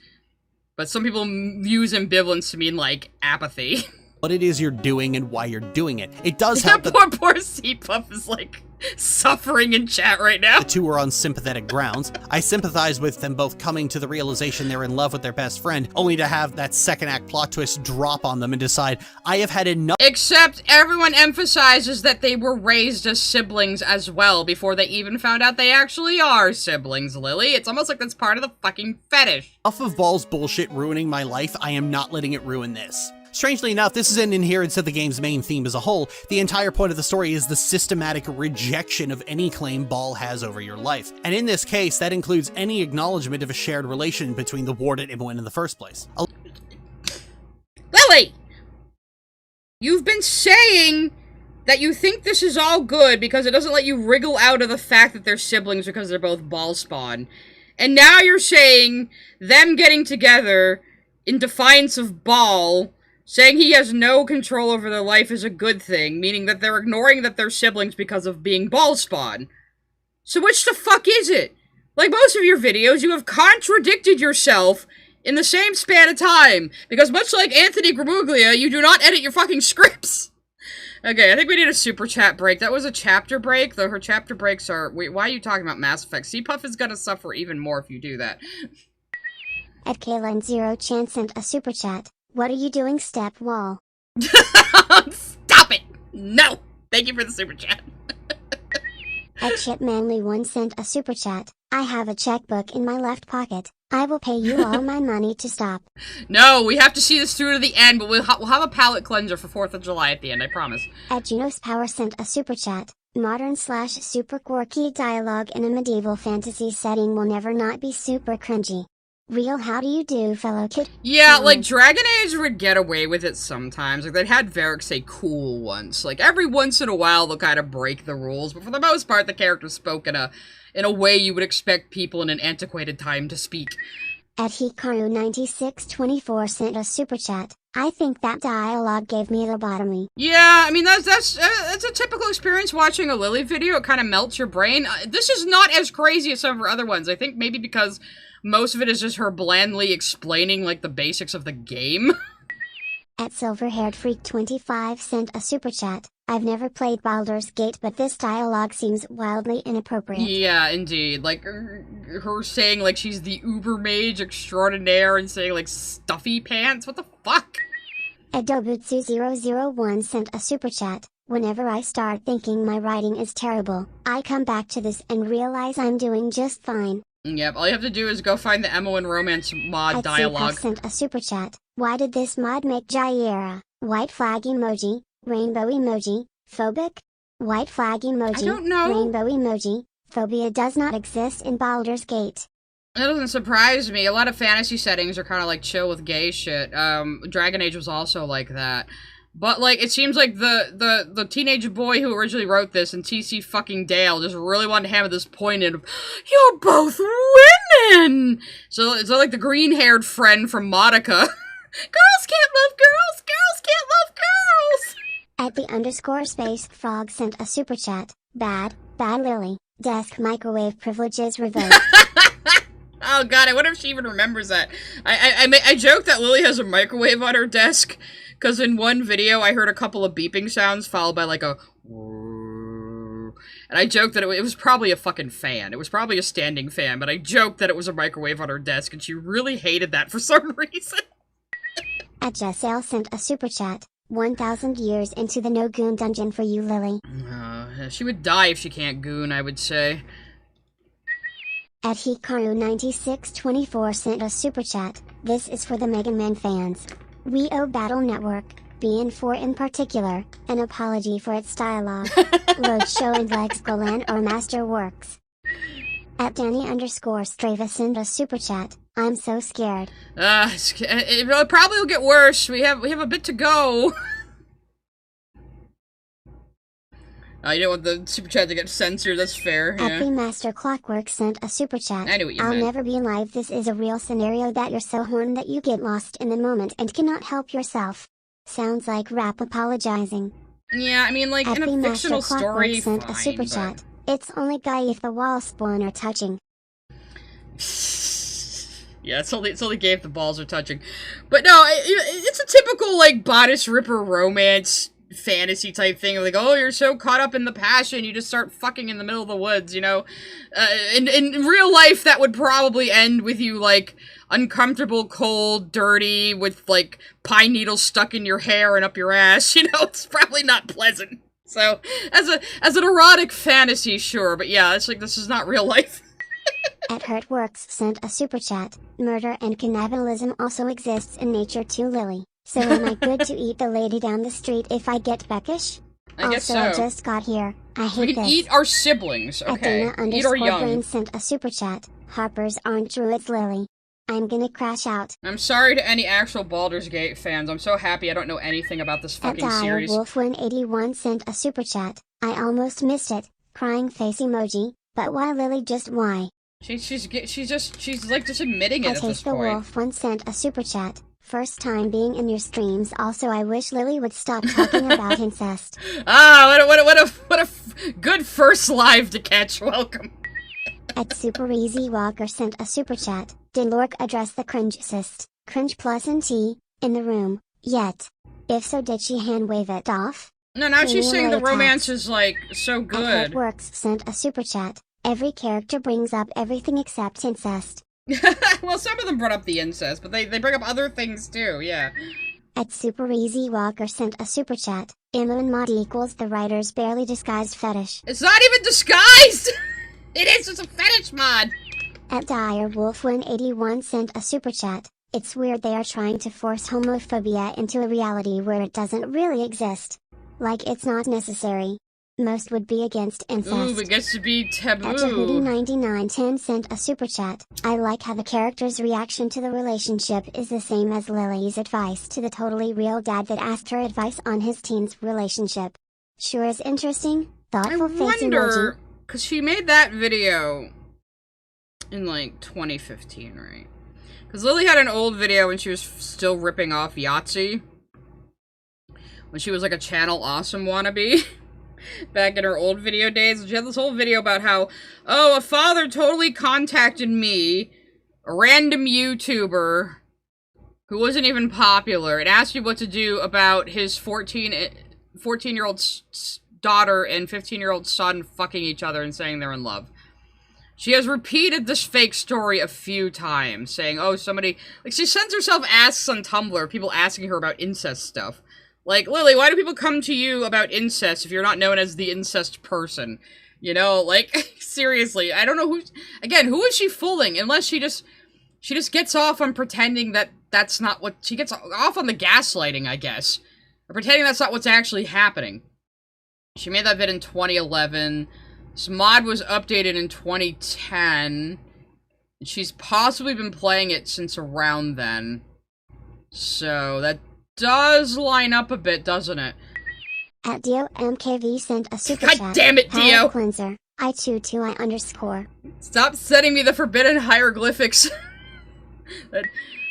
But some people use ambivalence to mean like apathy. it is you're doing and why you're doing it. It does help That that poor C-Puff is like suffering in chat right now. the two are on sympathetic grounds. I sympathize with them both coming to the realization they're in love with their best friend, only to have that second act plot twist drop on them and decide, I have had enough. Except everyone emphasizes that they were raised as siblings as well before they even found out they actually are siblings, Lily. It's almost like that's part of the fucking fetish. Enough of Ball's bullshit ruining my life. I am not letting it ruin this. Strangely enough, this is an adherence to the game's main theme as a whole. The entire point of the story is the systematic rejection of any claim Ball has over your life. And in this case, that includes any acknowledgement of a shared relation between the ward and Imoen in the first place. Lily! You've been saying that you think this is all good because it doesn't let you wriggle out of the fact that they're siblings because they're both Ball spawn. And now you're saying them getting together in defiance of Ball, saying he has no control over their life is a good thing, meaning that they're ignoring that they're siblings because of being Ball spawn. So which the fuck is it? Like most of your videos, you have contradicted yourself in the same span of time, because much like Anthony Gramuglia, you do not edit your fucking scripts. Okay, I think we need a super chat break. That was a chapter break, though her chapter breaks are... Wait, why are you talking about Mass Effect? C-Puff is gonna suffer even more if you do that. At Kalen0chan sent a super chat. What are you doing, Step Wall? Stop it! No! Thank you for the super chat. At Chipmanly1 sent a super chat. I have a checkbook in my left pocket. I will pay you all my money to stop. No, we have to see this through to the end, but we'll have a palate cleanser for 4th of July at the end, I promise. At Junos Power sent a super chat. Modern/super quirky dialogue in a medieval fantasy setting will never not be super cringy. Real how do you do, fellow kid? Yeah, like, Dragon Age would get away with it sometimes. Like, they'd had Varric say cool once. Like, every once in a while, they'll kind of break the rules, but for the most part, the characters spoke in a way you would expect people in an antiquated time to speak. At Hikaru9624 sent a super chat. I think that dialogue gave me a lobotomy. Yeah, I mean, that's a typical experience watching a Lily video. It kind of melts your brain. This is not as crazy as some of her other ones. I think maybe because most of it is just her blandly explaining, like, the basics of the game. At Silver-Haired Freak 25 sent a super chat. I've never played Baldur's Gate, but this dialogue seems wildly inappropriate. Yeah, indeed. Like, her saying, like, she's the uber mage extraordinaire and saying, like, stuffy pants? What the fuck? Adobutsu001 sent a super chat. Whenever I start thinking my writing is terrible, I come back to this and realize I'm doing just fine. Yep, all you have to do is go find the Imoen Romance Mod dialogue. Sent a super chat. Why did this mod make Jaira, white flag emoji, rainbow emoji, phobic? White flag emoji, I don't know. Rainbow emoji, phobia does not exist in Baldur's Gate. That doesn't surprise me. A lot of fantasy settings are kind of like chill with gay shit. Dragon Age was also like that. But, like, it seems like the teenage boy who originally wrote this and TC fucking Dale just really wanted to hammer this point in of, you're both women! So, like, the green-haired friend from Modica. Girls can't love girls! Girls can't love girls! At the _space frog sent a super chat. Bad Lily. Desk microwave privileges revoked. Oh god, I wonder if she even remembers that. I joked that Lily has a microwave on her desk, because in one video I heard a couple of beeping sounds followed by like a and I joked that it was probably a fucking fan. It was probably a standing fan, but I joked that it was a microwave on her desk, and she really hated that for some reason. At Jessale sent a super chat. 1,000 years into the no-goon dungeon for you, Lily. She would die if she can't goon, I would say. At Hikaru9624 sent a super chat. This is for the Mega Man fans. We owe Battle Network, BN4 in particular, an apology for its dialogue. Load show and Lex Golan or Masterworks. At Danny_Strava sent a super chat. I'm so scared. It probably will get worse. We have a bit to go. You don't want the super chat to get censored, that's fair. At the Master Clockwork sent a super chat. I knew what you I'll meant. never be alive. This is a real scenario that you're so horned that you get lost in the moment and cannot help yourself. Sounds like rap apologizing. Yeah, I mean, like, At in the a fictional Master story, Clockwork sent fine, a super but... chat. It's only guy if the wall spawn are touching. Yeah, it's only gay if the balls are touching. But no, it's a typical, like, bodice ripper romance fantasy type thing. Like, oh, you're so caught up in the passion, you just start fucking in the middle of the woods, you know? In real life, that would probably end with you, like, uncomfortable, cold, dirty, with, like, pine needles stuck in your hair and up your ass, you know? It's probably not pleasant. So, as an erotic fantasy, sure, but yeah, it's like, this is not real life. At Hurtworks sent a super chat. Murder and cannibalism also exists in nature too, Lily. So am I good to eat the lady down the street if I get peckish? I guess also, so. I just got here. I hate We this. can eat our siblings, okay. At Eat our young. Dana_Brain sent a super chat. Harpers aren't druids, Lily. I'm gonna crash out. I'm sorry to any actual Baldur's Gate fans. I'm so happy I don't know anything about this fucking series. Wolf181 sent a super chat. I almost missed it. Crying face emoji. But why, Lily? Just why? She's like just admitting it at this the point. Wolf one sent a super chat. First time being in your streams. Also, I wish Lily would stop talking about incest. Ah, what a good first live to catch. Welcome. At Super Easy Walker sent a super chat. Did Lork address the cringe cyst, cringe plus and T, in the room, yet? If so, did she hand wave it off? No, now she's saying the romance is, like, so good. Works sent a super chat. Every character brings up everything except incest. Well, some of them brought up the incest, but they bring up other things too, yeah. At Super Easy Walker sent a super chat. Imoen Mod equals the writer's barely disguised fetish. It's not even disguised! It is just a fetish mod! At Direwolf181 sent a super chat. It's weird they are trying to force homophobia into a reality where it doesn't really exist. Like it's not necessary. Most would be against incest. Ooh, it gets to be taboo. At Jahudi9910 sent a super chat. I like how the character's reaction to the relationship is the same as Lily's advice to the totally real dad that asked her advice on his teen's relationship. Sure is interesting. Thoughtful face emoji. Because she made that video in, like, 2015, right? Because Lily had an old video when she was still ripping off Yahtzee. When she was, like, a Channel Awesome wannabe. Back in her old video days. She had this whole video about how, oh, a father totally contacted me, a random YouTuber, who wasn't even popular, and asked you what to do about his 14-year-old daughter and 15-year-old son fucking each other and saying they're in love. She has repeated this fake story a few times, saying, oh, somebody... Like, she sends herself asks on Tumblr, people asking her about incest stuff. Like, Lily, why do people come to you about incest if you're not known as the incest person? You know, like, seriously, I don't know who... Again, who is she fooling? Unless she just gets off on pretending that that's not what... She gets off on the gaslighting, I guess. Or pretending that's not what's actually happening. She made that vid in 2011... This mod was updated in 2010. She's possibly been playing it since around then. So, that does line up a bit, doesn't it? At Dio MKV sent a super God chat. damn it, Dio! Palate cleanser. I22I_. Stop sending me the forbidden hieroglyphics that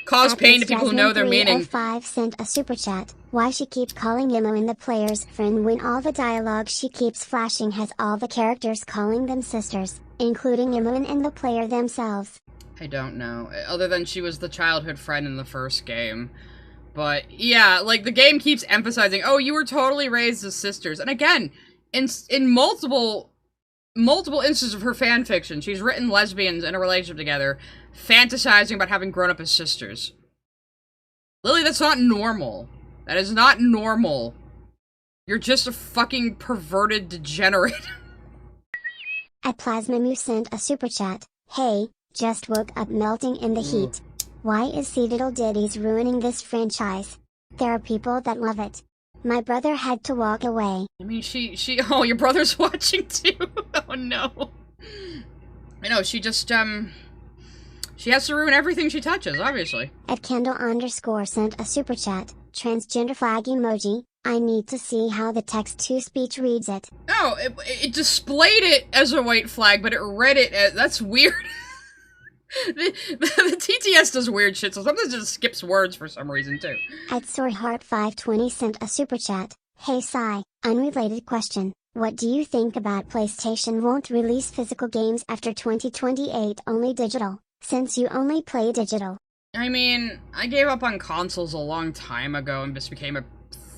cause pain to people who know their meaning. 5 sent a super chat. Why she keeps calling Imoen the player's friend when all the dialogue she keeps flashing has all the characters calling them sisters, including Imoen and the player themselves. I don't know. Other than she was the childhood friend in the first game. But, yeah, like, the game keeps emphasizing, oh, you were totally raised as sisters. And again, in multiple instances of her fanfiction, she's written lesbians in a relationship together, fantasizing about having grown up as sisters. Lily, that's not normal. That is not normal. You're just a fucking perverted degenerate. At Plasmamu sent a super chat. Hey, just woke up melting in the heat. Why is Diddle Ditties ruining this franchise? There are people that love it. My brother had to walk away. I mean, oh, your brother's watching too? Oh no. I know, she just, she has to ruin everything she touches, obviously. At Kendall_ sent a super chat. Transgender flag emoji. I need to see how the text-to-speech reads it. Oh, it displayed it as a white flag, but it read it as... That's weird. the TTS does weird shit, so sometimes it just skips words for some reason, too. At Soreheart520 sent a super chat. Hey Sai, unrelated question. What do you think about PlayStation won't release physical games after 2028, only digital, since you only play digital? I mean, I gave up on consoles a long time ago and just became a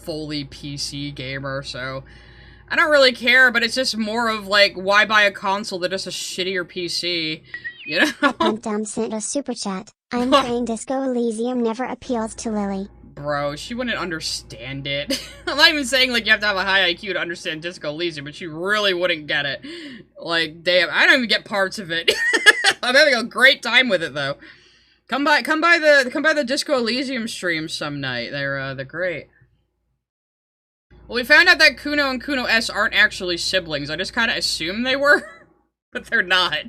fully PC gamer, so I don't really care, but it's just more of like, why buy a console that's just a shittier PC, you know? Pumpdum sent a super chat. I'm playing Disco Elysium never appeals to Lily. Bro, she wouldn't understand it. I'm not even saying, like, you have to have a high IQ to understand Disco Elysium, but she really wouldn't get it. Like, damn, I don't even get parts of it. I'm having a great time with it, though. Come by the Disco Elysium stream some night. They're great. Well, we found out that Kuno and Kuno S aren't actually siblings. I just kind of assumed they were, but they're not.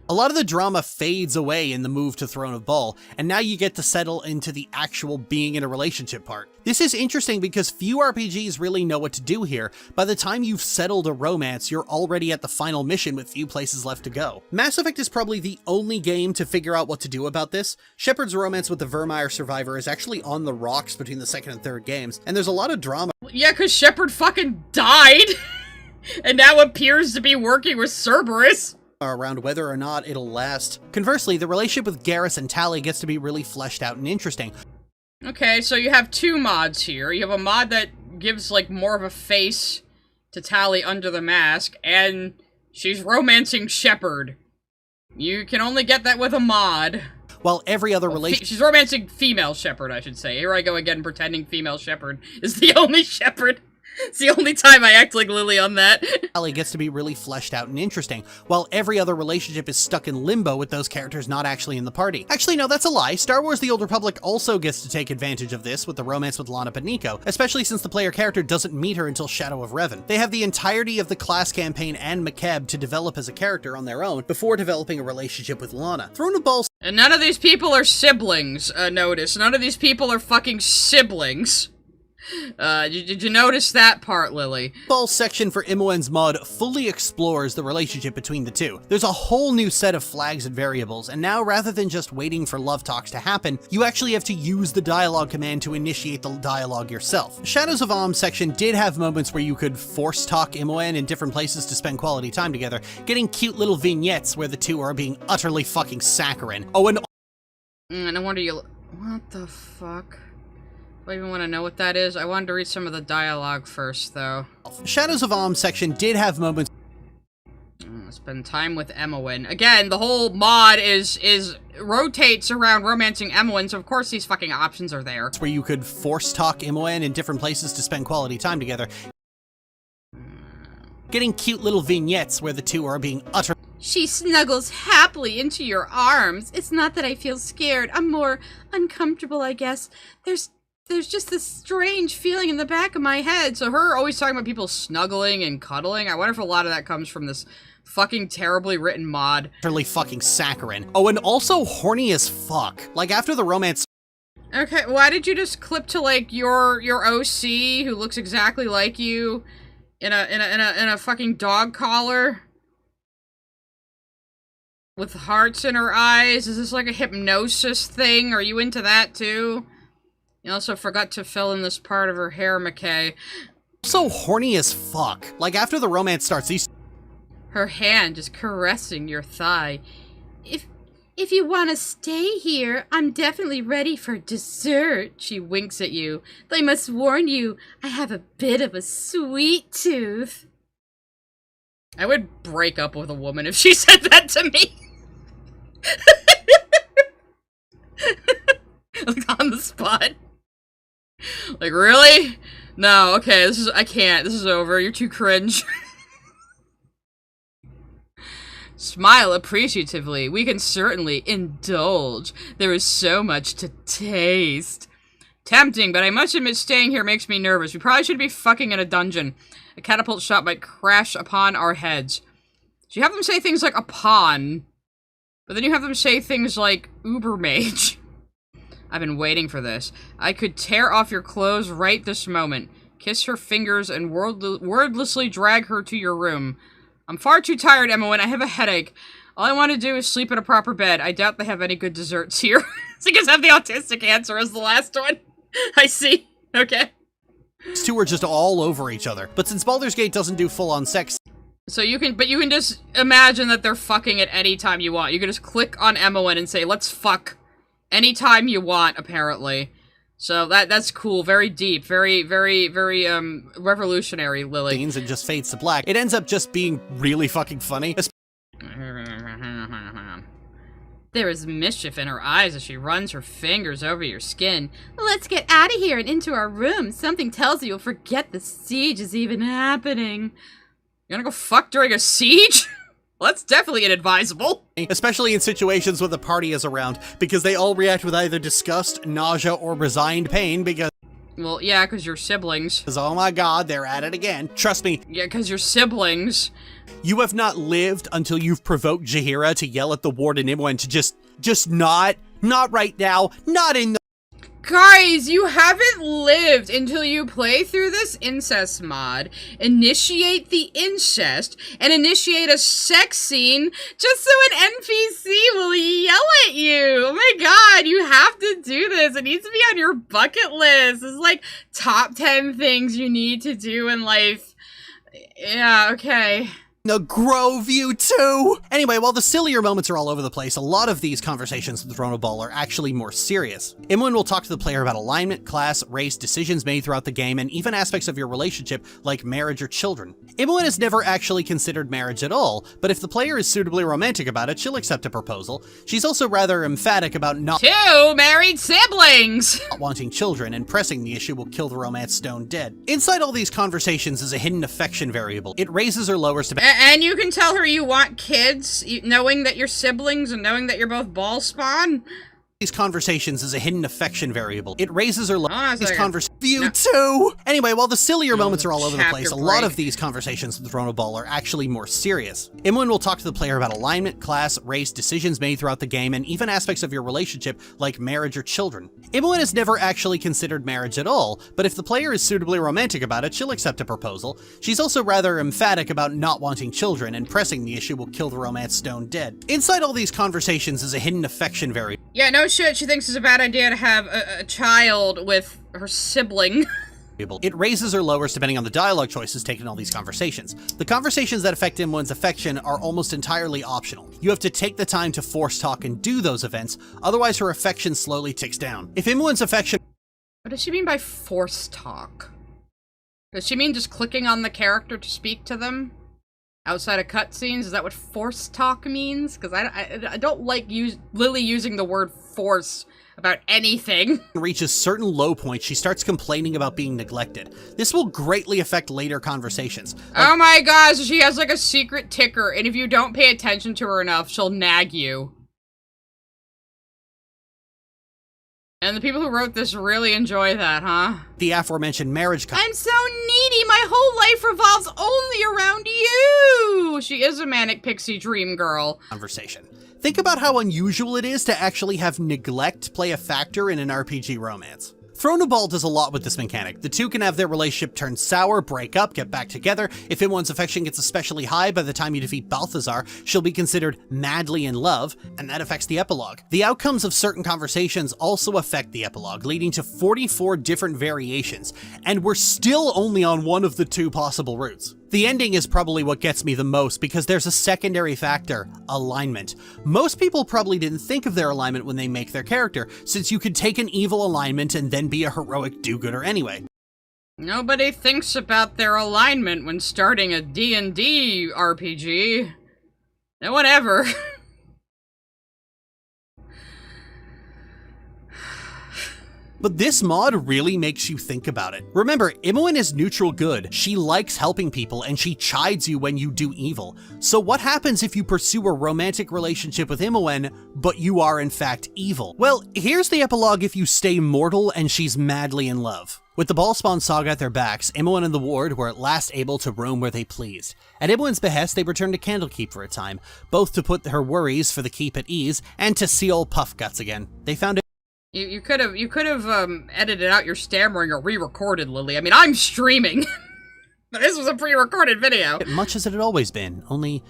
A lot of the drama fades away in the move to Throne of Ball, and now you get to settle into the actual being in a relationship part. This is interesting because few RPGs really know what to do here. By the time you've settled a romance, you're already at the final mission with few places left to go. Mass Effect is probably the only game to figure out what to do about this. Shepard's romance with the Vermeer survivor is actually on the rocks between the second and third games, and there's a lot of drama. Yeah, because Shepard fucking died, and now appears to be working with Cerberus. Around whether or not it'll last. Conversely, the relationship with Garrus and Tali gets to be really fleshed out and interesting. Okay, so you have two mods here. You have a mod that gives, like, more of a face to Tali under the mask, and she's romancing Shepard. You can only get that with a mod. While every other relationship... She's romancing female Shepard, I should say. Here I go again pretending female Shepard is the only Shepard. It's the only time I act like Lily on that. Tali gets to be really fleshed out and interesting, while every other relationship is stuck in limbo with those characters not actually in the party. Actually, no, that's a lie. Star Wars The Old Republic also gets to take advantage of this with the romance with Lana Beniko, especially since the player character doesn't meet her until Shadow of Revan. They have the entirety of the class campaign and Makeb to develop as a character on their own before developing a relationship with Lana. Throne of Ball... And none of these people are siblings, notice. None of these people are fucking siblings. Did you notice that part, Lily? Ball section for Imoen's mod fully explores the relationship between the two. There's a whole new set of flags and variables, and now rather than just waiting for love talks to happen, you actually have to use the dialogue command to initiate the dialogue yourself. Shadows of Om section did have moments where you could force talk Imoen in different places to spend quality time together, getting cute little vignettes where the two are being utterly fucking saccharine. Oh, and no wonder you... What the fuck? Do I even want to know what that is? I wanted to read some of the dialogue first, though. Shadows of Om section did have moments. Spend time with Imoen. Again, the whole mod rotates around romancing Imoen, so of course these fucking options are there. Where you could force talk Imoen in different places to spend quality time together. Getting cute little vignettes where the two are being utter. She snuggles happily into your arms. It's not that I feel scared. I'm more uncomfortable, I guess. There's just this strange feeling in the back of my head. So her always talking about people snuggling and cuddling. I wonder if a lot of that comes from this fucking terribly written mod. Utterly fucking saccharine. Oh, and also horny as fuck. Like after the romance. Okay, why did you just clip to like your OC who looks exactly like you in a fucking dog collar with hearts in her eyes? Is this like a hypnosis thing? Are you into that too? You also forgot to fill in this part of her hair, McKay. So horny as fuck. Like after the romance starts, these. Her hand is caressing your thigh. If you want to stay here, I'm definitely ready for dessert. She winks at you. But I must warn you, I have a bit of a sweet tooth. I would break up with a woman if she said that to me. Like on the spot. Like, really? No, okay, I can't. This is over. You're too cringe. Smile appreciatively. We can certainly indulge. There is so much to taste. Tempting, but I must admit staying here makes me nervous. We probably should be fucking in a dungeon. A catapult shot might crash upon our heads. So you have them say things like upon, but then you have them say things like ubermage. I've been waiting for this. I could tear off your clothes right this moment. Kiss her fingers and wordlessly drag her to your room. I'm far too tired, Imoen. I have a headache. All I want to do is sleep in a proper bed. I doubt they have any good desserts here. So you guys have the autistic answer as the last one. I see. Okay. These two are just all over each other. But since Baldur's Gate doesn't do full-on sex... So you can just imagine that they're fucking at any time you want. You can just click on Imoen and say, let's fuck anytime you want, apparently. So that's cool. Very deep. Very, very, very, revolutionary, Lily. And just fades to black. It ends up just being really fucking funny. There is mischief in her eyes as she runs her fingers over your skin. Let's get out of here and into our room. Something tells you you'll forget the siege is even happening. You gonna go fuck during a siege? Well, that's definitely inadvisable. Especially in situations when the party is around, because they all react with either disgust, nausea, or resigned pain because... Well, yeah, because you're siblings. Because, oh my god, they're at it again. Trust me. Yeah, because you're siblings. You have not lived until you've provoked Jaheira to yell at the warden Imoen to just not right now, not in the... Guys, you haven't lived until you play through this incest mod, initiate the incest, and initiate a sex scene just so an NPC will yell at you. Oh my god, you have to do this. It needs to be on your bucket list. It's like top 10 things you need to do in life. Yeah, okay. The Grove, you two! Anyway, while the sillier moments are all over the place, a lot of these conversations with Throne of Ball are actually more serious. Imoen will talk to the player about alignment, class, race, decisions made throughout the game, and even aspects of your relationship, like marriage or children. Imoen has never actually considered marriage at all, but if the player is suitably romantic about it, she'll accept a proposal. She's also rather emphatic about not married siblings! wanting children, and pressing the issue will kill the romance stone dead. Inside all these conversations is a hidden affection variable. It raises or lowers to... And you can tell her you want kids, knowing that you're siblings and knowing that you're both ball spawn? These conversations is a hidden affection variable. It raises or lowers these conversations. No. Too! Anyway, while the sillier moments are all over the Chapter place, a break. lot of these conversations with Throne of Ball are actually more serious. Imoen will talk to the player about alignment, class, race, decisions made throughout the game, and even aspects of your relationship, like marriage or children. Imoen has never actually considered marriage at all, but if the player is suitably romantic about it, she'll accept a proposal. She's also rather emphatic about not wanting children, and pressing the issue will kill the romance stone dead. Inside all these conversations is a hidden affection variable. Yeah, no shit, she thinks it's a bad idea to have a child with her sibling. It raises or lowers depending on the dialogue choices taken in all these conversations. The conversations that affect Imoen's affection are almost entirely optional. You have to take the time to force talk and do those events, otherwise her affection slowly ticks down. If Imoen's affection— What does she mean by force talk? Does she mean just clicking on the character to speak to them? Outside of cutscenes? Is that what force talk means? Because I don't like Lily using the word force about anything. Reaches certain low points, she starts complaining about being neglected. This will greatly affect later conversations. Oh my gosh, she has like a secret ticker, and if you don't pay attention to her enough, she'll nag you. And the people who wrote this really enjoy that, huh? The aforementioned marriage— I'm so needy, my whole life revolves only around you! She is a manic pixie dream girl. Conversation. Think about how unusual it is to actually have neglect play a factor in an RPG romance. Thronoball does a lot with this mechanic. The two can have their relationship turn sour, break up, get back together. If Imoen's affection gets especially high by the time you defeat Balthazar, she'll be considered madly in love, and that affects the epilogue. The outcomes of certain conversations also affect the epilogue, leading to 44 different variations, and we're still only on one of the two possible routes. The ending is probably what gets me the most because there's a secondary factor, alignment. Most people probably didn't think of their alignment when they make their character, since you could take an evil alignment and then be a heroic do-gooder anyway. Nobody thinks about their alignment when starting a D&D RPG. No one ever. But this mod really makes you think about it. Remember, Imoen is neutral good. She likes helping people and she chides you when you do evil. So what happens if you pursue a romantic relationship with Imoen, but you are in fact evil? Well, here's the epilogue if you stay mortal and she's madly in love. With the Ballspawn saga at their backs, Imoen and the ward were at last able to roam where they pleased. At Imoen's behest, they returned to Candlekeep for a time, both to put her worries for the keep at ease and to see old Puff Guts again. They found it. You could have edited out your stammering or re-recorded, Lily. I mean, I'm streaming. This was a pre-recorded video. Much as it had always been, only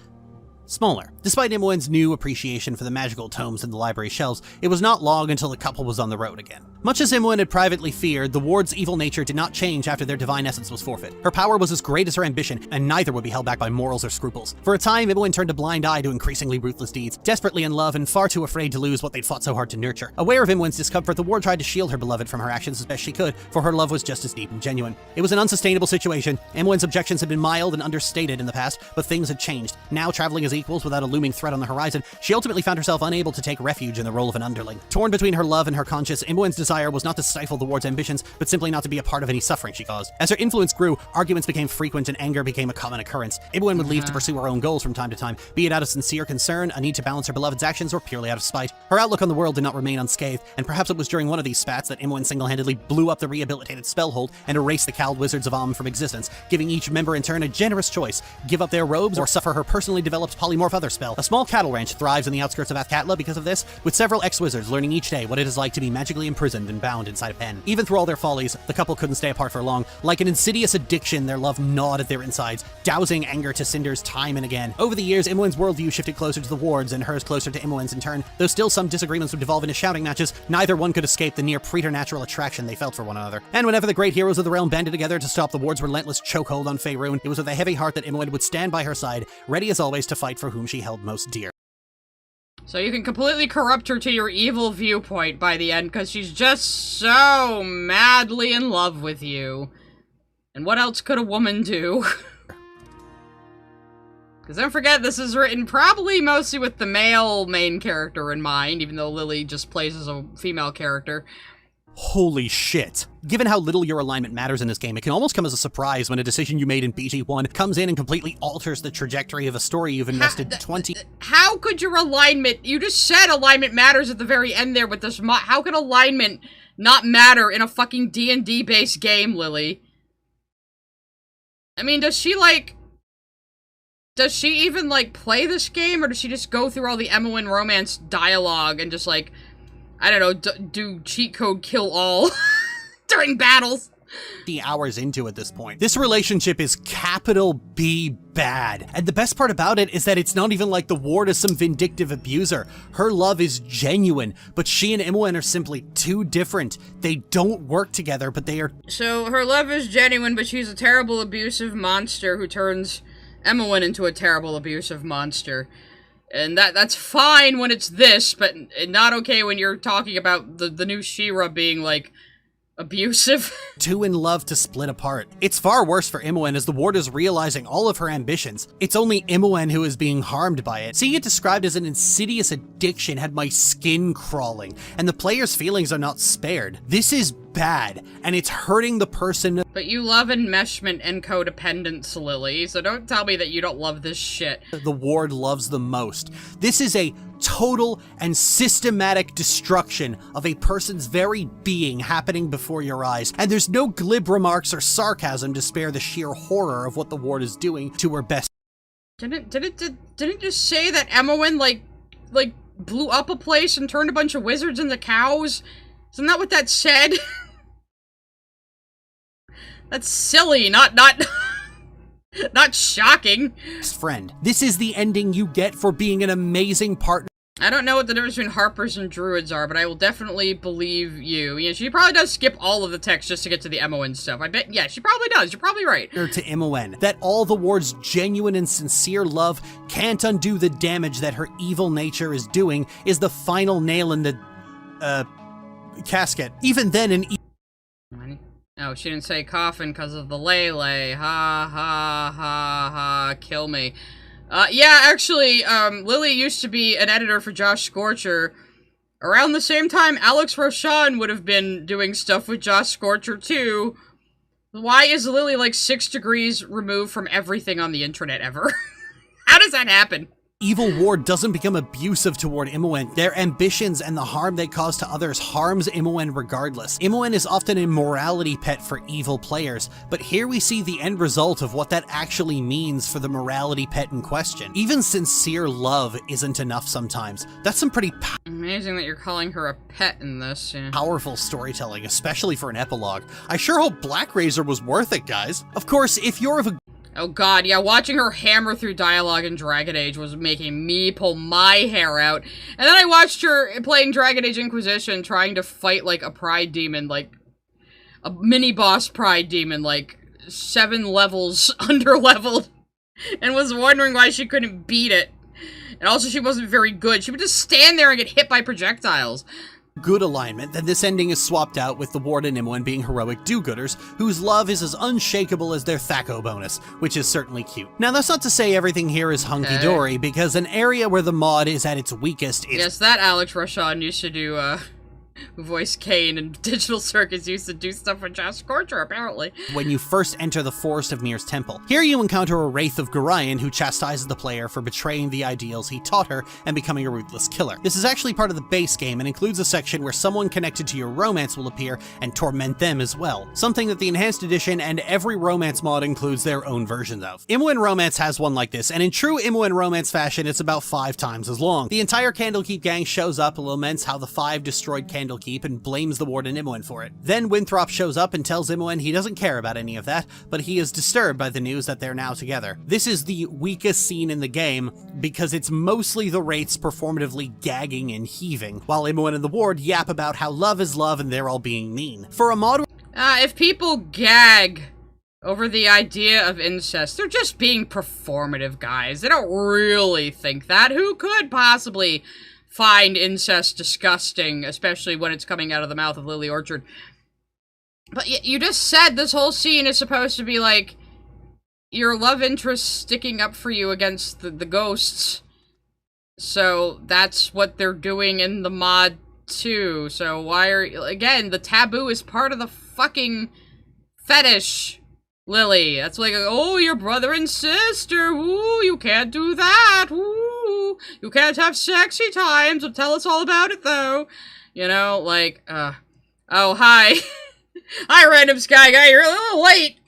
smaller. Despite Imoen's new appreciation for the magical tomes in the library shelves, it was not long until the couple was on the road again. Much as Imoen had privately feared, the ward's evil nature did not change after their divine essence was forfeit. Her power was as great as her ambition, and neither would be held back by morals or scruples. For a time, Imoen turned a blind eye to increasingly ruthless deeds, desperately in love and far too afraid to lose what they'd fought so hard to nurture. Aware of Imoen's discomfort, the ward tried to shield her beloved from her actions as best she could, for her love was just as deep and genuine. It was an unsustainable situation. Imoen's objections had been mild and understated in the past, but things had changed. Now, traveling as equals without a looming threat on the horizon, she ultimately found herself unable to take refuge in the role of an underling. Torn between her love and her conscience, Imoen's desire was not to stifle the ward's ambitions, but simply not to be a part of any suffering she caused. As her influence grew, arguments became frequent and anger became a common occurrence. Imoen would leave to pursue her own goals from time to time, be it out of sincere concern, a need to balance her beloved's actions, or purely out of spite. Her outlook on the world did not remain unscathed, and perhaps it was during one of these spats that Imoen single-handedly blew up the rehabilitated Spellhold and erased the cowled wizards of Om from existence, giving each member in turn a generous choice: give up their robes or suffer her personally developed polymorph other spell. A small cattle ranch thrives in the outskirts of Athkatla because of this, with several ex-wizards learning each day what it is like to be magically imprisoned and bound inside a pen. Even through all their follies, the couple couldn't stay apart for long. Like an insidious addiction, their love gnawed at their insides, dousing anger to cinders time and again. Over the years, Imoen's worldview shifted closer to the ward's and hers closer to Imoen's in turn. Though still some disagreements would devolve into shouting matches, neither one could escape the near preternatural attraction they felt for one another. And whenever the great heroes of the realm banded together to stop the ward's relentless chokehold on Faerun, it was with a heavy heart that Imoen would stand by her side, ready as always to fight for whom she held most dear. So you can completely corrupt her to your evil viewpoint by the end, because she's just so madly in love with you. And what else could a woman do? Because don't forget, this is written probably mostly with the male main character in mind, even though Lily just plays as a female character. Holy shit. Given how little your alignment matters in this game, it can almost come as a surprise when a decision you made in BG1 comes in and completely alters the trajectory of a story you've invested 20... How could your alignment... You just said alignment matters at the very end there with this mod. How could alignment not matter in a fucking D&D-based game, Lily? I mean, does she, like... Does she even, like, play this game, or does she just go through all the Imoen Romance dialogue and just, like... I don't know, do cheat code kill all during battles? hours into at this point. This relationship is capital B bad. And the best part about it is that it's not even like the ward is some vindictive abuser. Her love is genuine, but she and Imoen are simply too different. They don't work together, but they are... So her love is genuine, but she's a terrible abusive monster who turns Imoen into a terrible abusive monster. And that's fine when it's this, but not okay when you're talking about the new She-Ra being, like, abusive. Too in love to split apart. It's far worse for Imoen as the ward is realizing all of her ambitions. It's only Imoen who is being harmed by it. Seeing it described as an insidious addiction had my skin crawling, and the player's feelings are not spared. This is bad, and it's hurting the person. But you love enmeshment and codependence, Lily, so don't tell me that you don't love this shit. The ward loves the most. This is a total and systematic destruction of a person's very being happening before your eyes, and there's no glib remarks or sarcasm to spare the sheer horror of what the ward is doing to her best. Didn't it just say that Imoen, like blew up a place and turned a bunch of wizards into cows? Isn't that what that said? That's silly, not shocking. Friend, this is the ending you get for being an amazing partner. I don't know what the difference between Harpers and Druids are, but I will definitely believe you. Yeah, she probably does skip all of the text just to get to the Imoen stuff. I bet, yeah, she probably does. You're probably right. To Imoen, that all the ward's genuine and sincere love can't undo the damage that her evil nature is doing is the final nail in the, casket. Even then, Oh, she didn't say coffin because of the Lele. Ha, ha, ha, ha, kill me. Yeah, actually, Lily used to be an editor for Josh Scorcher. Around the same time, Alex Roshan would have been doing stuff with Josh Scorcher, too. Why is Lily, like, 6 degrees removed from everything on the internet ever? How does that happen? Evil ward doesn't become abusive toward Imoen. Their ambitions and the harm they cause to others harms Imoen regardless. Imoen is often a morality pet for evil players, but here we see the end result of what that actually means for the morality pet in question. Even sincere love isn't enough sometimes. That's some pretty amazing that you're calling her a pet in this. Yeah. Powerful storytelling, especially for an epilogue. I sure hope Black Razor was worth it, guys. Of course, if you're of a... Oh god, yeah, watching her hammer through dialogue in Dragon Age was making me pull my hair out. And then I watched her playing Dragon Age Inquisition, trying to fight, like, a pride demon, like, a mini-boss pride demon, like, 7 levels under-leveled, and was wondering why she couldn't beat it. And also, she wasn't very good. She would just stand there and get hit by projectiles. Good alignment, then this ending is swapped out with the ward and Imoen being heroic do-gooders, whose love is as unshakable as their Thaco bonus, which is certainly cute. Now that's not to say everything here is hunky-dory, because an area where the mod is at its weakest is... Yes, that Alex Roshan used to do, voice Kane and Digital Circus used to do stuff with Josh Scorcher, apparently. When you first enter the Forest of Mir's temple. Here you encounter a Wraith of Gorion who chastises the player for betraying the ideals he taught her and becoming a ruthless killer. This is actually part of the base game and includes a section where someone connected to your romance will appear and torment them as well. Something that the Enhanced Edition and every romance mod includes their own versions of. Imoen Romance has one like this, and in true Imoen Romance fashion, it's about 5 times as long. The entire Candlekeep gang shows up and laments how the 5 destroyed Candlekeep and blames the warden Imoen for it. Then Winthrop shows up and tells Imoen he doesn't care about any of that, but he is disturbed by the news that they're now together. This is the weakest scene in the game because it's mostly the Wraiths performatively gagging and heaving, while Imoen and the ward yap about how love is love and they're all being mean. For a mod... if people gag over the idea of incest, they're just being performative, guys. They don't really think that. Who could possibly find incest disgusting, especially when it's coming out of the mouth of Lily Orchard? But you just said this whole scene is supposed to be like your love interest sticking up for you against the ghosts. So that's what they're doing in the mod too. So why are... Again, the taboo is part of the fucking fetish, Lily. That's like, oh, your brother and sister. Ooh, you can't do that. Ooh. You can't have sexy times. Well, tell us all about it, though. You know, like, oh, hi. Hi, Random Sky Guy. You're a little late.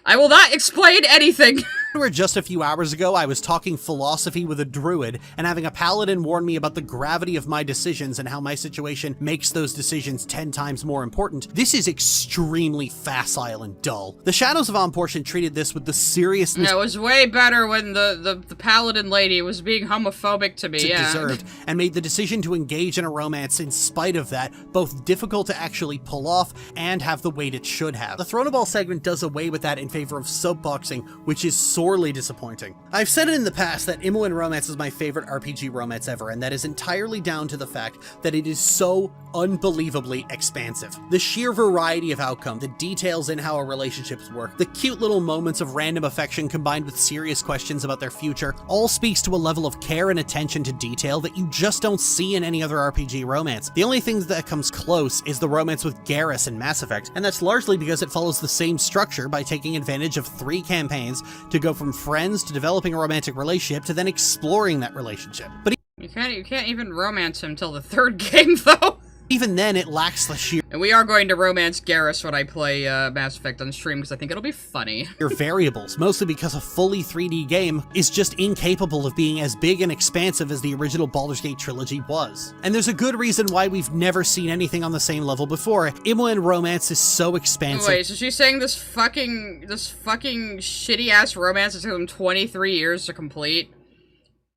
I will not explain anything. Where just a few hours ago I was talking philosophy with a druid and having a paladin warn me about the gravity of my decisions and how my situation makes those decisions 10 times more important, this is extremely facile and dull. The Shadows of Portion treated this with the seriousness it was way better when the paladin lady was being homophobic to me, it deserved, and made the decision to engage in a romance in spite of that both difficult to actually pull off and have the weight it should have. The Thronoball segment does away with that in favor of soapboxing, which is sorely disappointing. I've said it in the past that Imoen Romance is my favorite RPG romance ever, and that is entirely down to the fact that it is so unbelievably expansive. The sheer variety of outcome, the details in how our relationships work, the cute little moments of random affection combined with serious questions about their future, all speaks to a level of care and attention to detail that you just don't see in any other RPG romance. The only thing that comes close is the romance with Garrus in Mass Effect, and that's largely because it follows the same structure by taking advantage of 3 campaigns to go from friends to developing a romantic relationship to then exploring that relationship. But You can't even romance him till the 3rd game, though. even then, it lacks the sheer And we are going to romance Garrus when I play Mass Effect on stream, because I think it'll be funny. variables, mostly because a fully 3D game is just incapable of being as big and expansive as the original Baldur's Gate trilogy was. And there's a good reason why we've never seen anything on the same level before. Imoen Romance is so expansive. Wait, so she's saying this fucking shitty-ass romance took them 23 years to complete?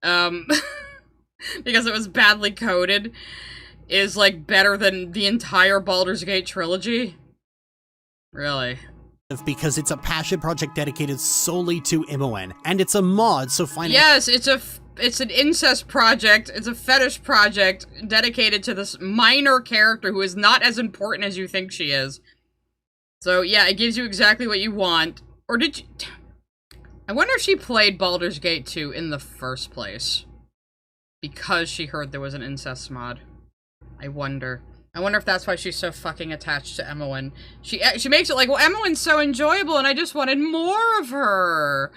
Because it was badly coded, is, like, better than the entire Baldur's Gate trilogy? Really? Because it's a passion project dedicated solely to Imoen, and it's a mod, so finding— Yes, it's an incest project, it's a fetish project dedicated to this minor character who is not as important as you think she is. So, yeah, it gives you exactly what you want. Or did you— I wonder if she played Baldur's Gate 2 in the first place. Because she heard there was an incest mod. I wonder if that's why she's so fucking attached to Imoen. She makes it like, well, Imoen's so enjoyable and I just wanted more of her.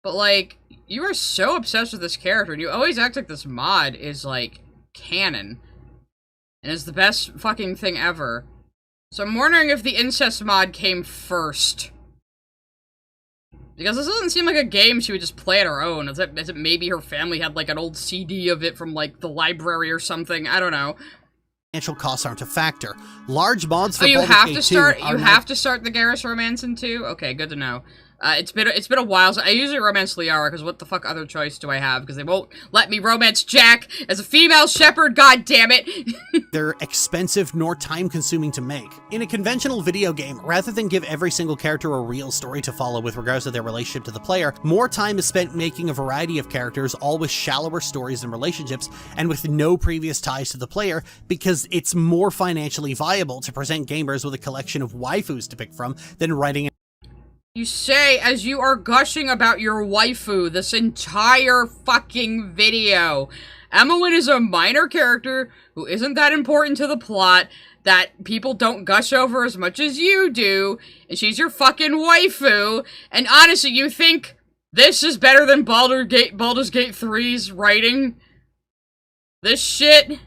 But, like, you are so obsessed with this character and you always act like this mod is, like, canon. And is the best fucking thing ever. So I'm wondering if the incest mod came first. Because this doesn't seem like a game she would just play on her own. Is it maybe her family had, like, an old CD of it from, like, the library or something? I don't know. Financial costs aren't a factor. Large mods for you Baldur's have Gate to start. 2 You have to start the Garrus romance in 2. Okay, good to know. It's been a while. So I usually romance Liara because what the fuck other choice do I have? Because they won't let me romance Jack as a female shepherd. God damn it! They're expensive nor time-consuming to make. In a conventional video game, rather than give every single character a real story to follow with regards to their relationship to the player, more time is spent making a variety of characters, all with shallower stories and relationships, and with no previous ties to the player, because it's more financially viable to present gamers with a collection of waifus to pick from than writing You say as you are gushing about your waifu this entire fucking video. Imoen is a minor character who isn't that important to the plot, that people don't gush over as much as you do, and she's your fucking waifu, and honestly, you think this is better than Baldur's Gate 3's writing? This shit?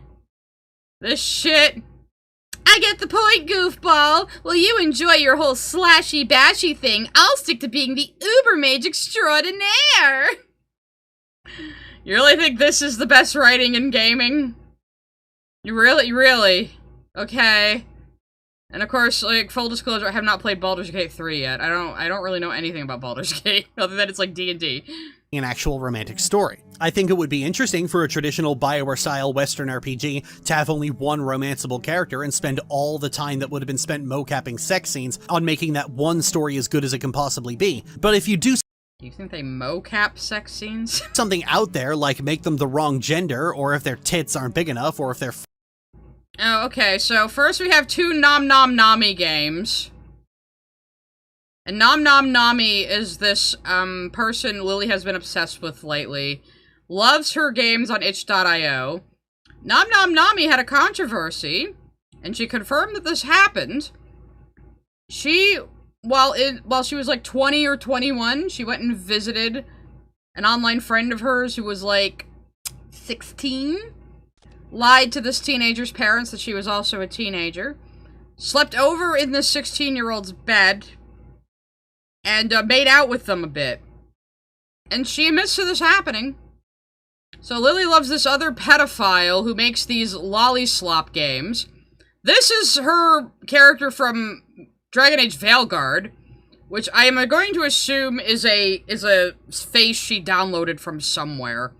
I get the point, goofball. Well, you enjoy your whole slashy-bashy thing. I'll stick to being the uber mage extraordinaire. You really think this is the best writing in gaming? You really? Okay. And of course, like, full disclosure, I have not played Baldur's Gate 3 yet. I don't really know anything about Baldur's Gate, other than it's like D&D. an actual romantic story. I think it would be interesting for a traditional Bioware-style Western RPG to have only one romanceable character and spend all the time that would have been spent mocapping sex scenes on making that one story as good as it can possibly be. But if you do you think they mocap sex scenes? something out there, like make them the wrong gender, or if their tits aren't big enough, or if they're Oh, okay, so first we have 2 Nom Nom Nami games. And Nom Nom Nami is this, person Lily has been obsessed with lately. Loves her games on itch.io. Nom Nom Nami had a controversy, and she confirmed that this happened. She, while she was like 20 or 21, she went and visited an online friend of hers who was like 16. Lied to this teenager's parents that she was also a teenager. Slept over in this 16-year-old's bed. And made out with them a bit. And she admits to this happening. So Lily loves this other pedophile who makes these lolly slop games. This is her character from Dragon Age Veilguard, which I am going to assume is a face she downloaded from somewhere.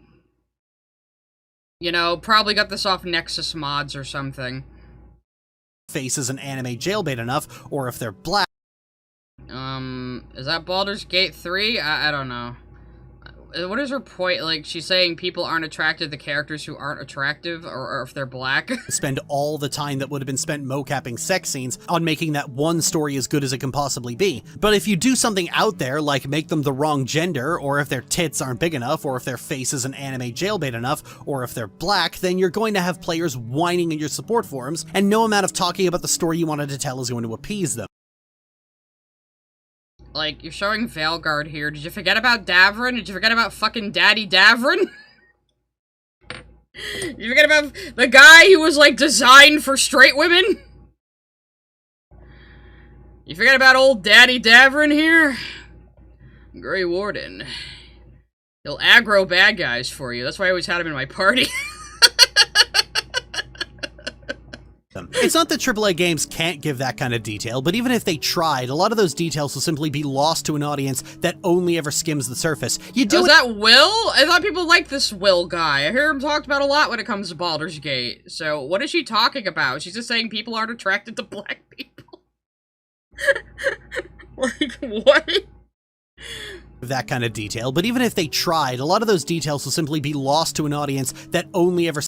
You know, probably got this off Nexus mods or something. Face isn't anime jailbait enough, or if they're black. Is that Baldur's Gate 3? I don't know. What is her point? Like, she's saying people aren't attracted to characters who aren't attractive, or if they're black? Spend all the time that would have been spent mocapping sex scenes on making that one story as good as it can possibly be. But if you do something out there, like make them the wrong gender, or if their tits aren't big enough, or if their face isn't anime jailbait enough, or if they're black, then you're going to have players whining in your support forums, and no amount of talking about the story you wanted to tell is going to appease them. Like, you're showing Veilguard here. Did you forget about Davrin? Did you forget about fucking Daddy Davrin? Did you forget about the guy who was, like, designed for straight women? You forget about old Daddy Davrin here? Grey Warden. He'll aggro bad guys for you. That's why I always had him in my party. It's not that AAA games can't give that kind of detail, but even if they tried, a lot of those details will simply be lost to an audience that only ever skims the surface. Is that Will? I thought people liked this Will guy. I hear him talked about a lot when it comes to Baldur's Gate. So, what is she talking about? She's just saying people aren't attracted to black people. Like, what? That kind of detail, but even if they tried, a lot of those details will simply be lost to an audience that only ever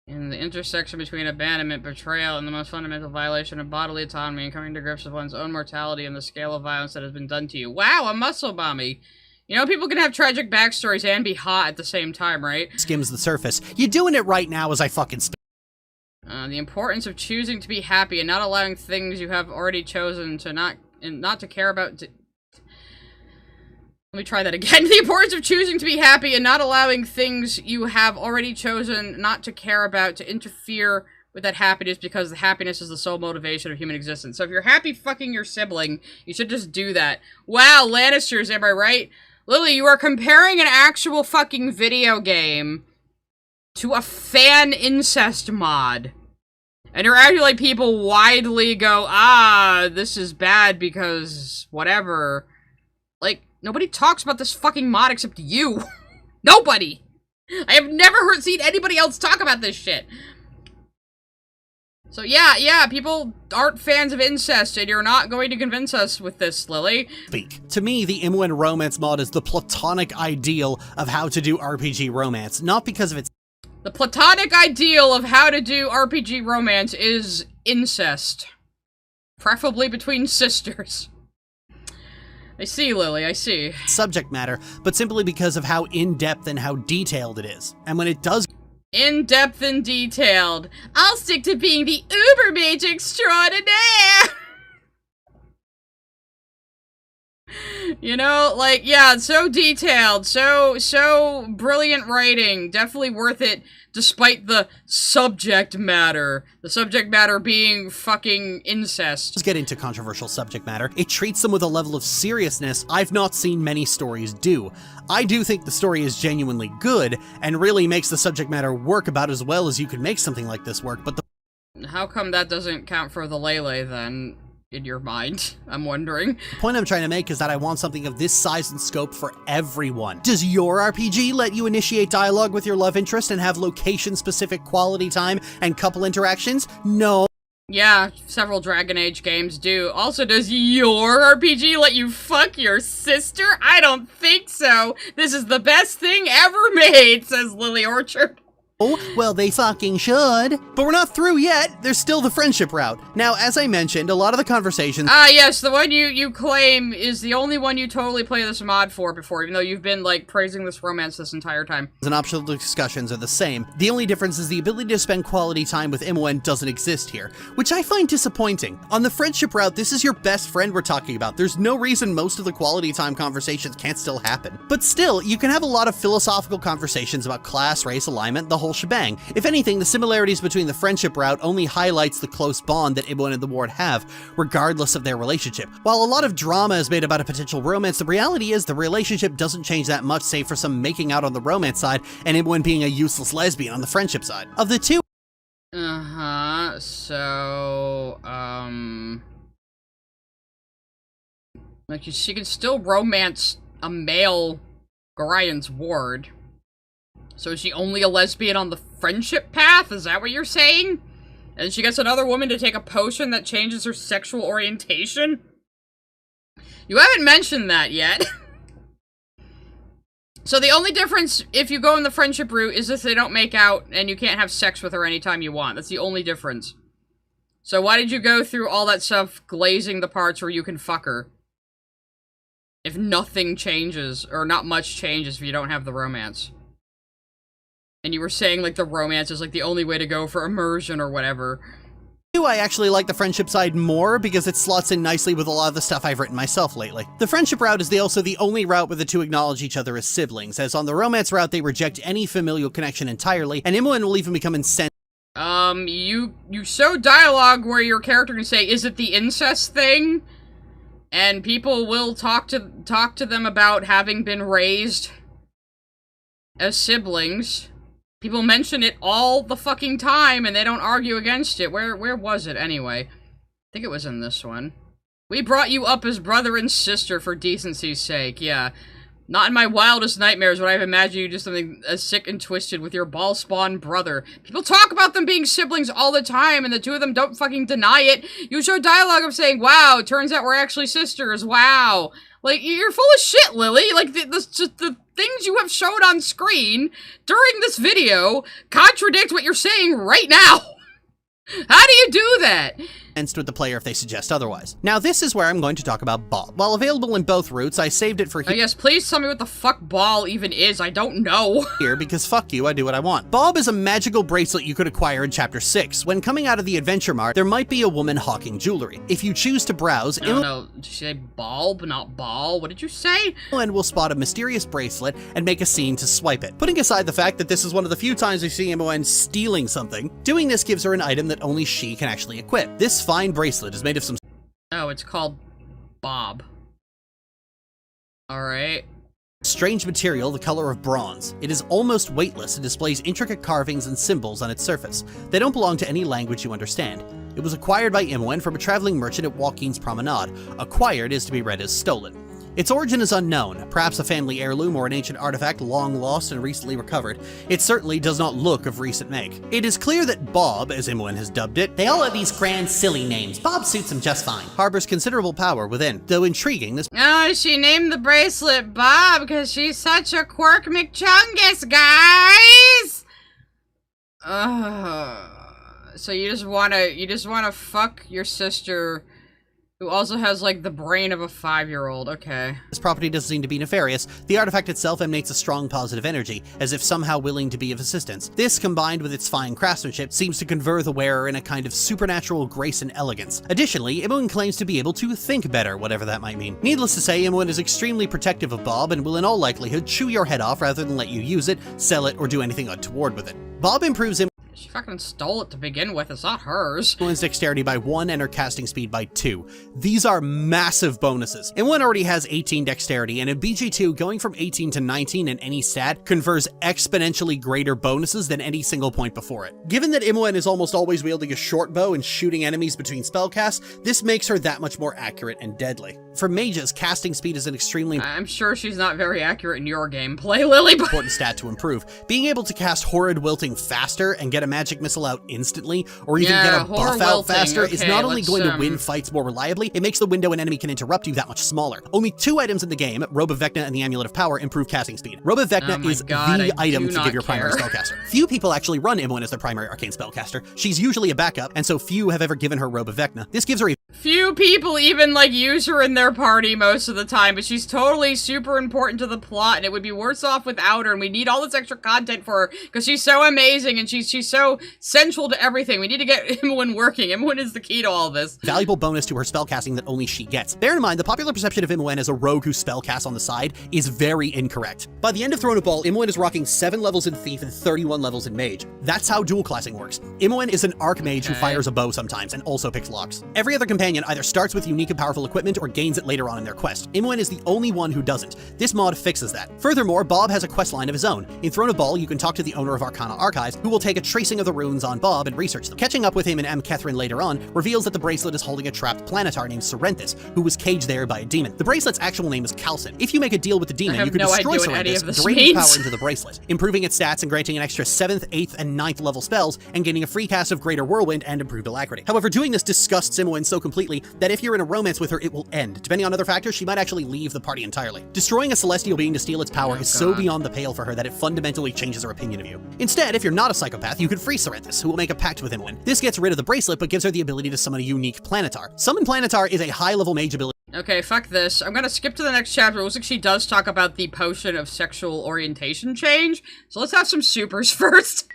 in the intersection between abandonment, betrayal, and the most fundamental violation of bodily autonomy and coming to grips with one's own mortality and the scale of violence that has been done to you. Wow, a muscle mommy. You know, people can have tragic backstories and be hot at the same time, right? Skims the surface. You're doing it right now as I fucking speak. The importance of choosing to be happy and not allowing things you have already chosen to not to care about. Let me try that again. The importance of choosing to be happy and not allowing things you have already chosen not to care about to interfere with that happiness, because the happiness is the sole motivation of human existence. So if you're happy fucking your sibling, you should just do that. Wow, Lannisters, am I right? Lily, you are comparing an actual fucking video game to a fan incest mod. And you're acting like people widely go, this is bad because whatever. Like, nobody talks about this fucking mod except you. Nobody! I have never seen anybody else talk about this shit. So yeah, people aren't fans of incest, and you're not going to convince us with this, Lily. To me, the Imoen Romance Mod is the platonic ideal of how to do RPG romance, not because of its... The platonic ideal of how to do RPG romance is incest. Preferably between sisters. I see, Lily, I see. Subject matter, but simply because of how in-depth and how detailed it is. And when it does... In-depth and detailed. I'll stick to being the uber mage extraordinaire! You know, like, yeah, so detailed, so brilliant writing, definitely worth it, despite the subject matter. The subject matter being fucking incest. Let's get into controversial subject matter. It treats them with a level of seriousness I've not seen many stories do. I do think the story is genuinely good, and really makes the subject matter work about as well as you could make something like this work, but the... How come that doesn't count for the Lele, then? In your mind, I'm wondering. The point I'm trying to make is that I want something of this size and scope for everyone. Does your RPG let you initiate dialogue with your love interest and have location-specific quality time and couple interactions? No. Yeah, several Dragon Age games do. Also, does your RPG let you fuck your sister? I don't think so. This is the best thing ever made, says Lily Orchard. Oh, well, they fucking should. But we're not through yet. There's still the friendship route. Now, as I mentioned, a lot of the conversations... yes, the one you claim is the only one you totally play this mod for before, even though you've been, like, praising this romance this entire time. And optional discussions are the same. The only difference is the ability to spend quality time with Imoen doesn't exist here, which I find disappointing. On the friendship route, this is your best friend we're talking about. There's no reason most of the quality time conversations can't still happen. But still, you can have a lot of philosophical conversations about class, race, alignment, the whole shebang. If anything, the similarities between the friendship route only highlights the close bond that Imoen and the ward have, regardless of their relationship. While a lot of drama is made about a potential romance, the reality is the relationship doesn't change that much, save for some making out on the romance side and Imoen being a useless lesbian on the friendship side. Of the two, so, like, she can still romance a male Gorian's ward. So is she only a lesbian on the friendship path? Is that what you're saying? And she gets another woman to take a potion that changes her sexual orientation? You haven't mentioned that yet. So the only difference if you go in the friendship route is if they don't make out and you can't have sex with her anytime you want. That's the only difference. So why did you go through all that stuff glazing the parts where you can fuck her? If nothing changes, or not much changes if you don't have the romance. And you were saying, like, the romance is, like, the only way to go for immersion or whatever. I actually like the friendship side more because it slots in nicely with a lot of the stuff I've written myself lately. The friendship route is also the only route where the two acknowledge each other as siblings, as on the romance route they reject any familial connection entirely, and Imoen will even become insensitive. You show dialogue where your character can say, is it the incest thing? And people will talk to them about having been raised as siblings. People mention it all the fucking time, and they don't argue against it. Where was it, anyway? I think it was in this one. We brought you up as brother and sister for decency's sake, yeah. Not in my wildest nightmares would I have imagined you do something as sick and twisted with your ball-spawn brother. People talk about them being siblings all the time, and the two of them don't fucking deny it. You show dialogue of saying, wow, it turns out we're actually sisters, wow. Like, you're full of shit, Lily. Like, the things you have showed on screen during this video contradict what you're saying right now. How do you do that? With the player if they suggest otherwise. Now this is where I'm going to talk about Bob. While available in both routes, I saved it for here. Yes, please tell me what the fuck ball even is. I don't know. Here, because fuck you, I do what I want. Bob is a magical bracelet you could acquire in Chapter 6. When coming out of the Adventure Mart, there might be a woman hawking jewelry. If you choose to browse, no, did you say bulb, not ball? What did you say? Imoen will spot a mysterious bracelet and make a scene to swipe it. Putting aside the fact that this is one of the few times we see Imoen stealing something, doing this gives her an item that only she can actually equip. This fine bracelet is made of some... Oh, it's called Bob. Alright. Strange material the color of bronze. It is almost weightless and displays intricate carvings and symbols on its surface. They don't belong to any language you understand. It was acquired by Imoen from a traveling merchant at Joaquin's Promenade. Acquired is to be read as stolen. Its origin is unknown, perhaps a family heirloom or an ancient artifact long lost and recently recovered. It certainly does not look of recent make. It is clear that Bob, as Imoen has dubbed it, they all have these grand silly names. Bob suits him just fine. Harbors considerable power within. Though intriguing, this... Oh, she named the bracelet Bob because she's such a quirk McChungus, guys! So you just wanna fuck your sister, who also has, like, the brain of a 5-year-old. Okay. This property doesn't seem to be nefarious. The artifact itself emanates a strong positive energy, as if somehow willing to be of assistance. This, combined with its fine craftsmanship, seems to confer the wearer in a kind of supernatural grace and elegance. Additionally, Imoen claims to be able to think better, whatever that might mean. Needless to say, Imoen is extremely protective of Bob and will in all likelihood chew your head off rather than let you use it, sell it, or do anything untoward with it. Bob improves him. She fucking stole it to begin with, it's not hers. Imoen's dexterity by 1 and her casting speed by 2. These are massive bonuses. Imoen already has 18 dexterity, and in BG2, going from 18 to 19 in any stat confers exponentially greater bonuses than any single point before it. Given that Imoen is almost always wielding a short bow and shooting enemies between spellcasts, this makes her that much more accurate and deadly. For mages, casting speed is an extremely... I'm sure she's not very accurate in your gameplay, Lily, but... important stat to improve. Being able to cast Horrid Wilting faster and get a magic missile out instantly, or even get a buff out faster, is not only going to win fights more reliably, it makes the window an enemy can interrupt you that much smaller. Only 2 items in the game, Robe of Vecna and the Amulet of Power, improve casting speed. Robe of Vecna is the item to give your primary spellcaster. Few people actually run Imoen as their primary arcane spellcaster. She's usually a backup, and so few have ever given her Robe of Vecna. This gives her a... Few people even, like, use her in their party most of the time, but she's totally super important to the plot, and it would be worse off without her, and we need all this extra content for her, because she's so amazing, and she's so central to everything. We need to get Imoen working. Imoen is the key to all this. Valuable bonus to her spellcasting that only she gets. Bear in mind, the popular perception of Imoen as a rogue who spellcasts on the side is very incorrect. By the end of Throne of Ball, Imoen is rocking 7 levels in Thief and 31 levels in Mage. That's how dual classing works. Imoen is an archmage who fires a bow sometimes, and also picks locks. Every other companion either starts with unique and powerful equipment or gains it later on in their quest. Imoen is the only one who doesn't. This mod fixes that. Furthermore, Bob has a questline of his own. In Throne of Ball, you can talk to the owner of Arcana Archives, who will take a tracing of the runes on Bob and research them. Catching up with him in M. Kethrin later on reveals that the bracelet is holding a trapped planetar named Serenthus, who was caged there by a demon. The bracelet's actual name is Calcin. If you make a deal with the demon, you can destroy Serenthus, draining power into the bracelet, improving its stats and granting an extra 7th, 8th, and 9th level spells, and gaining a free cast of Greater Whirlwind and improved alacrity. However, doing this disgusts Imoen so completely that if you're in a romance with her, it will end. Depending on other factors, she might actually leave the party entirely. Destroying a celestial being to steal its power is so beyond the pale for her that it fundamentally changes her opinion of you. Instead, if you're not a psychopath, you could free Serenthus, who will make a pact with Imoen. This gets rid of the bracelet, but gives her the ability to summon a unique planetar. Summon planetar is a high-level mage ability. Okay, fuck this. I'm gonna skip to the next chapter. It looks like she does talk about the potion of sexual orientation change, so let's have some supers first.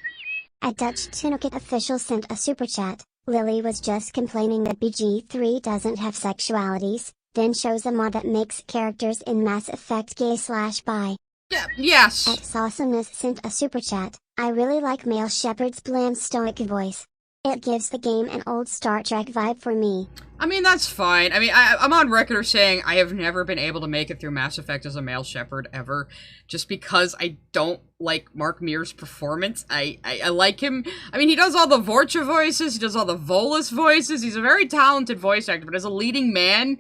A Dutch Toolkit official sent a super chat. Lily was just complaining that BG3 doesn't have sexualities, then shows a mod that makes characters in Mass Effect gay/bi. Yeah, yes. At Sawesomeness sent a super chat. I really like Male Shepard's bland stoic voice. It gives the game an old Star Trek vibe for me. I mean, that's fine. I mean, I'm on record saying I have never been able to make it through Mass Effect as a male Shepard ever, just because I don't like Mark Meer's performance. I like him. I mean, he does all the Vorcha voices, he does all the Volus voices, he's a very talented voice actor, but as a leading man,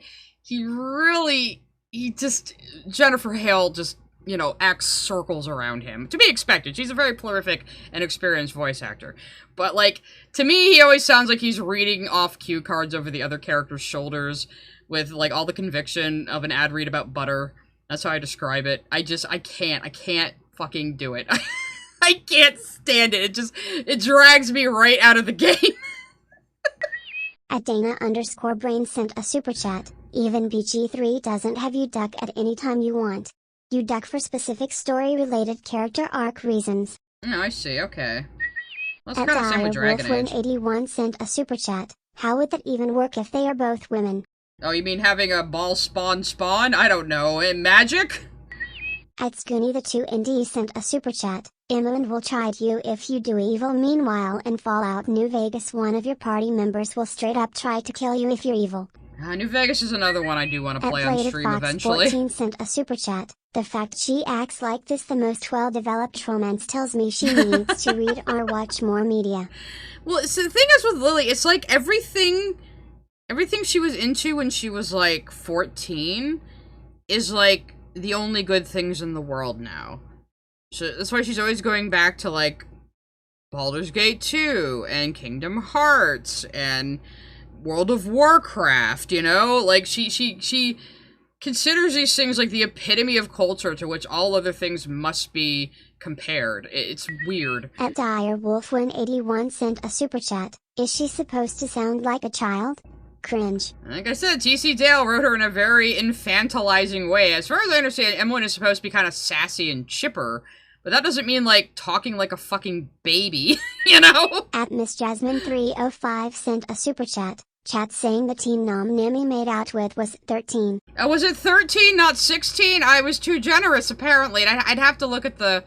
Jennifer Hale just, you know, acts circles around him. To be expected. She's a very prolific and experienced voice actor. But, like, to me, he always sounds like he's reading off cue cards over the other character's shoulders with, like, all the conviction of an ad read about butter. That's how I describe it. I can't fucking do it. I can't stand it. It drags me right out of the game. At Dana_Brain sent a super chat. Even BG3 doesn't have you duck at any time you want. You duck for specific story-related character arc reasons. Oh, I see, okay. Well, At that's kind of the same with Dragon Age. Wolfwin81 sent a super chat. How would that even work if they are both women? Oh, you mean having a ball spawn? I don't know. Magic? At Scoony the 2ND sent a super chat. Imoen will chide you if you do evil. Meanwhile, in Fallout New Vegas, one of your party members will straight up try to kill you if you're evil. New Vegas is another one I do want to play on stream eventually. At 14 sent a super chat. The fact she acts like this the most well-developed romance tells me she needs to read or watch more media. Well, so the thing is with Lily, it's like everything she was into when she was like 14 is like the only good things in the world now. So that's why she's always going back to like Baldur's Gate 2 and Kingdom Hearts and World of Warcraft, you know? Like she considers these things like the epitome of culture to which all other things must be compared. It's weird. At Direwolf181 sent a super chat. Is she supposed to sound like a child? Cringe. Like I said, T.C. Dale wrote her in a very infantilizing way. As far as I understand, Imoen is supposed to be kind of sassy and chipper, but that doesn't mean, like, talking like a fucking baby, you know? At Miss Jasmine305 sent a super chat. Chat saying the teen Nom Nami made out with was 13. Was it 13, not 16? I was too generous, apparently. And I'd have to look at the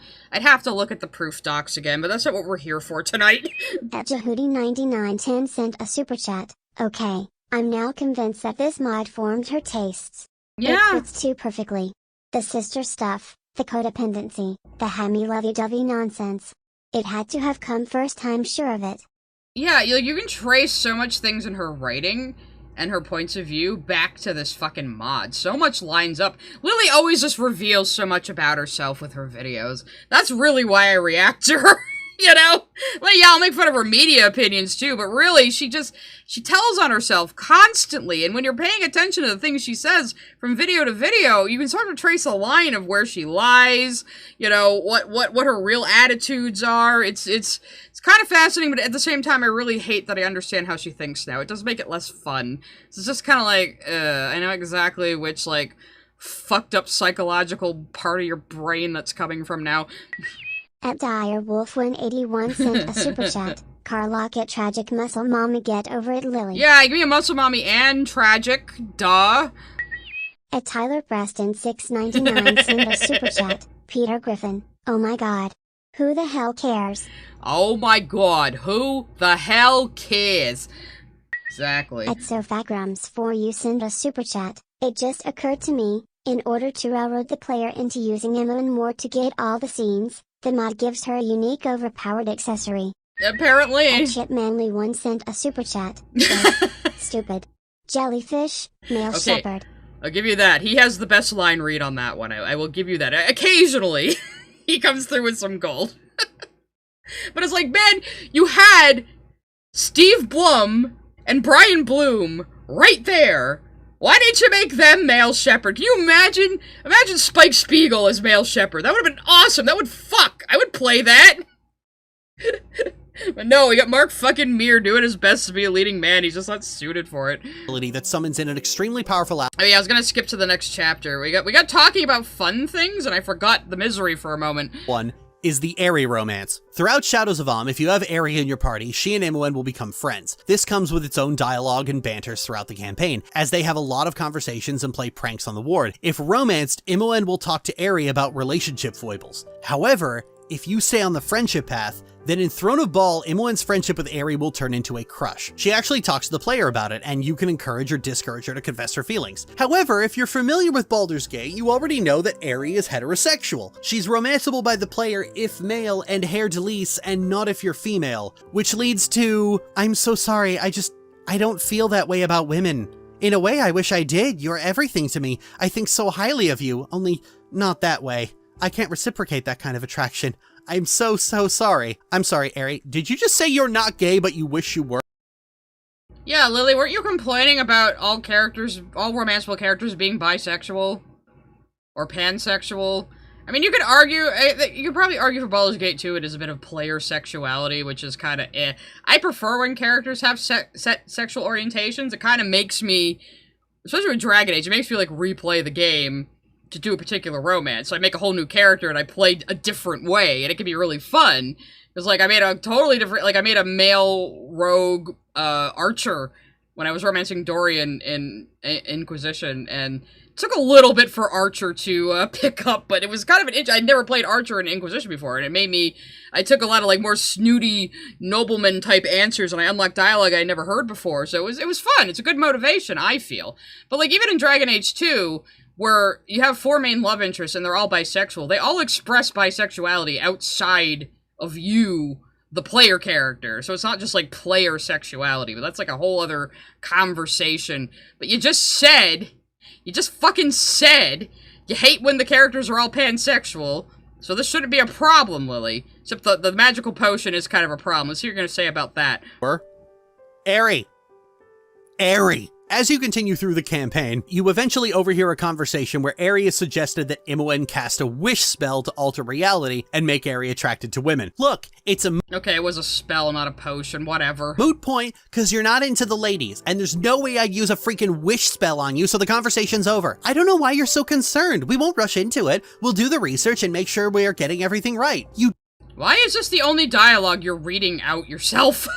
proof docs again, but that's not what we're here for tonight. At Jehudi9910 sent a super chat. Okay, I'm now convinced that this mod formed her tastes. Yeah. It fits too perfectly. The sister stuff, the codependency, the hammy lovey-dovey nonsense. It had to have come first, I'm sure of it. Yeah, you can trace so much things in her writing and her points of view back to this fucking mod. So much lines up. Lily always just reveals so much about herself with her videos. That's really why I react to her. You know? Like, yeah, I'll make fun of her media opinions too, but really, she tells on herself constantly, and when you're paying attention to the things she says from video to video, you can sort of trace a line of where she lies, you know, what her real attitudes are. It's kind of fascinating, but at the same time, I really hate that I understand how she thinks now. It does make it less fun. So it's just kind of like, I know exactly which, like, fucked up psychological part of your brain that's coming from now. At Direwolf181 sent a super chat. Carla, get tragic muscle mommy, get over it, Lily. Yeah, give me a muscle mommy and tragic, duh. At Tyler Preston 699 sent a super chat. Peter Griffin, oh my god. Who the hell cares? Oh my god, who the hell cares? Exactly. At Sofagrams 4 you send a super chat. It just occurred to me, in order to railroad the player into using Imoen more to get all the scenes, the mod gives her a unique overpowered accessory. Apparently. At Chipmanly1 sent a super chat. Stupid. Jellyfish, male shepherd. I'll give you that. He has the best line read on that one. I will give you that. Occasionally, he comes through with some gold. But it's like, man, you had Steve Blum and Brian Bloom right there. Why didn't you make them male shepherd? Can you imagine? Imagine Spike Spiegel as male shepherd. That would have been awesome. That would fuck. I would play that. But no, we got Mark fucking Meir doing his best to be a leading man. He's just not suited for it. That summons in an extremely powerful Oh yeah, I was gonna skip to the next chapter. We got talking about fun things, and I forgot the misery for a moment. one is the Aerie romance. Throughout Shadows of Om, if you have Aerie in your party, she and Imoen will become friends. This comes with its own dialogue and banters throughout the campaign, as they have a lot of conversations and play pranks on the ward. If romanced, Imoen will talk to Aerie about relationship foibles. However, if you stay on the friendship path, then in Throne of Ball, Imoen's friendship with Aerie will turn into a crush. She actually talks to the player about it, and you can encourage or discourage her to confess her feelings. However, if you're familiar with Baldur's Gate, you already know that Aerie is heterosexual. She's romanceable by the player if male and hair delise, and not if you're female. Which leads to, I'm so sorry, I don't feel that way about women. In a way, I wish I did. You're everything to me. I think so highly of you, only not that way. I can't reciprocate that kind of attraction. I'm so sorry. I'm sorry, Aerie. Did you just say you're not gay, but you wish you were? Yeah, Lily, weren't you complaining about all romanceable characters being bisexual? Or pansexual? I mean, you could argue, you could probably argue for Baldur's Gate 2, it is a bit of player sexuality, which is kind of eh. I prefer when characters have set sexual orientations. It kind of makes me, especially with Dragon Age, it makes me, like, replay the game to do a particular romance. So I make a whole new character and I play a different way, and it can be really fun. Because, like, I made a totally different, like, I made a male rogue archer when I was romancing Dorian in Inquisition, and it took a little bit for Archer to pick up, but it was kind of an itch. I'd never played Archer in Inquisition before, and it made me, I took a lot of, like, more snooty nobleman-type answers, and I unlocked dialogue I'd never heard before, so it was fun. It's a good motivation, I feel. But, like, even in Dragon Age 2, where you have 4 main love interests and they're all bisexual, they all express bisexuality outside of you, the player character. So it's not just like player sexuality, but that's like a whole other conversation. But you just fucking said, you hate when the characters are all pansexual, so this shouldn't be a problem, Lily. Except the magical potion is kind of a problem. Let's see what you're gonna say about that. Aerie. As you continue through the campaign, you eventually overhear a conversation where Aerie has suggested that Imoen cast a wish spell to alter reality and make Aerie attracted to women. Look, it's a okay, it was a spell, not a potion, whatever. moot point, because you're not into the ladies, and there's no way I'd use a freaking wish spell on you, so the conversation's over. I don't know why you're so concerned. We won't rush into it. We'll do the research and make sure we are getting everything right. Why is this the only dialogue you're reading out yourself?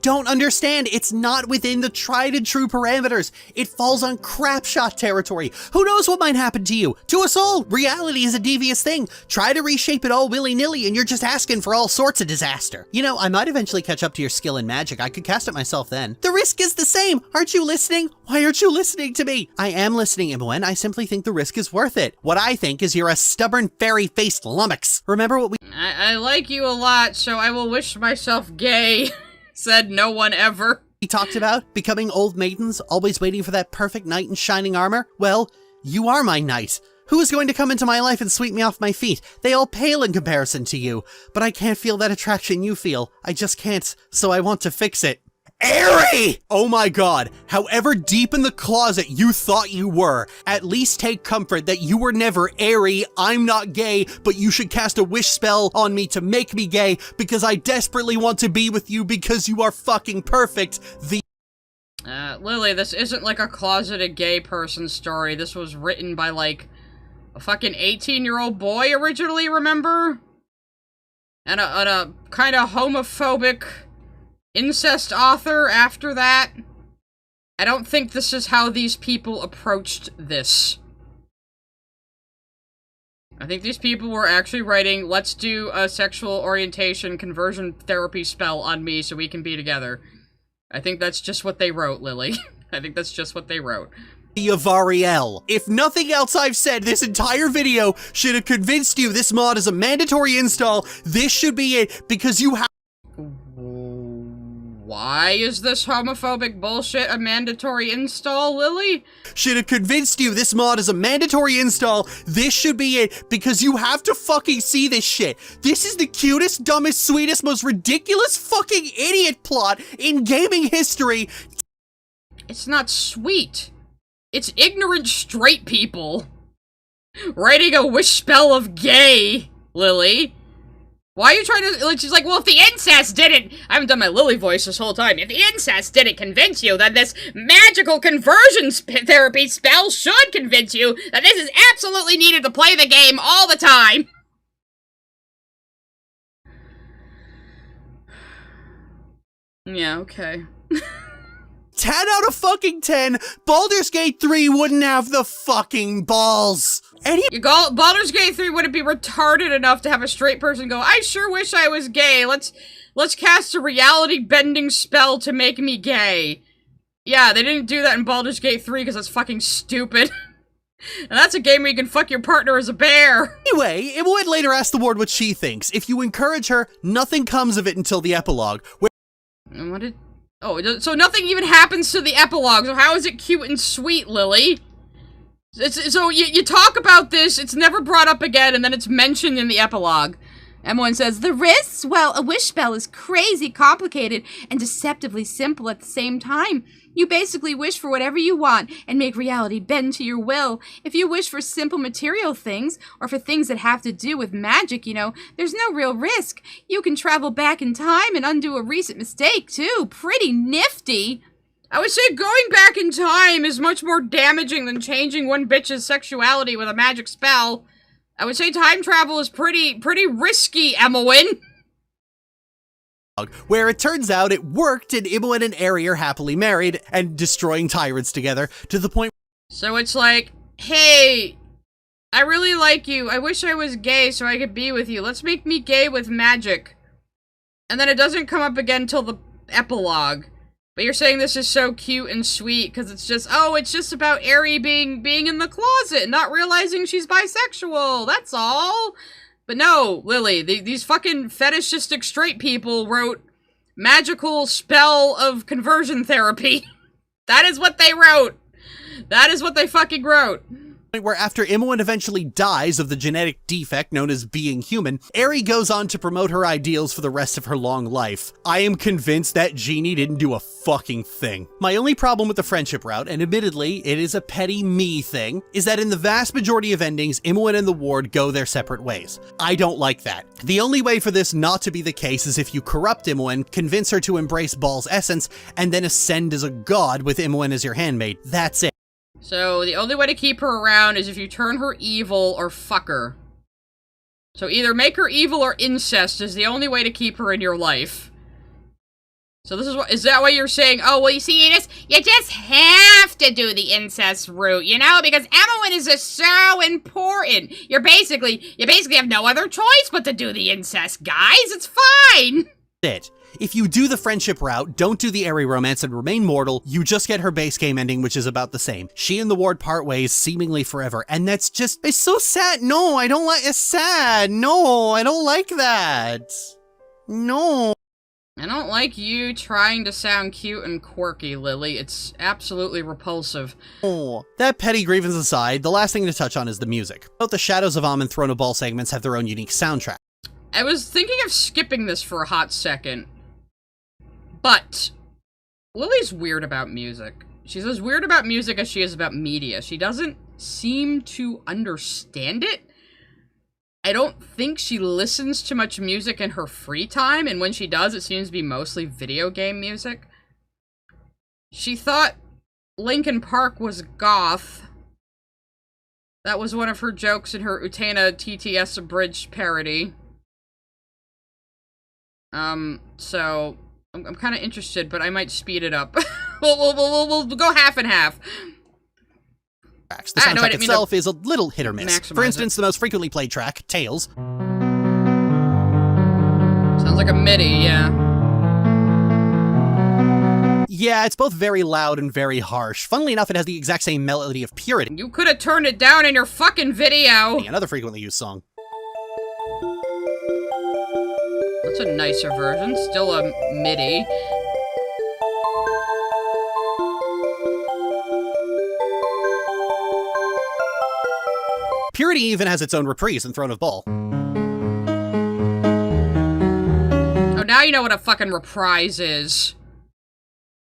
Don't understand. It's not within the tried and true parameters. It falls on crapshot territory. Who knows what might happen to you? To us all. Reality is a devious thing. Try to reshape it all willy-nilly and you're just asking for all sorts of disaster. You know, I might eventually catch up to your skill in magic. I could cast it myself then. The risk is the same. Aren't you listening? Why aren't you listening to me? I am listening, Imoen. I simply think the risk is worth it. What I think is you're a stubborn, fairy-faced lummox. Remember what we— I like you a lot, so I will wish myself gay. Said no one ever. We talked about becoming old maidens, always waiting for that perfect knight in shining armor? Well, you are my knight. Who's going to come into my life and sweep me off my feet? They all pale in comparison to you. But I can't feel that attraction you feel. I just can't, so I want to fix it. Aerie! Oh my god, however deep in the closet you thought you were, at least take comfort that you were never Aerie. I'm not gay, but you should cast a wish spell on me to make me gay because I desperately want to be with you because you are fucking perfect. Lily, this isn't like a closeted gay person story. This was written by, like, a fucking 18-year-old boy originally, remember? And a kind of homophobic incest author after that. I don't think this is how these people approached this. I think these people were actually writing, let's do a sexual orientation conversion therapy spell on me so we can be together. I think that's just what they wrote, Lily. I think that's just what they wrote. Of Ariel. If nothing else I've said this entire video should have convinced you this mod is a mandatory install, this should be it, because you have— Why is this homophobic bullshit a mandatory install, Lily? Should have convinced you this mod is a mandatory install, this should be it, because you have to fucking see this shit. This is the cutest, dumbest, sweetest, most ridiculous fucking idiot plot in gaming history. It's not sweet. It's ignorant straight people writing a wish spell of gay, Lily. Why are you trying to, like, she's like, well, if the incest didn't, I haven't done my Lily voice this whole time, if the incest didn't convince you, then this magical conversion therapy spell should convince you that this is absolutely needed to play the game all the time. Yeah, okay. 10 out of fucking 10, Baldur's Gate 3 wouldn't have the fucking balls. Baldur's Gate 3 wouldn't be retarded enough to have a straight person go, I sure wish I was gay, let's cast a reality-bending spell to make me gay. Yeah, they didn't do that in Baldur's Gate 3 because that's fucking stupid. And that's a game where you can fuck your partner as a bear. Anyway, Imoen later asked the ward what she thinks. If you encourage her, nothing comes of it until the epilogue. What did... Oh, so nothing even happens to the epilogue, so how is it cute and sweet, Lily? So you talk about this, it's never brought up again, and then it's mentioned in the epilogue. Imoen says, the risks? Well, a wish spell is crazy complicated and deceptively simple at the same time. You basically wish for whatever you want and make reality bend to your will. If you wish for simple material things, or for things that have to do with magic, you know, there's no real risk. You can travel back in time and undo a recent mistake, too. Pretty nifty. I would say going back in time is much more damaging than changing one bitch's sexuality with a magic spell. I would say time travel is pretty risky, Imoen. Where it turns out it worked and Imoen and Aerie are happily married and destroying tyrants together to the point. So it's like, hey, I really like you. I wish I was gay so I could be with you. Let's make me gay with magic. And then it doesn't come up again till the epilogue. But you're saying this is so cute and sweet because it's just, oh, it's just about Aerie being in the closet and not realizing she's bisexual. That's all. But no, Lily, these fucking fetishistic straight people wrote magical spell of conversion therapy. That is what they wrote. That is what they fucking wrote. Where after Imoen eventually dies of the genetic defect known as being human, Aerie goes on to promote her ideals for the rest of her long life. I am convinced that Genie didn't do a fucking thing. My only problem with the friendship route, and admittedly it is a petty me thing, is that in the vast majority of endings, Imoen and the ward go their separate ways. I don't like that. The only way for this not to be the case is if you corrupt Imoen, convince her to embrace Baal's essence, and then ascend as a god with Imoen as your handmaid. That's it. So, the only way to keep her around is if you turn her evil or fuck her. So either make her evil or incest is the only way to keep her in your life. So this is that why you're saying, oh, well, you see, you just have to do the incest route, you know? Because Imoen is just so important. You basically have no other choice but to do the incest, guys. It's fine. It. If you do the friendship route, don't do the Aerie romance and remain mortal, you just get her base game ending, which is about the same. She and the ward part ways seemingly forever, and that's just, it's so sad. No, I don't like, it's sad. No, I don't like that. No. I don't like you trying to sound cute and quirky, Lily. It's absolutely repulsive. Oh, that petty grievance aside, the last thing to touch on is the music. Both the Shadows of Amn and Throne of Ball segments have their own unique soundtrack. I was thinking of skipping this for a hot second, but Lily's weird about music. She's as weird about music as she is about media. She doesn't seem to understand it. I don't think she listens to much music in her free time, and when she does, it seems to be mostly video game music. She thought Linkin Park was goth. That was one of her jokes in her Utena TTS Abridged parody. So, I'm kind of interested, but I might speed it up. we'll go half and half. The soundtrack itself is a little hit or miss. For instance, the most frequently played track, Tales. Sounds like a MIDI, yeah. Yeah, it's both very loud and very harsh. Funnily enough, it has the exact same melody of Purity. You could have turned it down in your fucking video! Another frequently used song. That's a nicer version, still a MIDI. Purity even has its own reprise in Throne of Ball. Oh, now you know what a fucking reprise is.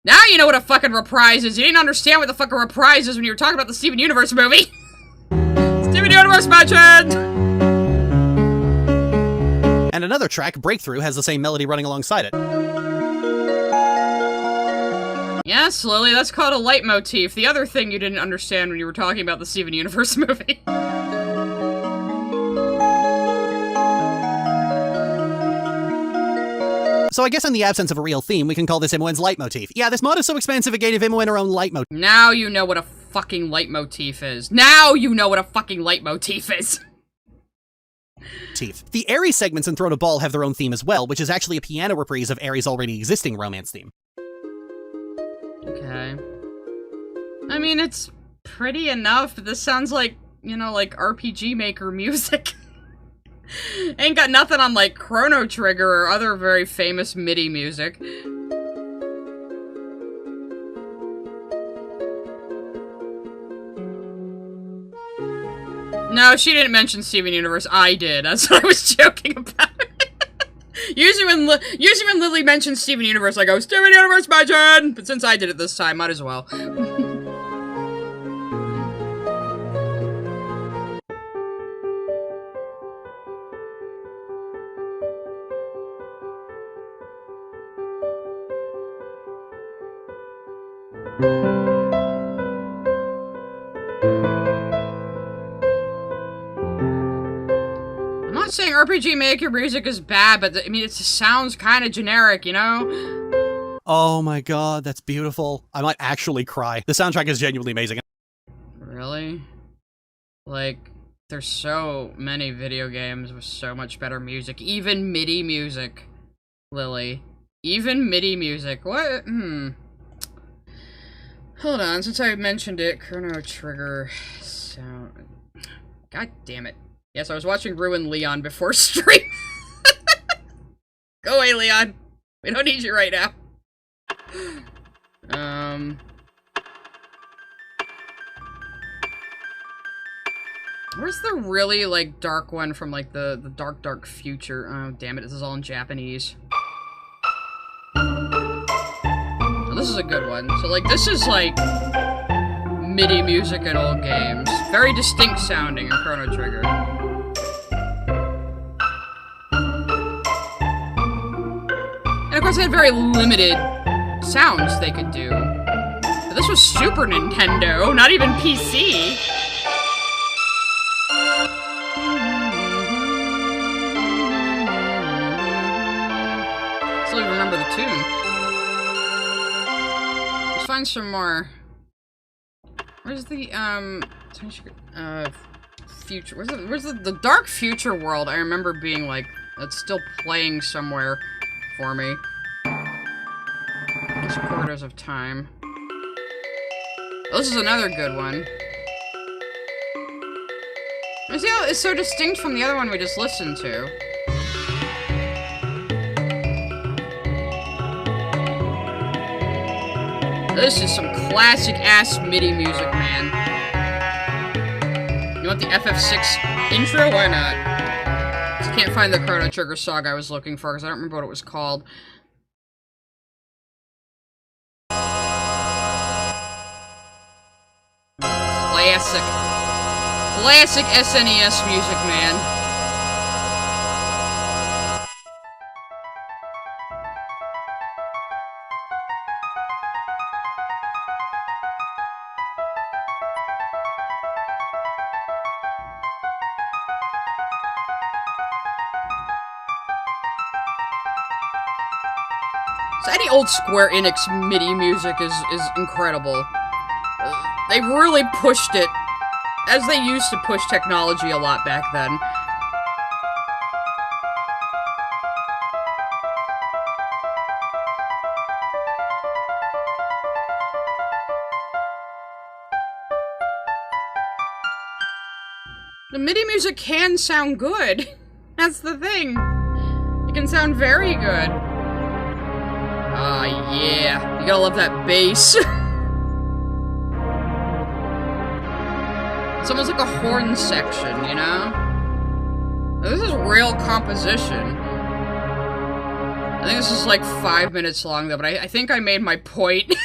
Now you know what a fucking reprise is. You didn't understand what the fucking reprise is when you were talking about the Steven Universe movie. Steven Universe mentioned! And another track, Breakthrough, has the same melody running alongside it. Yes, Lily, that's called a leitmotif. The other thing you didn't understand when you were talking about the Steven Universe movie. So I guess in the absence of a real theme, we can call this Imoen's leitmotif. Yeah, this mod is so expensive it gave Imoen her own leitmotif. Now you know what a fucking leitmotif is. Now you know what a fucking leitmotif is. The Ares segments in Throne of Ball have their own theme as well, which is actually a piano reprise of Ares' already existing romance theme. Okay. I mean, it's pretty enough, but this sounds like, you know, like RPG Maker music. Ain't got nothing on, like, Chrono Trigger or other very famous MIDI music. No, she didn't mention Steven Universe. I did. That's what I was joking about. Usually when Lily mentions Steven Universe, I go, Steven Universe mention! But since I did it this time, might as well. I'm not saying RPG Maker music is bad, but I mean, it sounds kind of generic, you know? Oh my god, that's beautiful. I might actually cry. The soundtrack is genuinely amazing. Really? Like, there's so many video games with so much better music. Even MIDI music, Lily. Even MIDI music. What? Hold on, since I mentioned it, Chrono Trigger sound... God damn it. Yes, I was watching Ruin Leon before stream. Go away, Leon. We don't need you right now. Where's the really, like, dark one from, like, the dark future? Oh, damn it, this is all in Japanese. Oh, this is a good one. So, like, this is, like, MIDI music in old games. Very distinct sounding in Chrono Trigger. And, of course, they had very limited sounds they could do. But this was Super Nintendo, not even PC. Still even remember the tune. Let's find some more. Where's the, future, where's the dark future world? I remember being like, that's still playing somewhere for me. It's Quarters of Time. Oh, this is another good one. See how it's so distinct from the other one we just listened to? This is some classic-ass MIDI music, man. You want the FF6 intro? Why not? Just can't find the Chrono Trigger song I was looking for, because I don't remember what it was called. Classic. Classic SNES music, man. So any old Square Enix MIDI music is incredible. They really pushed it, as they used to push technology a lot back then. The MIDI music can sound good. That's the thing. It can sound very good. Ah, yeah. You gotta love that bass. It's almost like a horn section, you know? This is real composition. I think this is like 5 minutes long, though, but I think I made my point.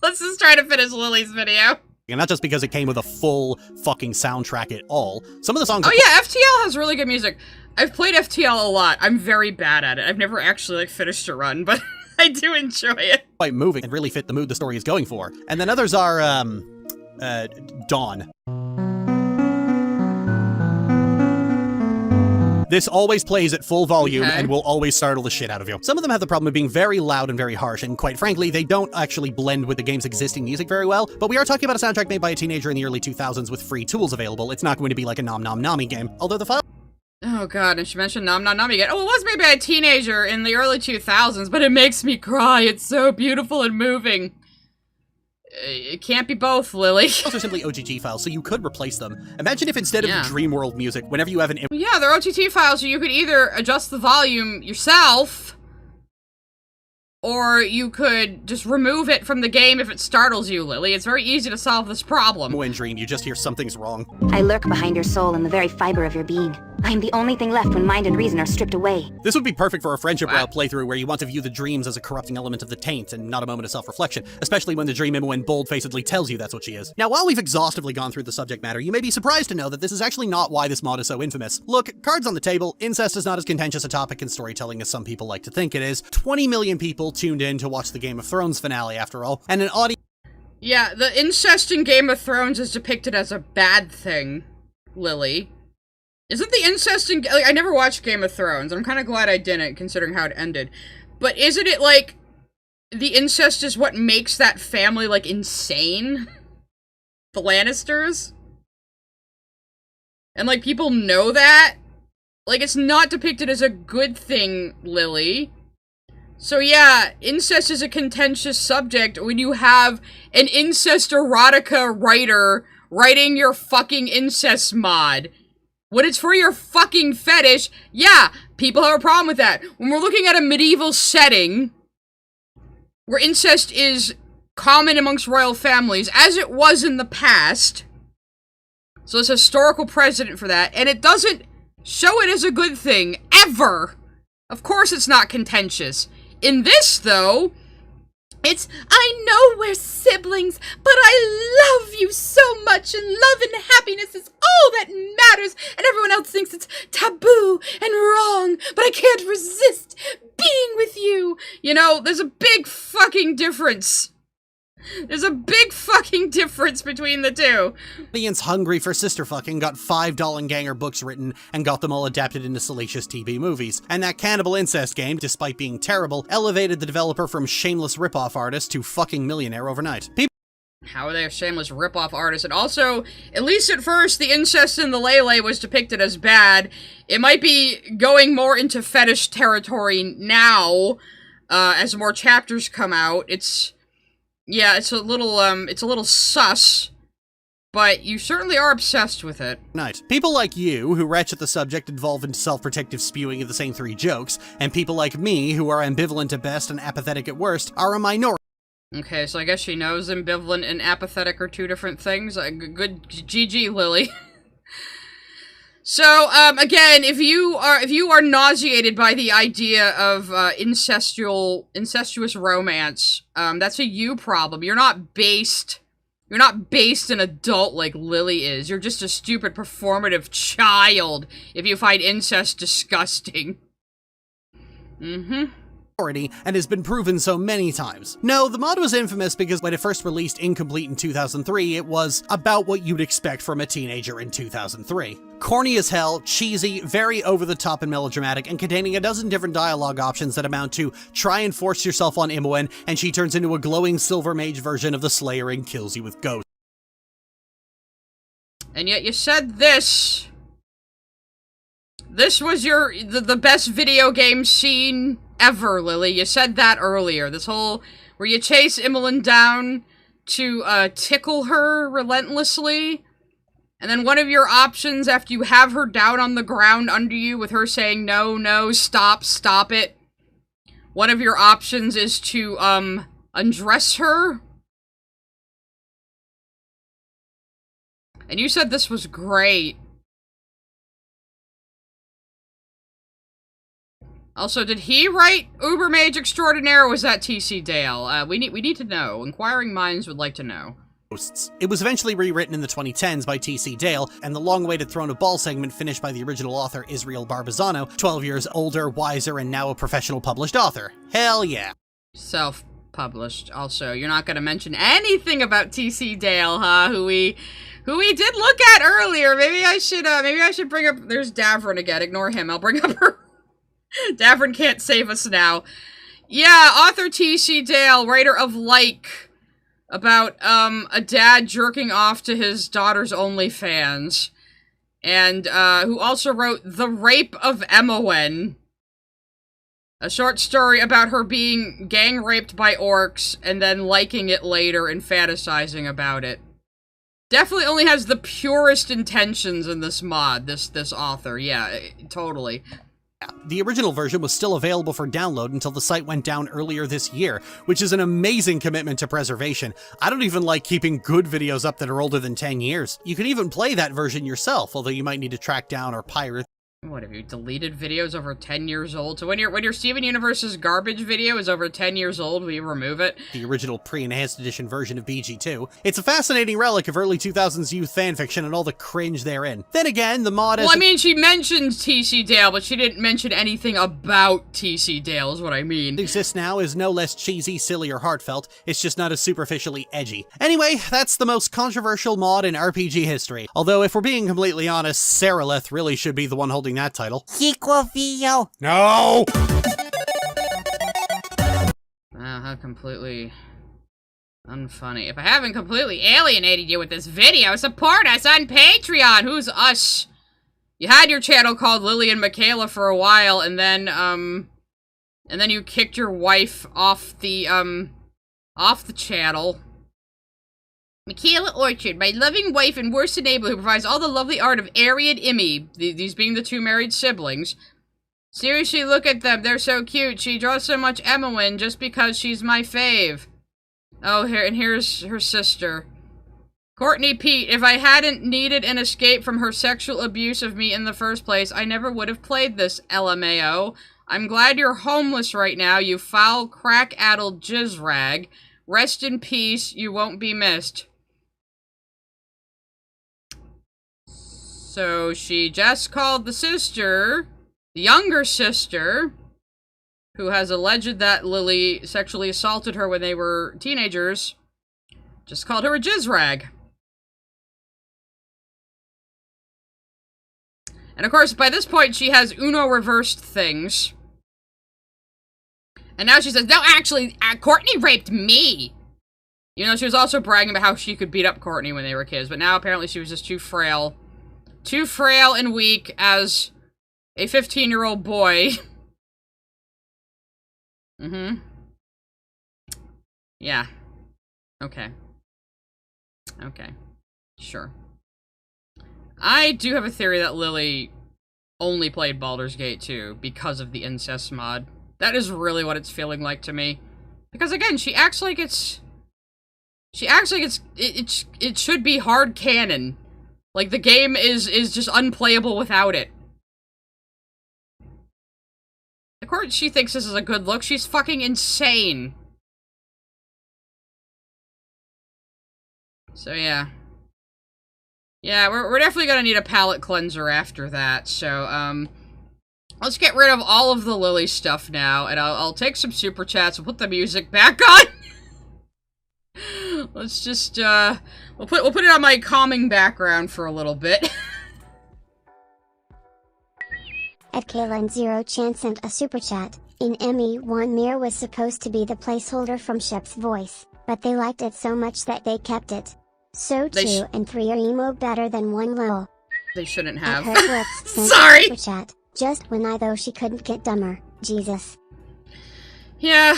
Let's just try to finish Lily's video. And not just because it came with a full fucking soundtrack at all. Some of the songs— Oh yeah, FTL has really good music. I've played FTL a lot. I'm very bad at it. I've never actually, like, finished a run, but I do enjoy it. Quite moving and really fit the mood the story is going for. And then others are, Dawn. This always plays at full volume and will always startle the shit out of you. Some of them have the problem of being very loud and very harsh, and quite frankly, they don't actually blend with the game's existing music very well, but we are talking about a soundtrack made by a teenager in the early 2000s with free tools available. It's not going to be like a Nom Nom Nami game, although the file— Oh god, and she mentioned Nom Nom Nami again. Oh, it was made by a teenager in the early 2000s, but it makes me cry. It's so beautiful and moving. It can't be both, Lily. Those are simply OGG files, so you could replace them. Imagine if instead of the Dreamworld music, whenever you have an— Yeah, they're OTT files, so you could either adjust the volume yourself, or you could just remove it from the game if it startles you, Lily. It's very easy to solve this problem. When Dream, you just hear something's wrong. I lurk behind your soul in the very fiber of your being. I am the only thing left when mind and reason are stripped away. This would be perfect for a friendship route playthrough where you want to view the dreams as a corrupting element of the taint and not a moment of self-reflection, especially when the dream Imoen bold-facedly tells you that's what she is. Now, while we've exhaustively gone through the subject matter, you may be surprised to know that this is actually not why this mod is so infamous. Look, cards on the table, incest is not as contentious a topic in storytelling as some people like to think it is. 20 million people tuned in to watch the Game of Thrones finale, after all, and an audience— Yeah, the incest in Game of Thrones is depicted as a bad thing, Lily. Isn't the incest in— like, I never watched Game of Thrones. I'm kind of glad I didn't, considering how it ended. But isn't it, like, the incest is what makes that family, like, insane? The Lannisters? And, like, people know that? Like, it's not depicted as a good thing, Lily. So yeah, incest is a contentious subject when you have an incest erotica writer writing your fucking incest mod. When it's for your fucking fetish, yeah, people have a problem with that. When we're looking at a medieval setting, where incest is common amongst royal families, as it was in the past, so there's a historical precedent for that, and it doesn't show it as a good thing, ever. Of course it's not contentious. In this, though, it's, I know we're siblings, but I love you so much, and love and happiness is all that matters, and everyone else thinks it's taboo and wrong, but I can't resist being with you. You know, there's a big fucking difference. There's a big fucking difference between the two. Audience hungry for sister fucking got 5 Dollenganger books written and got them all adapted into salacious TV movies. And that cannibal incest game, despite being terrible, elevated the developer from shameless ripoff artist to fucking millionaire overnight. How are they a shameless ripoff artist? And also, at least at first, the incest in the Lele was depicted as bad. It might be going more into fetish territory now, as more chapters come out. Yeah, it's a little sus, but you certainly are obsessed with it. People like you, who retch at the subject, involve in self-protective spewing of the same 3 jokes, and people like me, who are ambivalent at best and apathetic at worst, are a minority. Okay, so I guess she knows ambivalent and apathetic are two different things. Good GG, Lily. So, again, if you are nauseated by the idea of incestuous romance, that's a you problem. You're not based an adult like Lily is. You're just a stupid performative child if you find incest disgusting. Mm-hmm. And has been proven so many times. No, the mod was infamous because when it first released incomplete in 2003, it was about what you'd expect from a teenager in 2003. Corny as hell, cheesy, very over-the-top and melodramatic, and containing a dozen different dialogue options that amount to try and force yourself on Imoen, and she turns into a glowing silver mage version of the Slayer and kills you with ghosts. And yet you said this. This was the best video game scene ever, Lily. You said that earlier. This whole, where you chase Imoen down to, tickle her relentlessly, and then one of your options after you have her down on the ground under you with her saying, no, no, stop, stop it. One of your options is to, undress her. And you said this was great. Also, did he write Uber Mage Extraordinaire, or was that T.C. Dale? We need to know. Inquiring minds would like to know. It was eventually rewritten in the 2010s by T.C. Dale, and the long-awaited Throne of Ball segment finished by the original author Israel Barbazano, 12 years older, wiser, and now a professional published author. Hell yeah. Self-published, also. You're not gonna mention anything about T.C. Dale, huh? Who we did look at earlier. Maybe I should bring up... There's Davrin again. Ignore him. I'll bring up her... Davrin can't save us now. Yeah, author T.C. Dale, writer of Like, about, a dad jerking off to his daughter's OnlyFans. And, who also wrote The Rape of Imoen, a short story about her being gang raped by orcs, and then liking it later and fantasizing about it. Definitely only has the purest intentions in this mod, this author. Yeah, totally. The original version was still available for download until the site went down earlier this year, which is an amazing commitment to preservation. I don't even like keeping good videos up that are older than 10 years. You can even play that version yourself, although you might need to track down or pirate. What, have you deleted videos over 10 years old? So when your Steven Universe's garbage video is over 10 years old, will you remove it? The original pre-enhanced edition version of BG2. It's a fascinating relic of early 2000s youth fanfiction and all the cringe therein. Then again, the mod is... Well, I mean, she mentioned T.C. Dale, but she didn't mention anything about T.C. Dale, is what I mean. What exists now is no less cheesy, silly, or heartfelt. It's just not as superficially edgy. Anyway, that's the most controversial mod in RPG history. Although, if we're being completely honest, Saraleth really should be the one holding that title. Sequel video. No! Wow, how completely unfunny. If I haven't completely alienated you with this video, support us on Patreon! Who's us? You had your channel called Lily and Michaela for a while, and then you kicked your wife off the channel. Michaela Orchard, my loving wife and worst enabler who provides all the lovely art of Ari and Immy, these being the two married siblings. Seriously, look at them, they're so cute. She draws so much Imoen just because she's my fave. Oh, here's her sister. Courtney Pete, if I hadn't needed an escape from her sexual abuse of me in the first place, I never would have played this LMAO. I'm glad you're homeless right now, you foul, crack-addled jizzrag. Rest in peace, you won't be missed. So she just called the sister, the younger sister, who has alleged that Lily sexually assaulted her when they were teenagers, just called her a jizzrag. And of course, by this point, she has Uno reversed things. And now she says, no, actually, Courtney raped me. You know, she was also bragging about how she could beat up Courtney when they were kids, but now apparently she was just too frail. Too frail and weak as a 15-year-old boy. Mm-hmm. Yeah. Okay. Okay. Sure. I do have a theory that Lily only played Baldur's Gate 2 because of the incest mod. That is really what it's feeling like to me. Because again, she acts like it's She acts like it should be hard canon. Like, the game is just unplayable without it. Of course she thinks this is a good look. She's fucking insane. So, yeah. Yeah, we're definitely gonna need a palate cleanser after that, so, let's get rid of all of the Lily stuff now, and I'll take some super chats and put the music back on! Let's just, we'll put it on my calming background for a little bit. At Kalen Zero Chan sent a super chat. In ME1 Mir was supposed to be the placeholder from Shep's voice, but they liked it so much that they kept it. So 2 and 3 are emo better than 1 lol. They shouldn't have. Sorry! Super chat. Just when I thought she couldn't get dumber. Jesus. Yeah.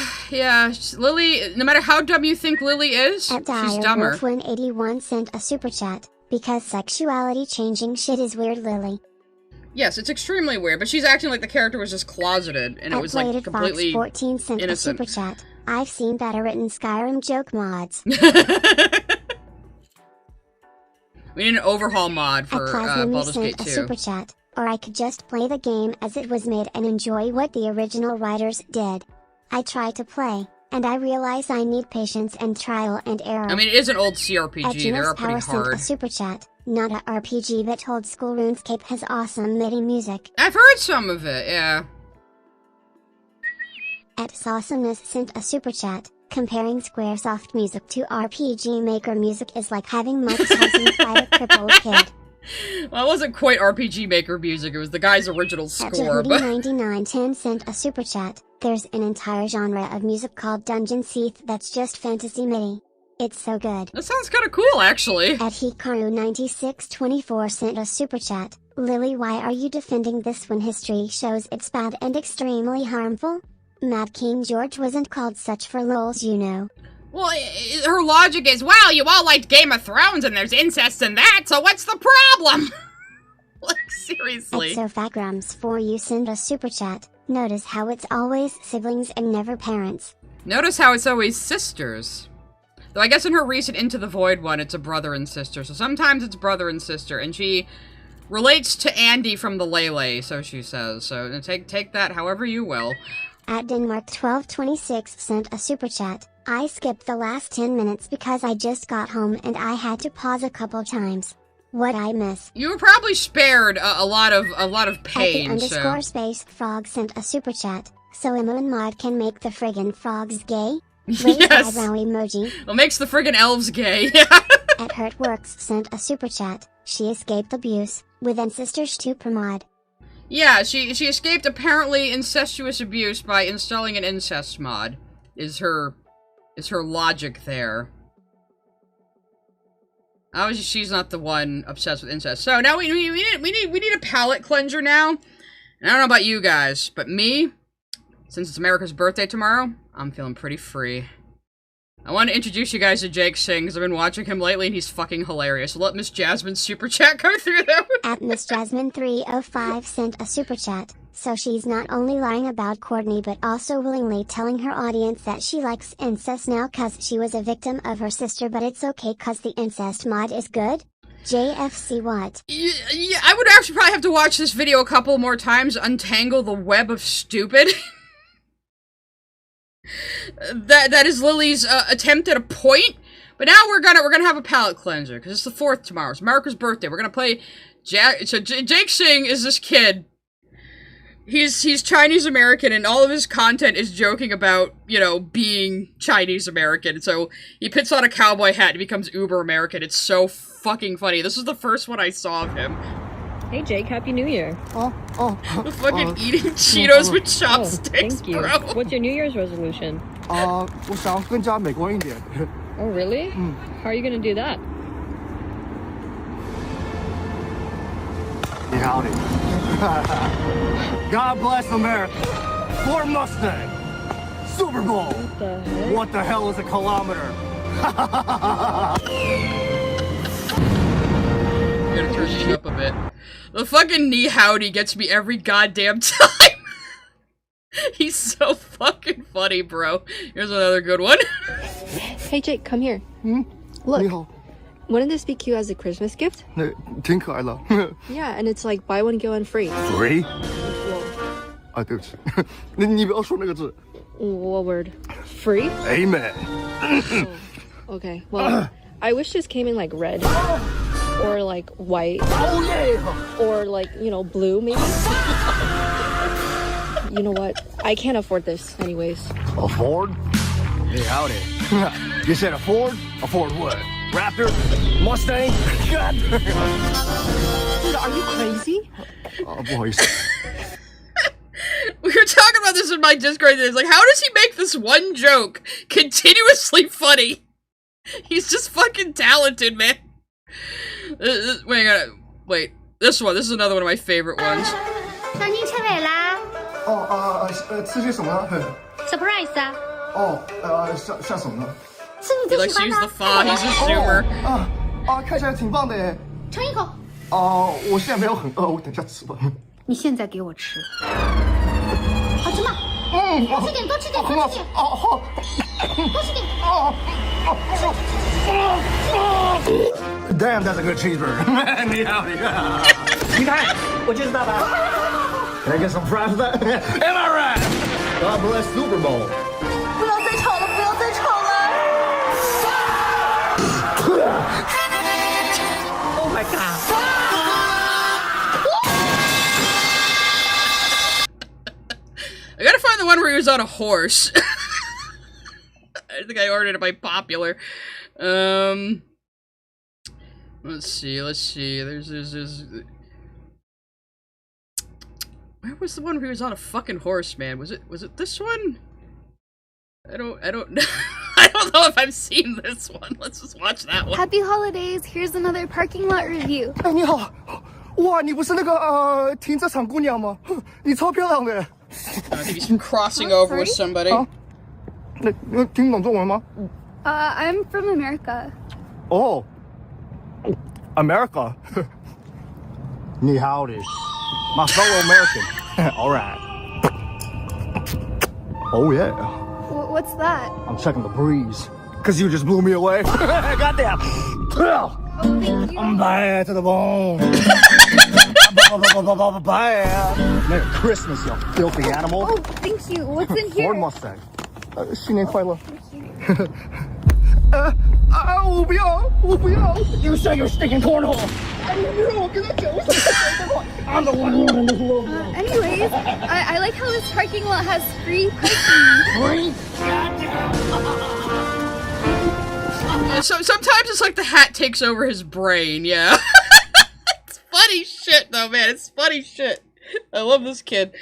Lily, no matter how dumb you think Lily is, she's dumber. Wolf181 sent a super chat. Because sexuality changing shit is weird, Lily. Yes, it's extremely weird, but she's acting like the character was just closeted, and it was, like, completely Fox 14 sent innocent. a super chat. I've seen better written Skyrim joke mods. We need an overhaul mod for Baldur's Gate 2. A super chat. Or I could just play the game as it was made and enjoy what the original writers did. I try to play, and I realize I need patience and trial and error. I mean, it is an old CRPG, they're pretty hard. A super chat. Not a RPG, but old school RuneScape has awesome MIDI music. I've heard some of it, yeah. At Sawesomeness sent a super chat. Comparing Squaresoft music to RPG Maker music is like having Mike Tyson fight a crippled kid. Well, it wasn't quite RPG Maker music, it was the guy's original score, but... 9910 sent a super chat. There's an entire genre of music called Dungeon Seath that's just fantasy MIDI. It's so good. That sounds kinda cool, actually. At Hikaru9624 sent a super chat. Lily, why are you defending this when history shows it's bad and extremely harmful? Mad King George wasn't called such for lols, you know. Well, her logic is, well, you all liked Game of Thrones and there's incest in that, so what's the problem? Like, seriously. At Sofagrams 4 you send a super chat. Notice how it's always siblings and never parents. Notice how it's always sisters. Though I guess in her recent Into the Void one, it's a brother and sister, so sometimes it's brother and sister, and she relates to Andy from the Lele, so she says, so take that however you will. At Denmark1226 sent a super chat. I skipped the last 10 minutes because I just got home and I had to pause a couple times. What'd I miss? You were probably spared a lot of pain. At the _space frog sent a super chat. So Imoen Mod can make the friggin' frogs gay? Yes. Eyebrow emoji. What makes the friggin' elves gay? At Hurtworks sent a super chat. She escaped abuse with Ancestors 2 per mod. Yeah, she escaped apparently incestuous abuse by installing an incest mod. Is her logic there? Obviously, she's not the one obsessed with incest. So now we need a palate cleanser now. And I don't know about you guys, but me, since it's America's birthday tomorrow, I'm feeling pretty free. I want to introduce you guys to Jake Singh, because I've been watching him lately, and he's fucking hilarious. So let Miss Jasmine's super chat go through them. At Miss Jasmine 305 sent a super chat. So she's not only lying about Courtney but also willingly telling her audience that she likes incest now cause she was a victim of her sister, but it's okay cause the incest mod is good? JFC what? Yeah, I would actually probably have to watch this video a couple more times, untangle the web of stupid. That is Lily's attempt at a point. But now we're gonna have a palate cleanser because it's the 4th tomorrow. It's America's birthday. We're gonna play Jake Singh is this kid. He's Chinese American and all of his content is joking about, you know, being Chinese American. So he puts on a cowboy hat and becomes uber American. It's so fucking funny. This was the first one I saw of him. Hey Jake, Happy New Year. The fucking eating Cheetos with chopsticks, thank you. bro. What's your New Year's resolution? 我想更加美国一点。 Oh, really? How are you gonna do that? Howdy. God bless America. Ford Mustang. Super Bowl. What the heck? What the hell is a kilometer? I'm gonna turn these up a bit. The fucking knee howdy gets me every goddamn time. He's so fucking funny, bro. Here's another good one. Hey Jake, come here. 你 Look, 好， wouldn't this be cute as a Christmas gift? 那挺可爱的。 Yeah, and it's like buy one get one free. Free？ Whoa. 啊，对不起，你不要说那个字。 What word? Free? Amen。 Okay, well, I wish this came in like red. Or like white. Oh yeah. Or like, you know, blue maybe? You know what? I can't afford this anyways. Afford? Hey, howdy. You said afford? Afford what? Raptor? Mustang? God. Dude, are you crazy? 不好意思。 We were talking about this in my Discord. It's like, how does he make this one joke continuously funny? He's just fucking talented, man. Wait, this one. This is another one of my favorite ones. 小妮吃美啦吃些什么？surprise 啊！像什么呢？是你 He 最 likes 喜 to 欢 use the fa. He's a zoomer. 看起来挺棒的耶。尝一口。我现在没有很饿，我等一下吃吧。你现在给我吃，好吃吗？多吃点，多吃点，多吃点。好。多吃点。Damn, that's a good cheeseburger. 你好。你看，我就是大白。Can I get some fries with that? Am I right? God bless Super Bowl. 不要再吵了，不要再吵了。Oh my god. I gotta find the one where he was on a horse. I think I ordered it by Popular. Let's see. There's. Where was the one where he was on a fucking horse, man? Was it this one? I don't know. I don't know if I've seen this one. Let's just watch that one. Happy holidays! Here's another parking lot review. 哎，你好，哇，你不是那个停车场姑娘吗？你超漂亮的。I think he's crossing over with somebody. 那听懂中文吗？ I'm from America. Oh, America. 你好的 my fellow American. All right. Oh yeah. What's that? I'm checking the breeze. Cause you just blew me away. Goddamn. Oh, thank you. I'm bad to the bone. Bad. Merry Christmas, you filthy animal. Oh, thank you. What's in here? Ford Mustang. 新年快乐。我不要！ You shut your stinking cornhole! I'm the one who this world. Anyways, I like how this parking lot has free parking. So sometimes it's like the hat takes over his brain. Yeah. It's funny shit, though, man. It's funny shit. I love this kid.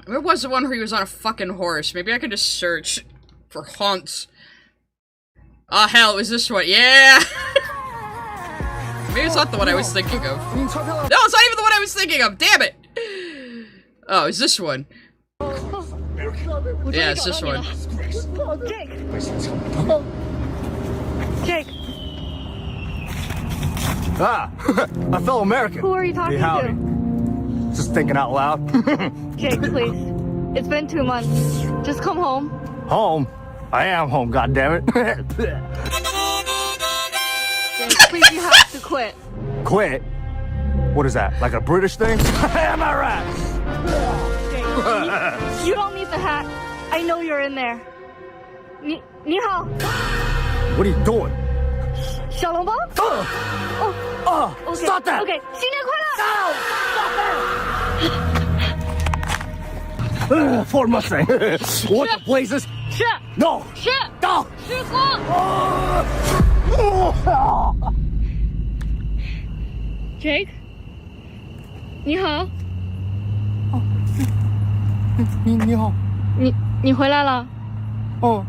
Where was the one where he was on a fucking horse? Maybe I can just search for haunts. Oh, hell, it was this one. Yeah! Maybe it's not the one I was thinking of. No, it's not even the one I was thinking of. Damn it! Oh, it's this one. Yeah, it's this one. Jake. A fellow American. Who are you talking to? Just thinking out loud. Jake, please. It's been 2 months. Just come home. Home? I am home, goddammit. Jake, please, you have to quit. Quit? What is that? Like a British thing? Am I right? Jake, you don't need the hat. I know you're in there. 你好 What are you doing? 小笼包 Okay. Stop that! Okay, 新年快乐 Ford Mustang. What the blazes? 是 No! 是 No! 师哥 Jake 你好你好你回来了哦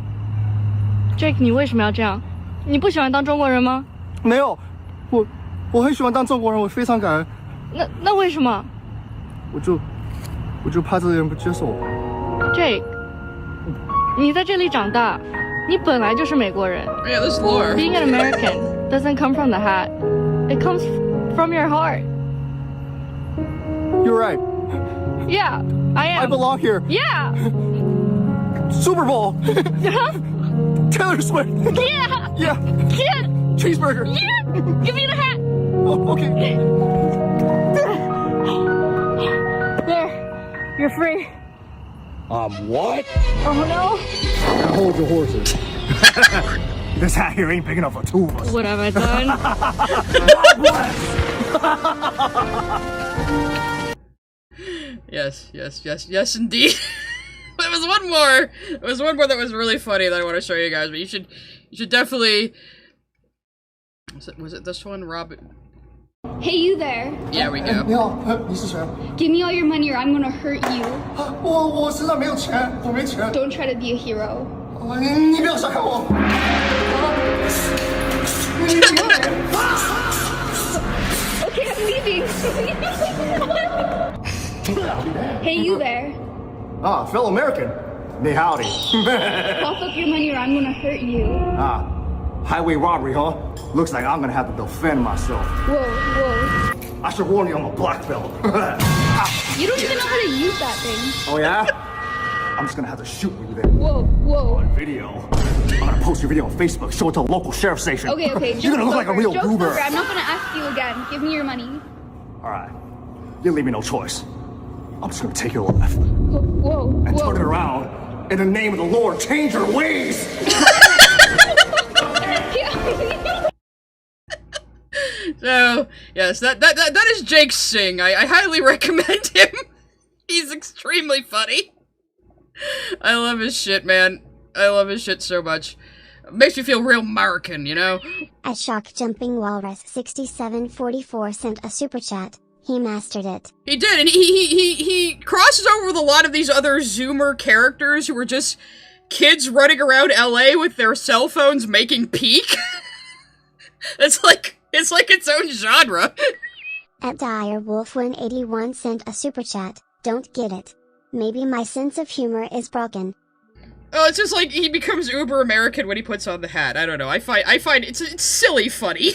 Jake 你为什么要这样你不喜欢当中国人吗没有我很喜欢当中国人我非常感恩那为什么我就怕这些人不接受我 Jake 你在这里长大你本来就是美国人 Yeah, this lore. Being an American doesn't come from the hat It comes from your heart You're right Yeah I am I belong here Yeah Super Bowl Taylor Swift. Yeah. Yeah. Yeah. Cheeseburger. Yeah. Give me the hat. Oh, okay. There. You're free. What? Oh no. Now hold your horses. This hat here ain't big enough for two of us. What have I done? God bless. Yes, indeed. There was one more. There was one more that was really funny that I want to show you guys, but you should definitely. Was it this one, Robin? Hey, you there. Yeah, we go. 你好，你是谁？ Give me all your money or I'm gonna hurt you. 我身上没有钱，我没钱。 Don't try to be a hero. 你不要小看我。Okay, I'm leaving. Hey, you there. Fellow American. 你 howdy. Cough up your money or I'm gonna hurt you. Highway robbery, huh? Looks like I'm gonna have to defend myself. Whoa, whoa. I should warn you, I'm a black belt. You don't even know how to use that thing. Oh yeah? I'm just gonna have to shoot you there. Whoa, whoa. On video. I'm gonna post your video on Facebook, show it to a local sheriff station. Okay. You're gonna look like a real Joke's goober. over. I'm not gonna ask you again. Give me your money. Alright. You leave me no choice. I'm just gonna take your life. Whoa, and turn it around. In the name of the Lord, change your ways! So, yes, that is Jake Singh. I highly recommend him. He's extremely funny. I love his shit, man. I love his shit so much. Makes me feel real American, you know? At Shock Jumping Walrus 6744 sent a super chat. He mastered it. He did, and he crosses over with a lot of these other Zoomer characters who are just kids running around LA with their cell phones making peak. It's like its own genre. At Direwolf181 sent a super chat. Don't get it. Maybe my sense of humor is broken. Oh, it's just like he becomes uber American when he puts on the hat. I don't know. I find it's silly funny.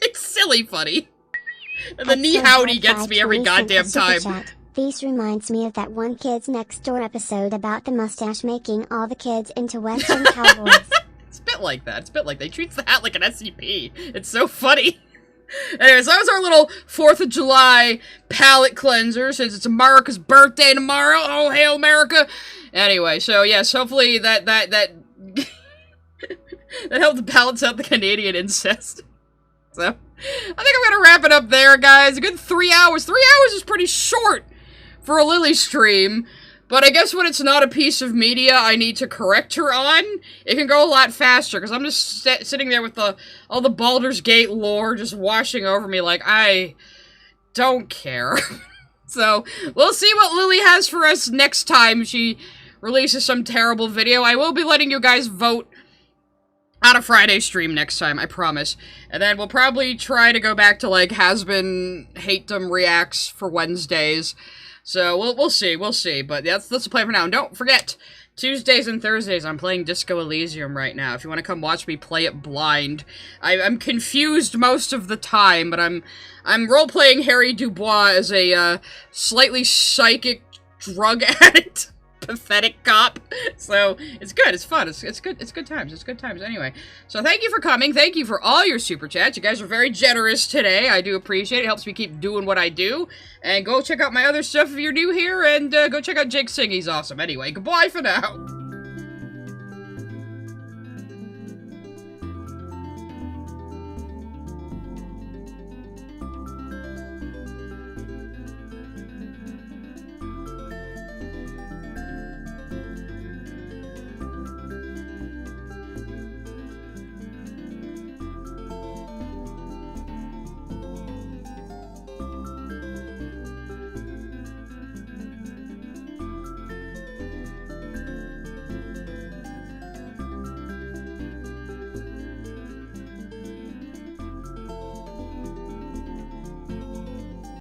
It's silly funny. And the knee howdy gets me every goddamn time. This reminds me of that one Kids Next Door episode about the mustache making all the kids into Western cowboys. It's a bit like that. It's a bit like they treats the hat like an SCP. It's so funny. Anyways, that was our little 4th of July palate cleanser, since it's America's birthday tomorrow. Oh, hail America! Anyway, so yes, hopefully that helped balance out the Canadian incest. So, I think I'm gonna wrap it up there, guys. A good 3 hours. 3 hours is pretty short for a Lily stream. But I guess when it's not a piece of media I need to correct her on, it can go a lot faster, because I'm just sitting there with all the Baldur's Gate lore just washing over me like, I don't care. So, we'll see what Lily has for us next time she releases some terrible video. I will be letting you guys vote on a Friday stream next time, I promise. And then we'll probably try to go back to, like, Has-Been Hate-Dem Reacts for Wednesdays. So, we'll see, but that's the plan for now. And don't forget, Tuesdays and Thursdays, I'm playing Disco Elysium right now. If you want to come watch me play it blind. I'm confused most of the time, but I'm role-playing Harry Dubois as a, slightly psychic drug addict. Pathetic cop. So, it's good, it's fun, it's good times, anyway. So, thank you for coming, thank you for all your super chats, you guys are very generous today, I do appreciate it, helps me keep doing what I do, and go check out my other stuff if you're new here, and go check out Jake Singh, he's awesome. Anyway, goodbye for now.